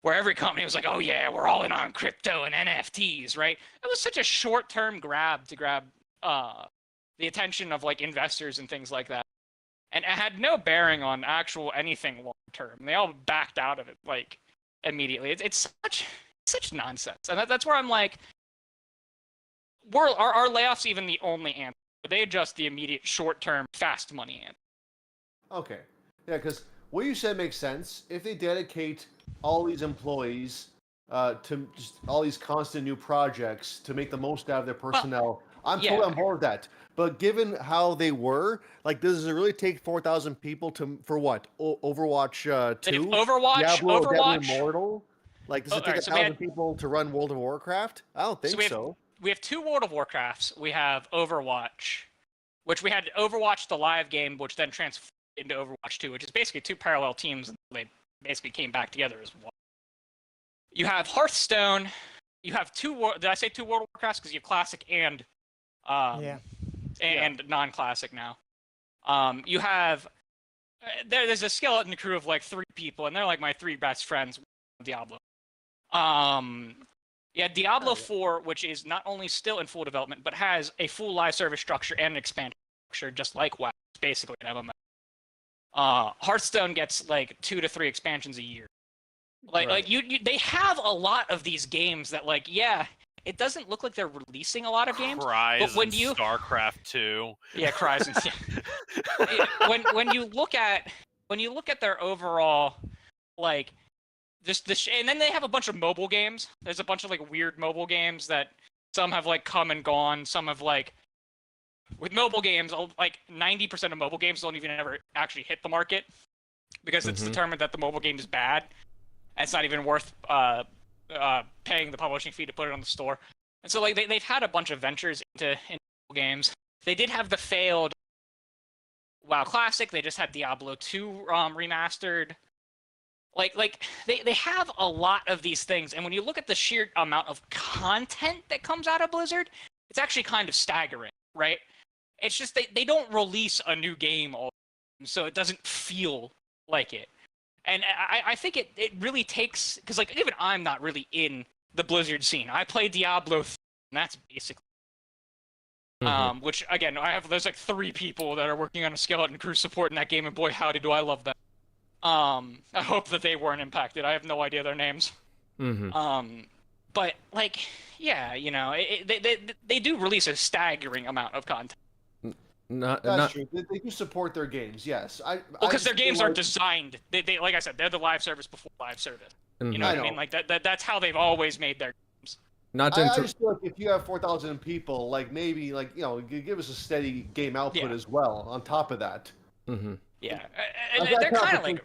Where every company was like, oh yeah, we're all in on crypto and NFTs, right? It was such a short-term grab to grab the attention of like investors and things like that. And it had no bearing on actual anything long-term. They all backed out of it like immediately. It's such nonsense. And that's where I'm like, are layoffs even the only answer? Are they just the immediate short-term fast money answer? Okay. Yeah, because what you said makes sense. If they dedicate all these employees to just all these constant new projects to make the most out of their personnel, I'm totally on board with that. But given how they were, like, does it really take 4,000 people for what? Overwatch 2? Diablo Immortal? Like, does it take 1,000 people to run World of Warcraft? I don't think so. We have 2 World of Warcrafts. We have Overwatch, which we had Overwatch the live game, which then transformed into Overwatch 2, which is basically 2 parallel teams. And they basically came back together as one. You have Hearthstone. You have 2. Did I say 2 World of Warcrafts? Because you have classic and non-classic now. You have there's a skeleton crew of like 3 people, and they're like my 3 best friends. Diablo. Diablo 4, which is not only still in full development, but has a full live service structure and an expansion structure, just like WoW. It's basically an MMO. Hearthstone gets like 2 to 3 expansions a year. They have a lot of these games that it doesn't look like they're releasing a lot of games. But when StarCraft 2. Yeah, Cries and when you look at their overall and then they have a bunch of mobile games. There's a bunch of like weird mobile games that some have like come and gone. Some have with mobile games, like 90% of mobile games don't even ever actually hit the market because it's determined that the mobile game is bad. And it's not even worth paying the publishing fee to put it on the store. And so they've had a bunch of ventures into mobile games. They did have the failed WoW Classic. They just had Diablo 2 remastered. They have a lot of these things, and when you look at the sheer amount of content that comes out of Blizzard, it's actually kind of staggering, right? It's just they don't release a new game all the time, so it doesn't feel like it. And I think it really takes, because even I'm not really in the Blizzard scene. I play Diablo 3, and that's basically which again there's 3 people that are working on a skeleton crew supporting that game, and boy howdy do I love that. I hope that they weren't impacted. I have no idea their names. But they do release a staggering amount of content. That's true. They do support their games, yes. Because their games are designed. They like I said, they're the live service before live service. You know what I mean? That's how they've always made their games. I just feel like if you have 4,000 people, maybe give us a steady game output as well on top of that. Yeah, and they're kind of like,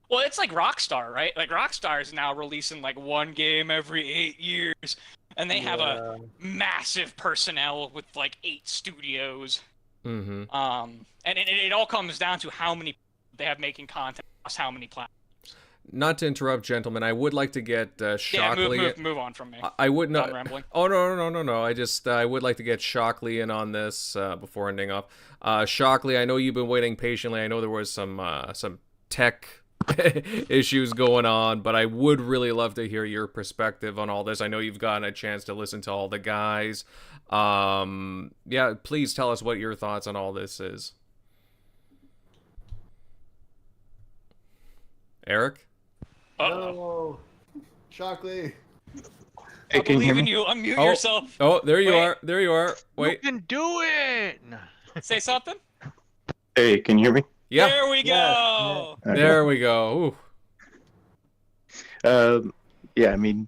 well, it's like Rockstar, right? Like Rockstar is now releasing 1 game every 8 years, and they have a massive personnel with 8 studios. And it all comes down to how many they have making content across how many platforms. Not to interrupt, gentlemen, I would like to get Shockley. Yeah, move on from me. I would not. Rambling. Oh no! I would like to get Shockley in on this before ending up. Shockley, I know you've been waiting patiently. I know there was some tech issues going on, but I would really love to hear your perspective on all this. I know you've gotten a chance to listen to all the guys. Please tell us what your thoughts on all this is. Eric? No, Shockley. Hey, I can you hear believe in me? you. Unmute Oh. yourself. Oh, there you Wait. are. There you are. Wait. You can do it. Say something. Hey, can you hear me? Yeah. There we Yes, go. Okay. There we go. Ooh. Yeah, I mean,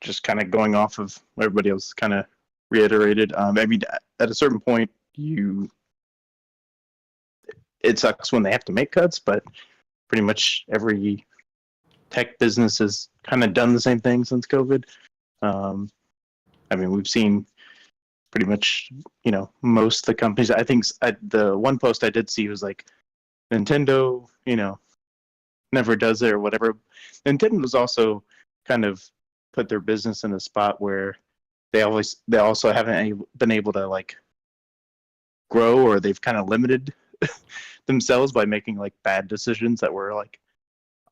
just kind of going off of what everybody else kind of reiterated. I mean, at a certain point, it sucks when they have to make cuts, but pretty much every tech business has kind of done the same thing since COVID. I mean, we've seen pretty much, most of the companies. I think the one post I did see was like Nintendo, never does it or whatever. Nintendo's also kind of put their business in a spot where they also haven't been able to like grow, or they've kind of limited themselves by making like bad decisions that were like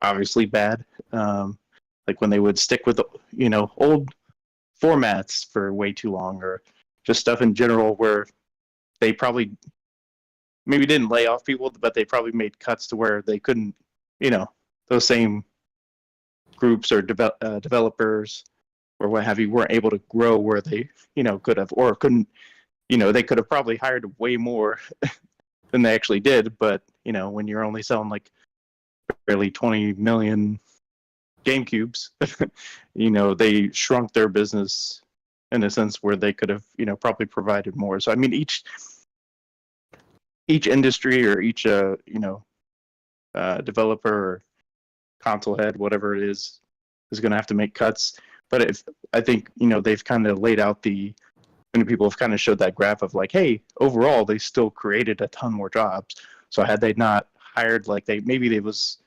obviously bad. Like when they would stick with old formats for way too long, or just stuff in general where they probably maybe didn't lay off people, but they probably made cuts to where they couldn't, those same groups or developers or what have you weren't able to grow where they, could have, or couldn't, they could have probably hired way more than they actually did. But, when you're only selling like barely 20 million GameCubes, they shrunk their business in a sense where they could have, probably provided more. So, I mean, each industry or each, developer or console head, whatever it is going to have to make cuts. But I think, they've kind of laid out many people have kind of showed that graph of like, hey, overall, they still created a ton more jobs. So had they not hired, like maybe they was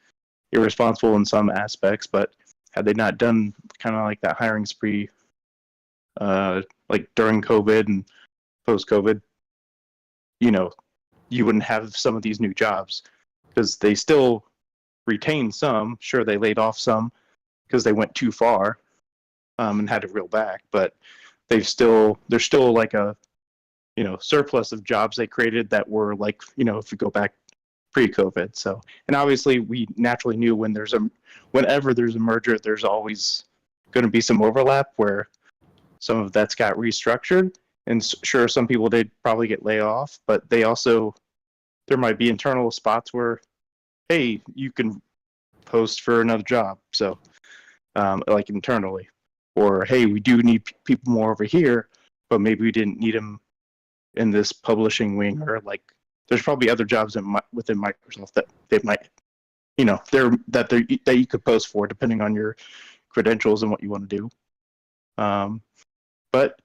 irresponsible in some aspects, but had they not done kind of like that hiring spree, like during COVID and post-COVID, you wouldn't have some of these new jobs, because they still retained some. Sure, they laid off some because they went too far and had to reel back, but there's still like a surplus of jobs they created that were like, if you go back pre-COVID. So, and obviously we naturally knew whenever there's a merger, there's always going to be some overlap where some of that's got restructured. And sure, some people did probably get laid off, but there might be internal spots where, hey, you can post for another job. So, like internally, or hey, we do need people more over here, but maybe we didn't need them in this publishing wing, or like there's probably other jobs within Microsoft that they might, that you could post for depending on your credentials and what you want to do. But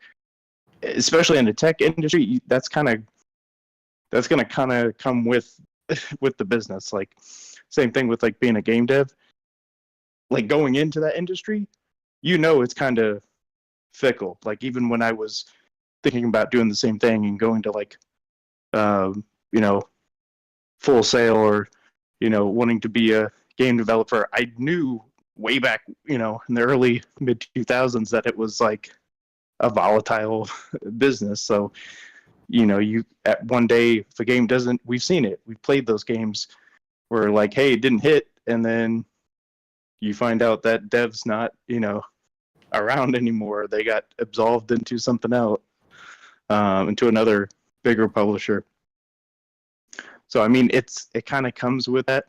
especially in the tech industry, that's going to kind of come with the business. Like same thing with like being a game dev, like going into that industry, it's kind of fickle. Like even when I was thinking about doing the same thing and going to like, Full Sail, or, wanting to be a game developer, I knew way back, in the early mid 2000s that it was like a volatile business. So, you at one day, if a game doesn't, we've seen it. We've played those games where like, hey, it didn't hit. And then you find out that dev's not, around anymore. They got absolved into something else, into another bigger publisher. So, I mean, it kind of comes with that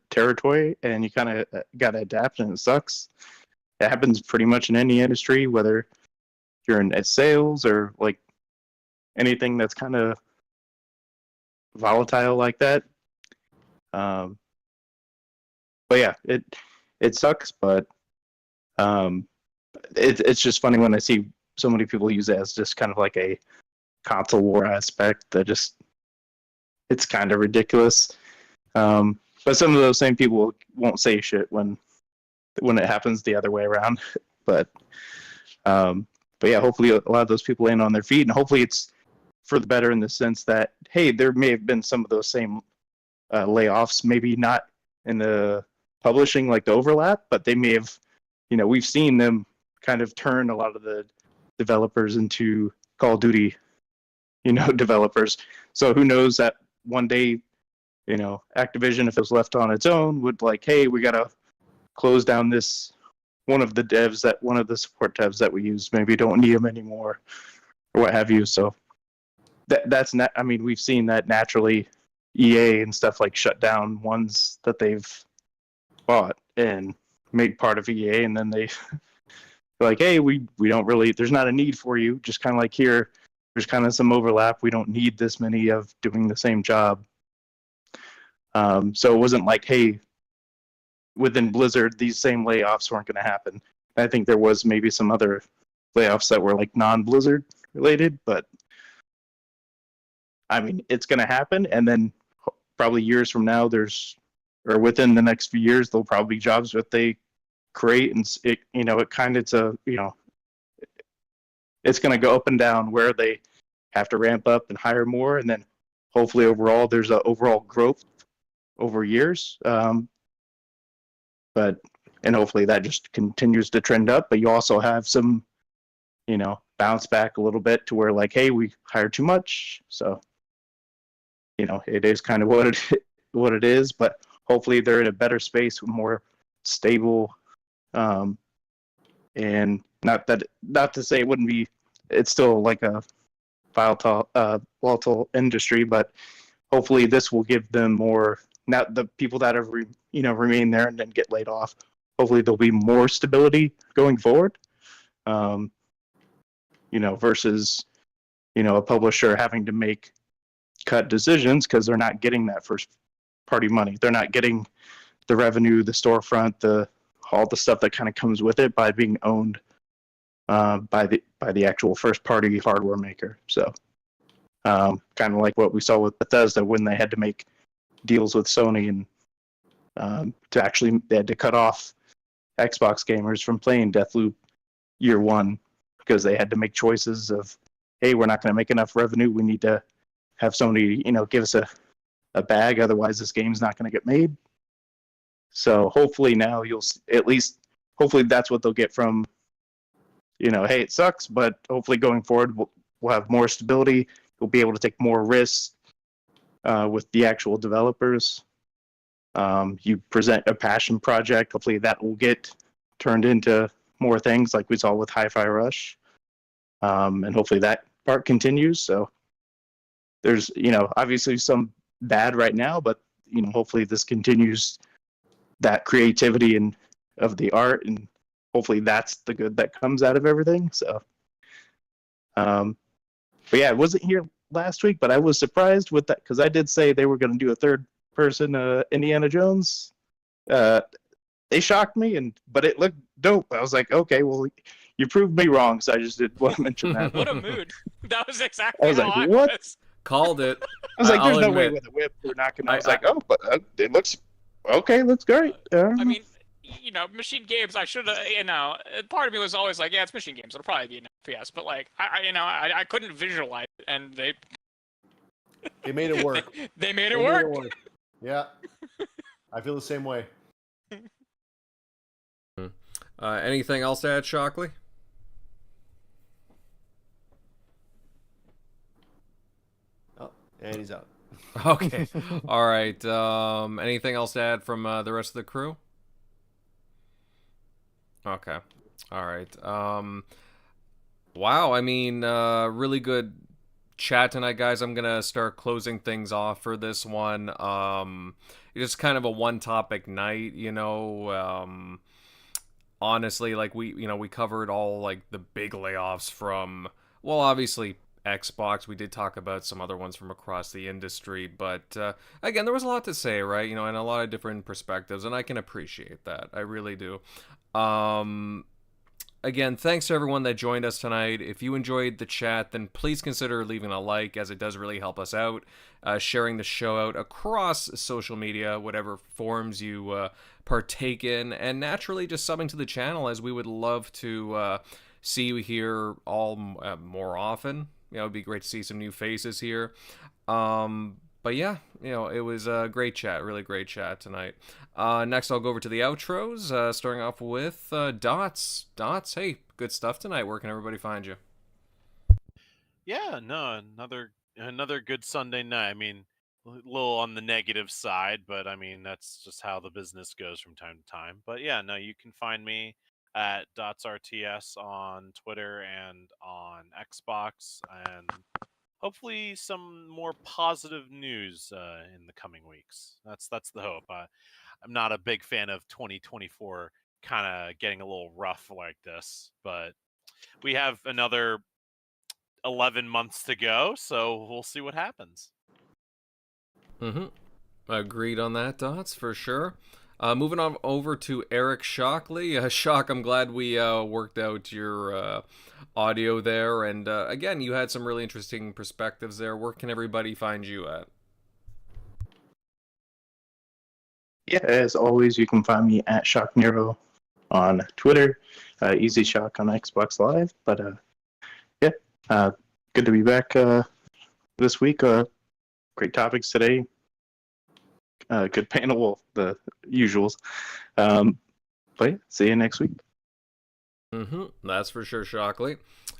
territory, and you kind of got to adapt, and it sucks. It happens pretty much in any industry, whether you're in sales or like anything that's kind of volatile like that. But yeah, it sucks, but it's just funny when I see so many people use it as just kind of like a console war aspect that it's kind of ridiculous. But some of those same people won't say shit when it happens the other way around. But yeah, hopefully a lot of those people land on their feet, and hopefully it's for the better in the sense that, hey, there may have been some of those same layoffs, maybe not in the publishing like the overlap, but they may have, we've seen them kind of turn a lot of the developers into Call of Duty, developers. So who knows that one day, Activision, if it was left on its own, would like, hey, we got to close down this one of the support devs that we use maybe don't need them anymore or what have you. So that's not. I mean, we've seen that naturally. EA and stuff like shut down ones that they've bought and made part of EA, and then they like, hey, we don't really. There's not a need for you. Just kind of like here. There's kind of some overlap. We don't need this many of doing the same job. So it wasn't like, hey, within Blizzard, these same layoffs weren't going to happen. I think there was maybe some other layoffs that were like non-Blizzard related, but I mean, it's going to happen. And then probably years from now, or within the next few years, there'll probably be jobs that they create, and it's going to go up and down where they have to ramp up and hire more, and then hopefully overall there's a overall growth over years. But hopefully that just continues to trend up. But you also have some, bounce back a little bit to where like, hey, we hired too much, so it is kind of what it is. But hopefully they're in a better space with more stable, and not to say it wouldn't be. It's still like a volatile industry, but hopefully this will give them more. Now the people that have remain there and then get laid off, hopefully there'll be more stability going forward. Versus a publisher having to cut decisions because they're not getting that first party money. They're not getting the revenue, the storefront, all the stuff that kind of comes with it by being owned by the actual first party hardware maker. So kind of like what we saw with Bethesda when they had to make deals with Sony and they had to cut off Xbox gamers from playing Deathloop year one because they had to make choices of, hey, we're not going to make enough revenue. We need to have Sony, give us a bag. Otherwise, this game's not going to get made. So hopefully now hopefully that's what they'll get from, hey, it sucks, but hopefully going forward we'll have more stability. We'll be able to take more risks with the actual developers. You present a passion project. Hopefully that will get turned into more things like we saw with Hi-Fi Rush. And hopefully that part continues. So there's, obviously some bad right now, but, hopefully this continues that creativity and of the art, and hopefully that's the good that comes out of everything. So, but yeah, I wasn't here last week, but I was surprised with that because I did say they were going to do a third person Indiana Jones. They shocked me, but it looked dope. I was like, okay, well, you proved me wrong, so I just did want to mention that. What a mood! That was exactly I was how like, I what? was. Called it. I was like, I'll there's no way admit. with a whip we're not going to. I was like, oh, but it looks okay. Looks great. I mean, Machine Games. I should have. Part of me was always like, yeah, it's Machine Games. It'll probably be an FPS. But like, I couldn't visualize it, and they made it work. they made it work. Yeah, I feel the same way. Anything else to add, Shockley? Oh, and he's out. Okay. All right. Anything else to add from the rest of the crew? Okay. All right. Wow. I mean, really good chat tonight, guys. I'm gonna start closing things off for this one. It's kind of a one-topic night, honestly, like we covered all like the big layoffs from, well, obviously Xbox. We did talk about some other ones from across the industry, but again, there was a lot to say, right? And a lot of different perspectives, and I can appreciate that. I really do. Again, thanks to everyone that joined us tonight. If you enjoyed the chat, then please consider leaving a like, as it does really help us out. Sharing the show out across social media, whatever forms you partake in, and naturally just subbing to the channel, as we would love to see you here all more often. It'd be great to see some new faces here. But yeah, it was a great chat, really great chat tonight. Next, I'll go over to the outros, starting off with Dots. Dots, hey, good stuff tonight. Where can everybody find you? Yeah, no, another good Sunday night. I mean, a little on the negative side, but I mean, that's just how the business goes from time to time. But yeah, no, you can find me at dotsrts on Twitter and on Xbox, and hopefully some more positive news in the coming weeks. That's the hope. I'm not a big fan of 2024 kind of getting a little rough like this, but we have another 11 months to go, so we'll see what happens. Agreed on that, Dots, for sure. Moving on over to Eric Shockley. Shock, I'm glad we worked out your audio there. And again, you had some really interesting perspectives there. Where can everybody find you at? Yeah, as always, you can find me at Shock Nero on Twitter, EZShock on Xbox Live. But good to be back this week. Great topics today. Good panel, well, the usuals. But yeah, see you next week. That's for sure, Shockley.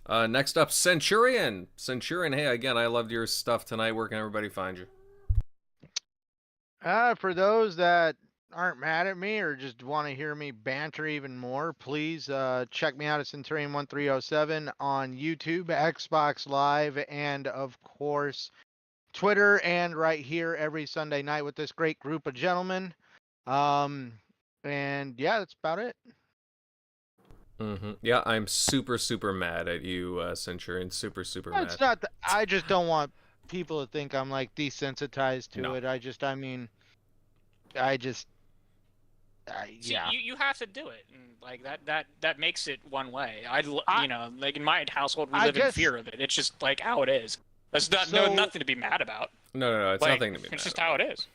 Next up, Centurion. Centurion, hey, again, I loved your stuff tonight. Where can everybody find you? For those that aren't mad at me or just want to hear me banter even more, please check me out at Centurion1307 on YouTube, Xbox Live, and of course Twitter, and right here every Sunday night with this great group of gentlemen. And yeah, that's about it. Yeah, I'm super mad at you, Centurion. Super mad. It's not I just don't want people to think I'm like desensitized to it. See, you have to do it, and like that makes it one way. You know, like in my household, we live in fear of it. It's just like how it is. That's nothing to be mad about. No, it's like, nothing to be mad about. It's just how it is.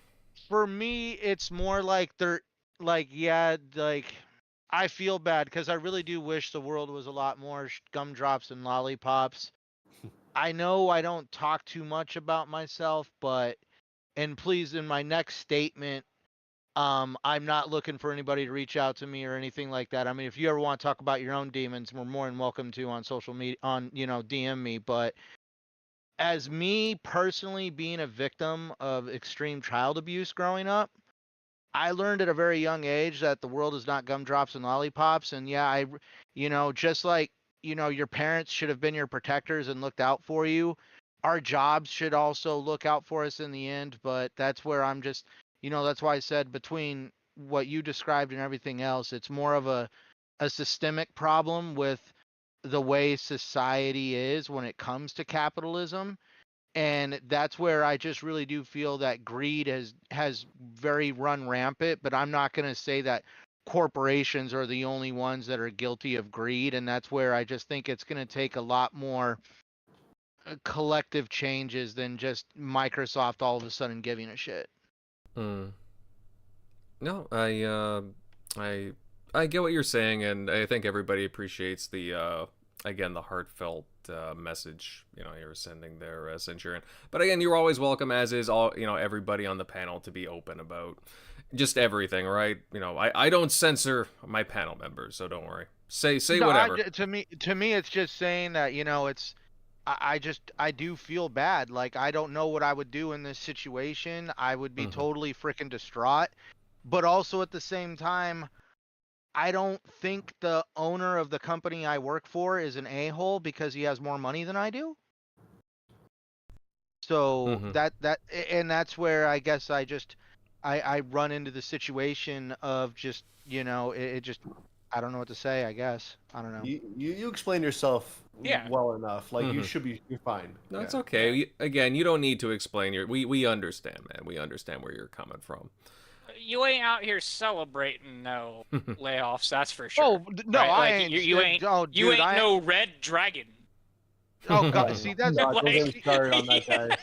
For me, it's more like I feel bad because I really do wish the world was a lot more gumdrops and lollipops. I know I don't talk too much about myself, and please, in my next statement, I'm not looking for anybody to reach out to me or anything like that. I mean, if you ever want to talk about your own demons, we're more than welcome to on social media, DM me. But as me personally being a victim of extreme child abuse growing up, I learned at a very young age that the world is not gumdrops and lollipops. And yeah, just like, your parents should have been your protectors and looked out for you. Our jobs should also look out for us in the end. But that's where I'm just, that's why I said between what you described and everything else, it's more of a systemic problem with the way society is when it comes to capitalism. And that's where I just really do feel that greed has very run rampant, but I'm not going to say that corporations are the only ones that are guilty of greed. And that's where I just think it's going to take a lot more collective changes than just Microsoft all of a sudden giving a shit. No, I get what you're saying, and I think everybody appreciates the again, the heartfelt message you're sending there, Centurion. But again, you're always welcome, as is all everybody on the panel, to be open about just everything, right? I don't censor my panel members, so don't worry. Say whatever. To me, it's just saying that it's. I do feel bad. Like, I don't know what I would do in this situation. I would be totally freaking distraught. But also at the same time, I don't think the owner of the company I work for is an a-hole because he has more money than I do. So that's where I guess I run into the situation of just, it just, I don't know what to say, I guess. I don't know. You explain yourself well enough. Like, you're fine. No, it's okay. Again, you don't need to explain we understand, man. We understand where you're coming from. You ain't out here celebrating no layoffs, that's for sure. Oh no, right? I ain't. You ain't. Oh, dude, you ain't no red dragon. Oh god, see that's don't get me started on that guy.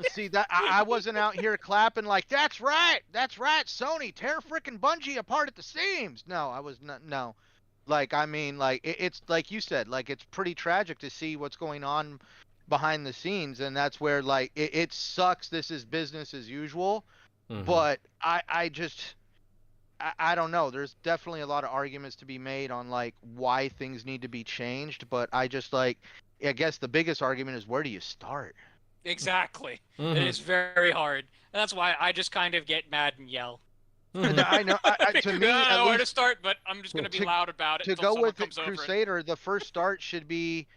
See that I wasn't out here clapping like that's right, Sony, tear frickin' Bungie apart at the seams. No, I was not. No, like I mean, like it's like you said, like it's pretty tragic to see what's going on behind the scenes, and that's where like it sucks. This is business as usual. But I don't know. There's definitely a lot of arguments to be made on like why things need to be changed. But I just I guess the biggest argument is, where do you start? Exactly. It is very hard. And that's why I just kind of get mad and yell. I know. To me, I don't at know where to least start, but I'm just gonna be loud about it to until go someone with comes over. Crusader, the first start should be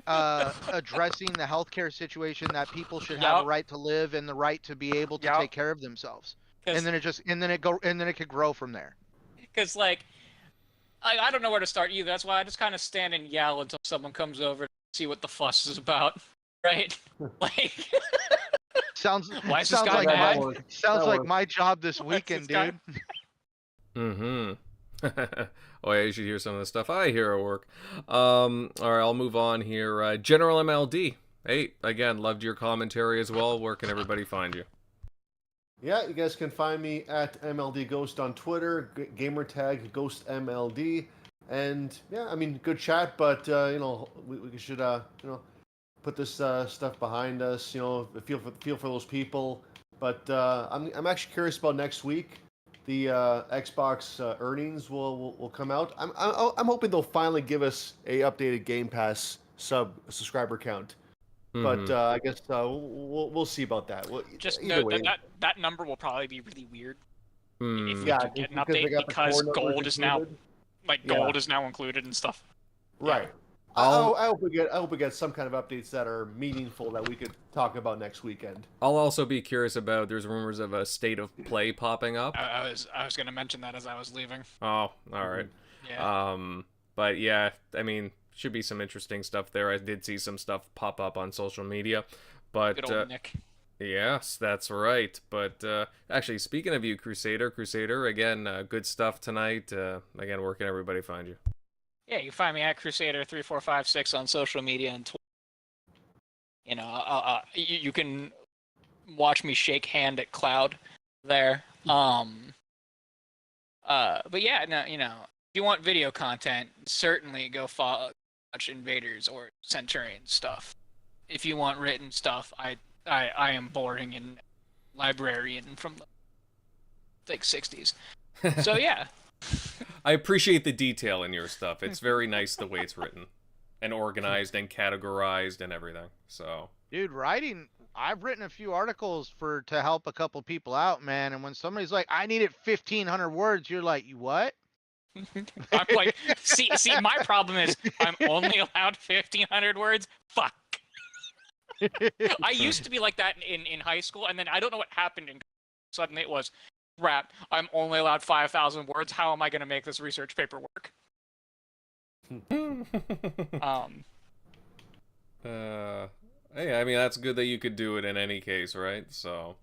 addressing the healthcare situation, that people should have a Yup. right to live and the right to be able to Yup. take care of themselves. 'Cause- And then it could grow from there. Because, like, I don't know where to start either. That's why I just kind of stand and yell until someone comes over to see what the fuss is about. Right? Like, Sounds Why is this sounds guy like mad? my job this Why is weekend, this guy- dude. Mm-hmm. Oh yeah, you should hear some of the stuff I hear at work. All right, I'll move on here. GeneralMLD. Hey, again, loved your commentary as well. Where can everybody find you? Yeah, you guys can find me at MLD Ghost on Twitter, Gamertag GhostMLD, and yeah, I mean, good chat, but we should put this stuff behind us. Feel for those people. But I'm actually curious about next week. The Xbox earnings will come out. I'm hoping they'll finally give us a updated Game Pass subscriber count. But I guess we'll see about that. just either know way. that number will probably be really weird Hmm. if we Yeah, do get an because they update got the because core numbers gold is now included. like gold is now included and stuff. Right. I'll- I hope we get some kind of updates that are meaningful that we could talk about next weekend. I'll also be curious about. There's rumors of a state of play popping up. I was gonna mention that as I was leaving. Oh, all right. Yeah. But yeah, I mean, should be some interesting stuff there. I did see some stuff pop up on social media, but Good old Nick. yes, that's right. But actually, speaking of you, Crusader, again, good stuff tonight. Again, where can everybody find you? Yeah, you can find me at Crusader3456 on social media and Twitter. You can watch me shake hand at Cloud there. But yeah, no, if you want video content, certainly go watch Invaders or Centurion stuff. If you want written stuff, I am boring and librarian from the 60s. So yeah. I appreciate the detail in your stuff. It's very nice the way it's written and organized and categorized and everything. So, Dude, I've written a few articles to help a couple people out, man. And when somebody's like, I needed 1,500 words, you're like, you what? I'm like, see, my problem is I'm only allowed 1,500 words. Fuck. I used to be like that in high school, and then I don't know what happened. Suddenly it was, crap, I'm only allowed 5,000 words. How am I going to make this research paper work? Hey, I mean, that's good that you could do it in any case, right? So,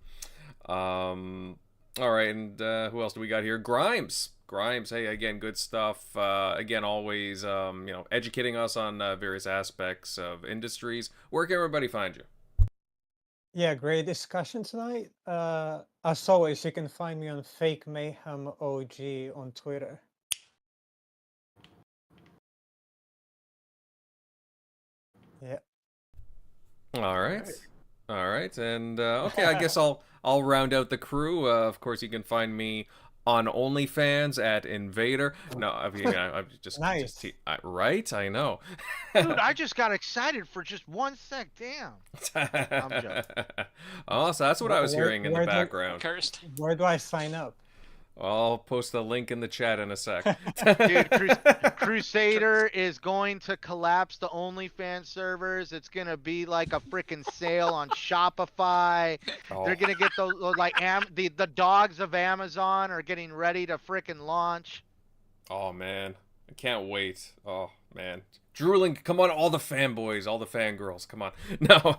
all right, and who else do we got here? Grimes, hey, again, good stuff. Again, always, educating us on various aspects of industries. Where can everybody find you? Yeah, great discussion tonight. As always, you can find me on Fake Mayhem OG on Twitter. Yeah. All right, and okay, I guess I'll round out the crew. Of course, you can find me on OnlyFans at Invader. No, I mean, I'm just Nice. right. I know. Dude, I just got excited for just 1 sec. Damn. I'm joking. Oh, so that's what I was hearing in the Where do- background. Cursed. Where do I sign up? I'll post the link in the chat in a sec. Dude, Crusader is going to collapse the OnlyFans servers. It's going to be like a freaking sale on Shopify. Oh. They're going to get those, like, the dogs of Amazon are getting ready to freaking launch. Oh man, I can't wait. Oh man, drooling. Come on, all the fanboys, all the fangirls. Come on. No,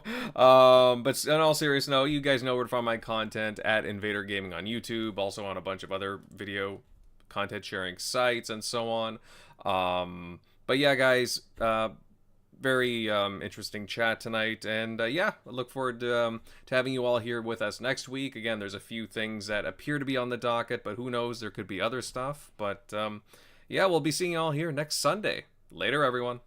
but in all seriousness, no. You guys know where to find my content at Invader Gaming on YouTube. Also on a bunch of other video content sharing sites and so on. But yeah, guys, very interesting chat tonight, and yeah, I look forward to having you all here with us next week. Again, there's a few things that appear to be on the docket, but who knows? There could be other stuff. But yeah, we'll be seeing you all here next Sunday. Later, everyone.